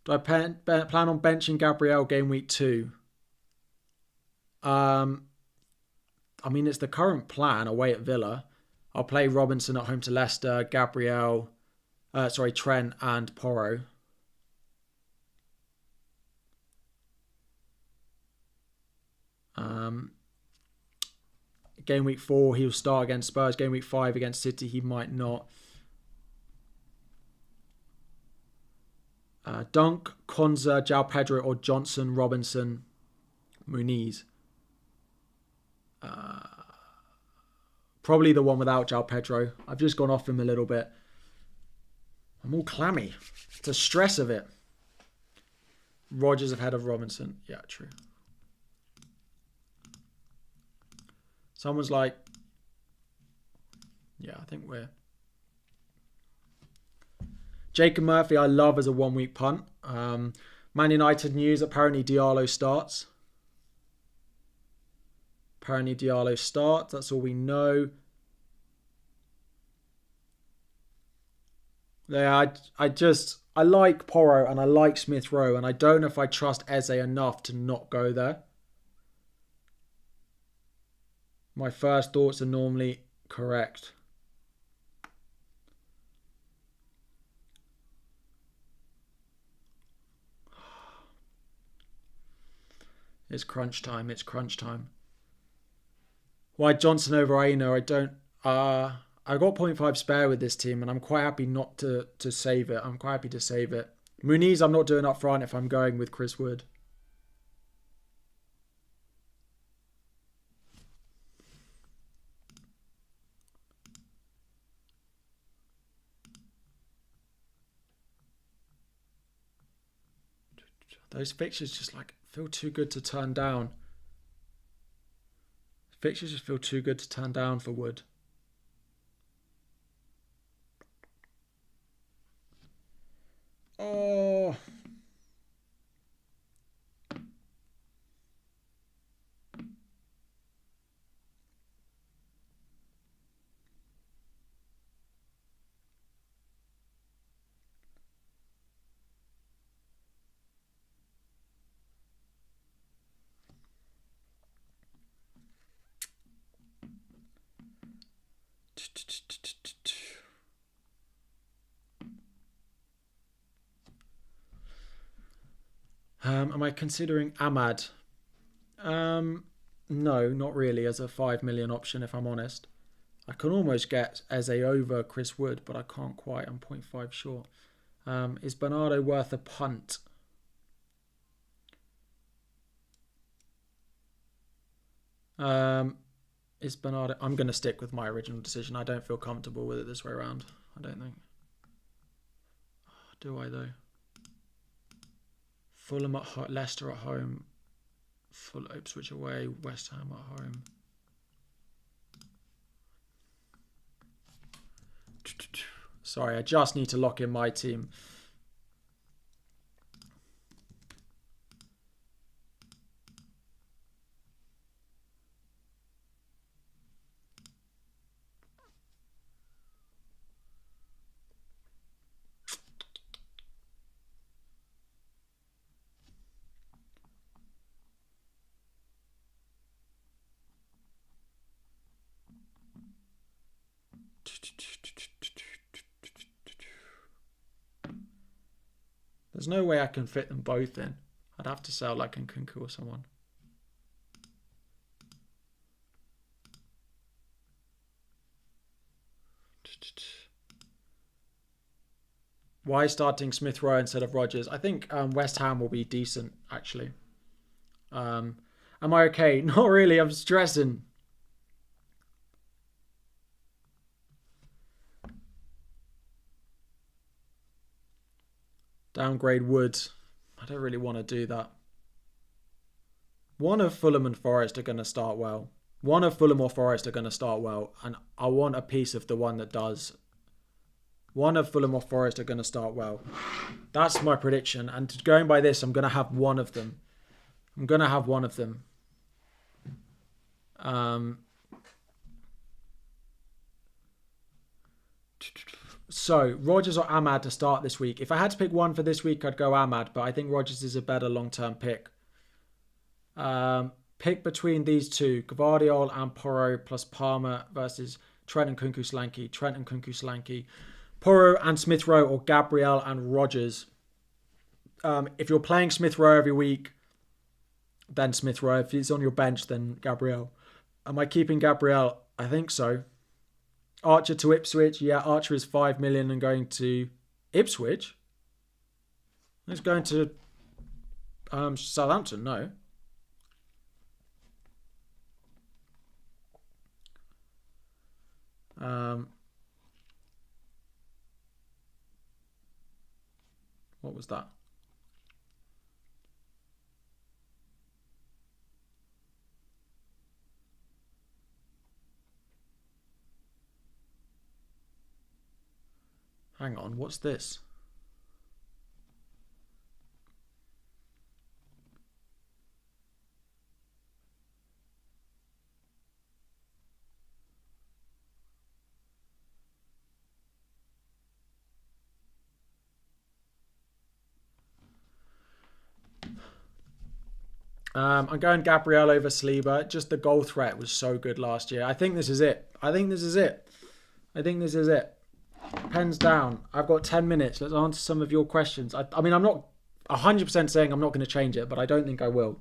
Do I plan on benching Gabriel game week 2? I mean, it's the current plan away at Villa. I'll play Robinson at home to Leicester, Trent and Porro. Game week 4, he'll start against Spurs. Game week 5 against City, he might not. Dunk, Konza, João Pedro or Johnson, Robinson, Muniz. Probably the one without João Pedro. I've just gone off him a little bit. I'm all clammy. It's the stress of it. Rodgers ahead of Robinson. Yeah, true. Someone's like... Yeah, I think we're... Jacob Murphy, I love as a one-week punt. Man United news, apparently Diallo starts. That's all we know. Yeah, I like Porro and I like Smith Rowe, and I don't know if I trust Eze enough to not go there. My first thoughts are normally correct. It's crunch time. Why Johnson over Aino? I don't... I got 0.5 spare with this team, and I'm quite happy not to save it. I'm quite happy to save it. Muniz, I'm not doing up front if I'm going with Chris Wood. Those fixtures just feel too good to turn down. Fixtures just feel too good to turn down for Wood. Oh. Am I considering Ahmad? No, not really as a 5 million option, if I'm honest. I can almost get Eze over Chris Wood, but I can't quite. I'm 0.5 short. Is Bernardo worth a punt? Is Bernardo... I'm going to stick with my original decision. I don't feel comfortable with it this way around. I don't think. Do I, though? Fulham at home, Leicester at home. Ipswich away, West Ham at home. Sorry, I just need to lock in my team. There's no way I can fit them both in. I'd have to sell like Nkunku or someone. Why starting Smith Rowe instead of Rodgers? I think West Ham will be decent, actually. Am I okay? Not really. I'm stressing. Downgrade Woods. I don't really want to do that. One of Fulham and Forest are going to start well. One of Fulham or Forest are going to start well. And I want a piece of the one that does. One of Fulham or Forest are going to start well. That's my prediction. And going by this, I'm going to have one of them. I'm going to have one of them. So, Rodgers or Ahmad to start this week. If I had to pick one for this week, I'd go Ahmad, but I think Rodgers is a better long-term pick. Pick between these two, Gvardiol and Porro plus Palmer versus Trent and Nkunku Solanke. Trent and Nkunku Solanke. Porro and Smith Rowe or Gabriel and Rodgers. If you're playing Smith Rowe every week, then Smith Rowe. If he's on your bench, then Gabriel. Am I keeping Gabriel? I think so. Archer to Ipswich. Yeah, Archer is 5 million and going to Ipswich. He's going to Southampton. No. What was that? Hang on, what's this? I'm going Gabriel over Saliba. Just the goal threat was so good last year. I think this is it. I think this is it. Pens down. I've got 10 minutes. Let's answer some of your questions. I mean, I'm not 100% saying I'm not going to change it, but I don't think I will.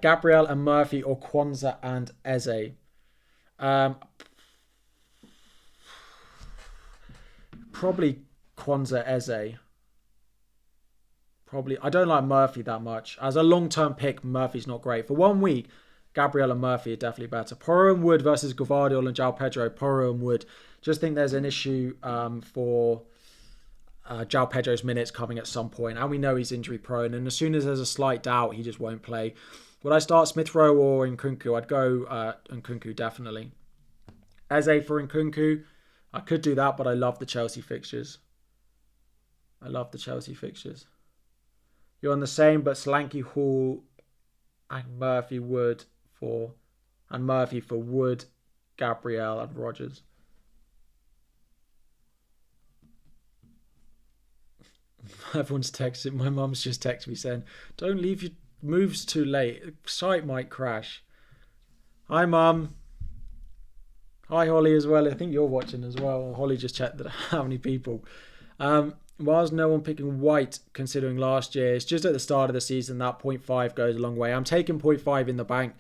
Gabriel and Murphy or Kwanzaa and Eze. Probably Kwanzaa Eze. Probably. I don't like Murphy that much. As a long-term pick, Murphy's not great. For 1 week, Gabriel and Murphy are definitely better. Porro and Wood versus Gvardiol and João Pedro. Porro and Wood. Just think there's an issue for João Pedro's minutes coming at some point. And we know he's injury prone. And as soon as there's a slight doubt, he just won't play. Would I start Smith Rowe or Nkunku? I'd go Nkunku, definitely. Eze for Nkunku. I could do that, but I love the Chelsea fixtures. You're on the same, but Solanke, Hall, and Murphy Wood for Wood, Gabriel, and Rodgers. Everyone's texting. My mum's just texted me saying, "Don't leave your moves too late. The site might crash." Hi, Mum. Hi, Holly, as well. I think you're watching as well. Holly just checked how many people. Why is no one picking White considering last year? It's just at the start of the season that 0.5 goes a long way. I'm taking 0.5 in the bank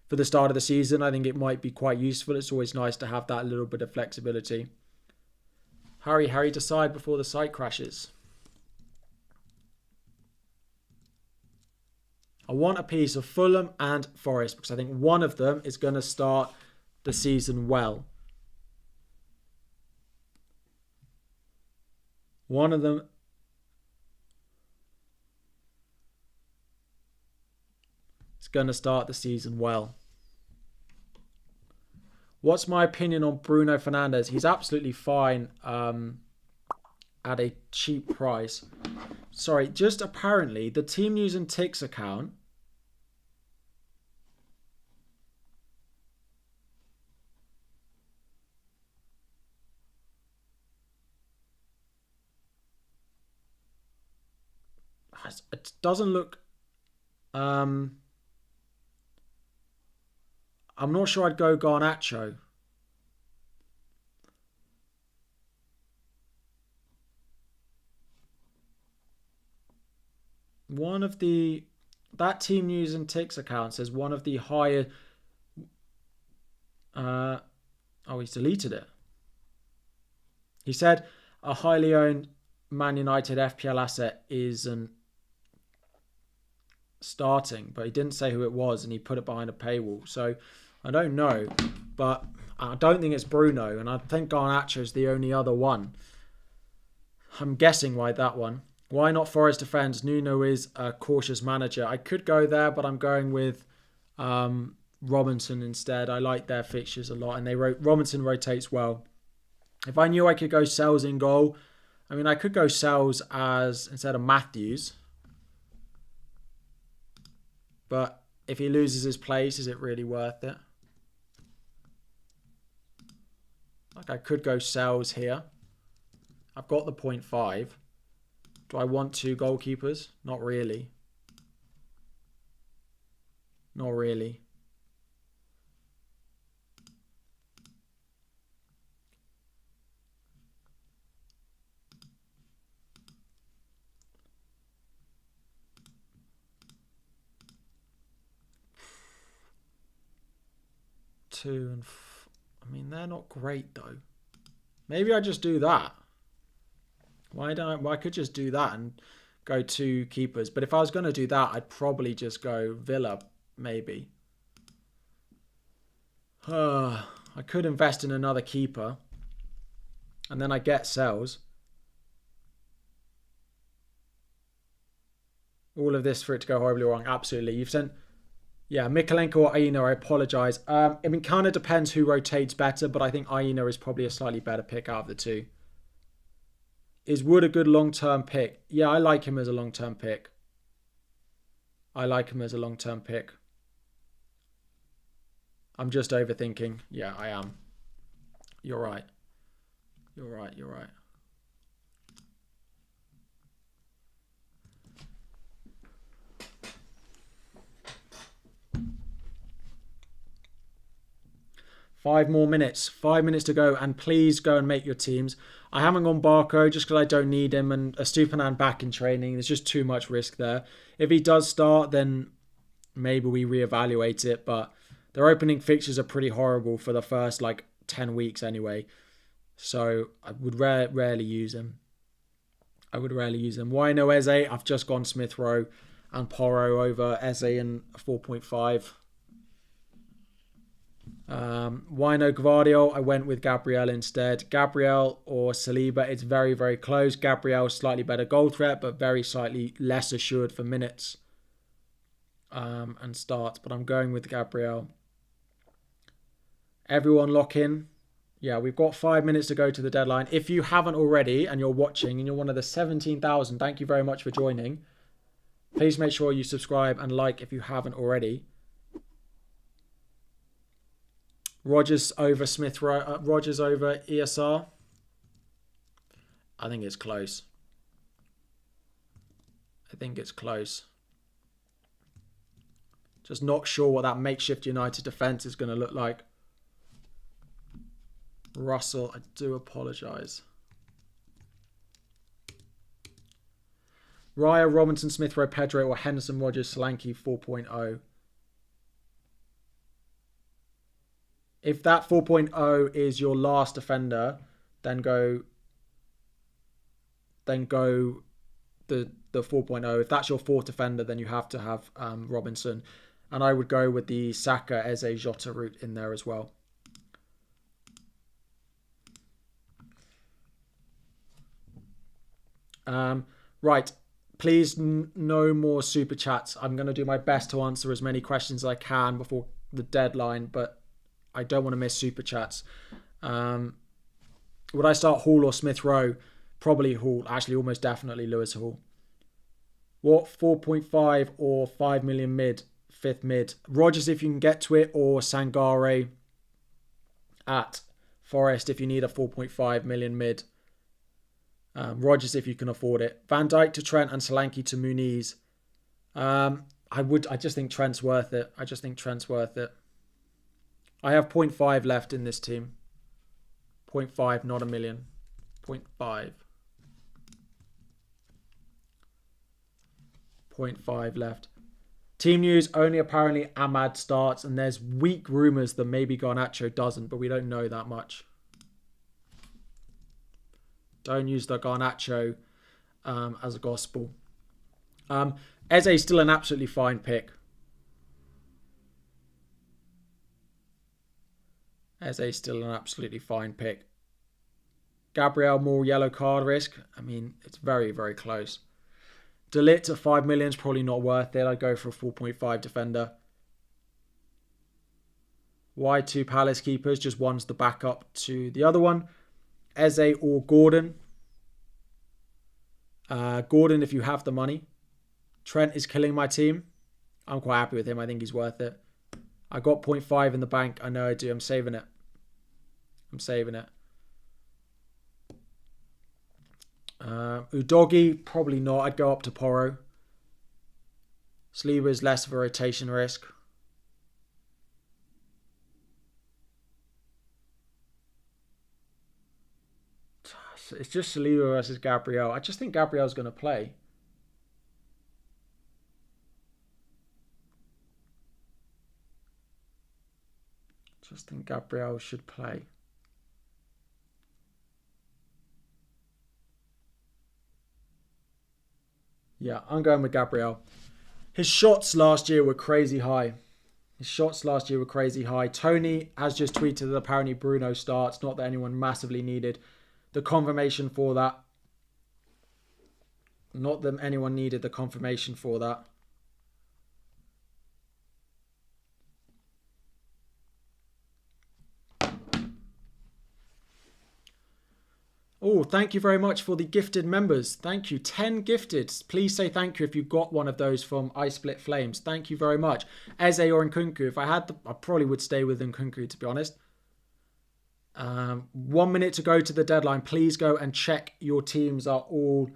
for the start of the season. I think it might be quite useful. It's always nice to have that little bit of flexibility. Harry, decide before the site crashes. I want a piece of Fulham and Forest because I think one of them is going to start the season well. One of them is going to start the season well. What's my opinion on Bruno Fernandes? He's absolutely fine at a cheap price. Sorry, just apparently the Team News and Ticks account it doesn't look I'm not sure I'd go Garnacho. That Team News and Ticks account says one of the higher he's deleted it. He said a highly owned Man United FPL asset isn't starting, but he didn't say who it was and he put it behind a paywall. So I don't know, but I don't think it's Bruno, and I think Garnacho is the only other one. I'm guessing why that one. Why not Forest defense? Nuno is a cautious manager. I could go there, but I'm going with Robinson instead. I like their fixtures a lot, and Robinson rotates well. If I knew I could go Sells in goal, I mean, I could go Sells instead of Matthews. But if he loses his place, is it really worth it? Like, I could go Sells here. I've got the 0.5. Do I want two goalkeepers? Not really. Not really. I mean, they're not great though. Maybe I just do that. I could just do that and go two keepers. But if I was going to do that, I'd probably just go Villa, maybe. I could invest in another keeper. And then I get Sells. All of this for it to go horribly wrong. Absolutely. You've sent... Yeah, Mikalenko or Aina, I apologise. I mean, kind of depends who rotates better, but I think Aina is probably a slightly better pick out of the two. Is Wood a good long-term pick? Yeah, I like him as a long-term pick. I'm just overthinking. Yeah, I am. You're right. 5 more minutes. 5 minutes to go, and please go and make your teams. I haven't gone Barco just because I don't need him, and a Stupinan back in training. There's just too much risk there. If he does start, then maybe we reevaluate it, but their opening fixtures are pretty horrible for the first 10 weeks anyway. So I would rarely use him. Why no Eze? I've just gone Smith Rowe and Porro over Eze and 4.5. Why no Gvardiol? I went with Gabriel instead. Gabriel or Saliba, it's very, very close. Gabriel slightly better goal threat, but very slightly less assured for minutes and starts. But I'm going with Gabriel. Everyone lock in. Yeah, we've got 5 minutes to go to the deadline. If you haven't already and you're watching and you're one of the 17,000, thank you very much for joining. Please make sure you subscribe and like if you haven't already. Rodgers over Rodgers over ESR. I think it's close. Just not sure what that makeshift United defence is going to look like. Russell, I do apologise. Raya, Robinson, Smith Rowe, Pedro, or Henderson, Rogers, Solanke 4.0. If that 4.0 is your last defender, then go the 4.0. If that's your fourth defender, then you have to have Robinson. And I would go with the Saka, Eze, Jota route in there as well. Right. Please, no more super chats. I'm going to do my best to answer as many questions as I can before the deadline, but I don't want to miss super chats. Would I start Hall or Smith Rowe? Probably Hall. Actually, almost definitely Lewis Hall. What 4.5 or 5 million mid? Fifth mid. Rogers if you can get to it, or Sangare at Forest if you need a 4.5 million mid. Rogers if you can afford it. Van Dijk to Trent and Solanke to Muniz. I just think Trent's worth it. I have 0.5 left in this team. 0.5, not a million. 0.5. 0.5 left. Team news, only apparently Ahmad starts, and there's weak rumours that maybe Garnacho doesn't, but we don't know that much. Don't use the Garnacho as a gospel. Eze's still an absolutely fine pick. Gabriel, more yellow card risk. I mean, it's very, very close. De Ligt at 5 million is probably not worth it. I'd go for a 4.5 defender. Why two Palace keepers? Just one's the backup to the other one. Eze or Gordon. Gordon if you have the money. Trent is killing my team. I'm quite happy with him. I think he's worth it. I got 0.5 in the bank. I know I do. I'm saving it. Udogi, probably not. I'd go up to Porro. Saliba is less of a rotation risk. It's just Saliba versus Gabriel. I just think Gabriel's going to play. Just think Gabriel should play. Yeah, I'm going with Gabriel. His shots last year were crazy high. Tony has just tweeted that apparently Bruno starts. Not that anyone massively needed the confirmation for that. Oh, thank you very much for the gifted members. Thank you. 10 gifted. Please say thank you if you got one of those from I Split Flames. Thank you very much. Eze or Nkunku. If I had, I probably would stay with Nkunku, to be honest. 1 minute to go to the deadline. Please go and check your teams are all...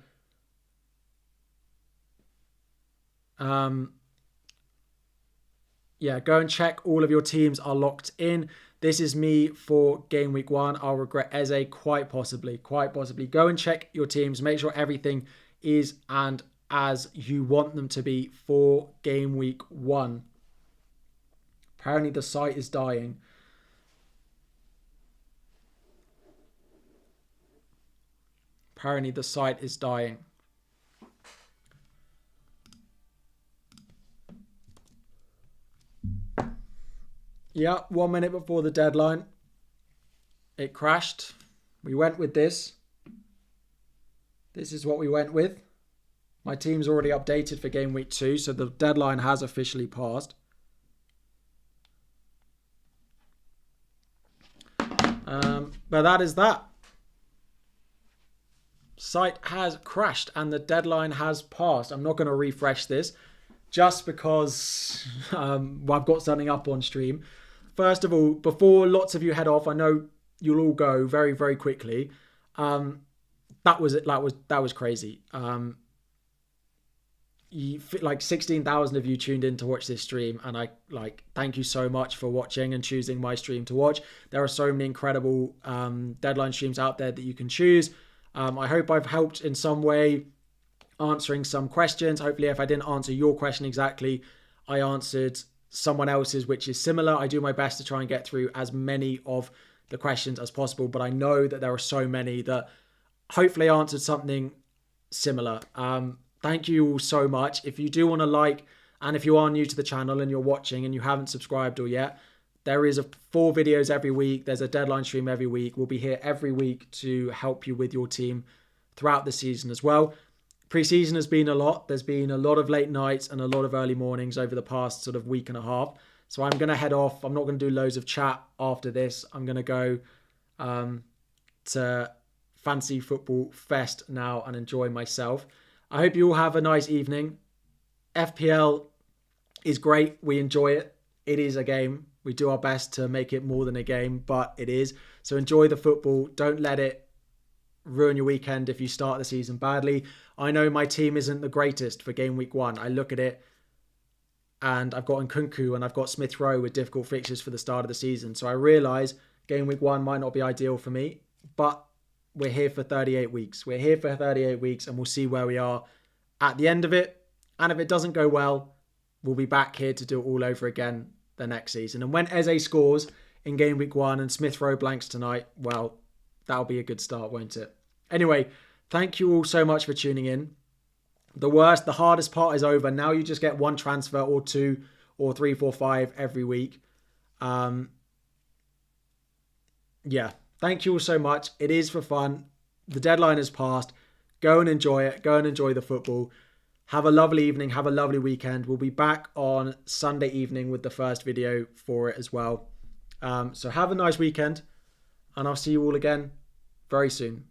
yeah, go and check all of your teams are locked in. This is me for game week 1. I'll regret Eze quite possibly. Go and check your teams. Make sure everything is and as you want them to be for game week 1. Apparently the site is dying. Yeah, 1 minute before the deadline. It crashed. We went with this. This is what we went with. My team's already updated for game week 2, so the deadline has officially passed. But that is that. Site has crashed and the deadline has passed. I'm not going to refresh this just because I've got something up on stream. First of all, before lots of you head off, I know you'll all go very, very quickly. That was crazy. Like 16,000 of you tuned in to watch this stream, and I thank you so much for watching and choosing my stream to watch. There are so many incredible deadline streams out there that you can choose. I hope I've helped in some way answering some questions. Hopefully, if I didn't answer your question exactly, I answered someone else's, which is similar. I do my best to try and get through as many of the questions as possible, but I know that there are so many that hopefully I answered something similar. Thank you all so much. If you do want to like, and if you are new to the channel and you're watching and you haven't subscribed or yet, there is 4 videos every week. There's a deadline stream every week. We'll be here every week to help you with your team throughout the season as well. Pre-season has been a lot. There's been a lot of late nights and a lot of early mornings over the past sort of week and a half. So I'm going to head off. I'm not going to do loads of chat after this. I'm going to go to Fantasy Football Fest now and enjoy myself. I hope you all have a nice evening. FPL is great. We enjoy it. It is a game. We do our best to make it more than a game, but it is. So enjoy the football. Don't let it ruin your weekend if you start the season badly. I know my team isn't the greatest for game week 1. I look at it and I've got Nkunku and I've got Smith Rowe with difficult fixtures for the start of the season. So I realise game week 1 might not be ideal for me, but we're here for 38 weeks. We're here for 38 weeks and we'll see where we are at the end of it. And if it doesn't go well, we'll be back here to do it all over again the next season. And when Eze scores in game week 1 and Smith Rowe blanks tonight, well, that'll be a good start, won't it? Anyway, thank you all so much for tuning in. The hardest part is over. Now you just get 1 transfer or 2 or 3, 4, 5 every week. Yeah, thank you all so much. It is for fun. The deadline has passed. Go and enjoy it. Go and enjoy the football. Have a lovely evening. Have a lovely weekend. We'll be back on Sunday evening with the first video for it as well. So have a nice weekend. And I'll see you all again very soon.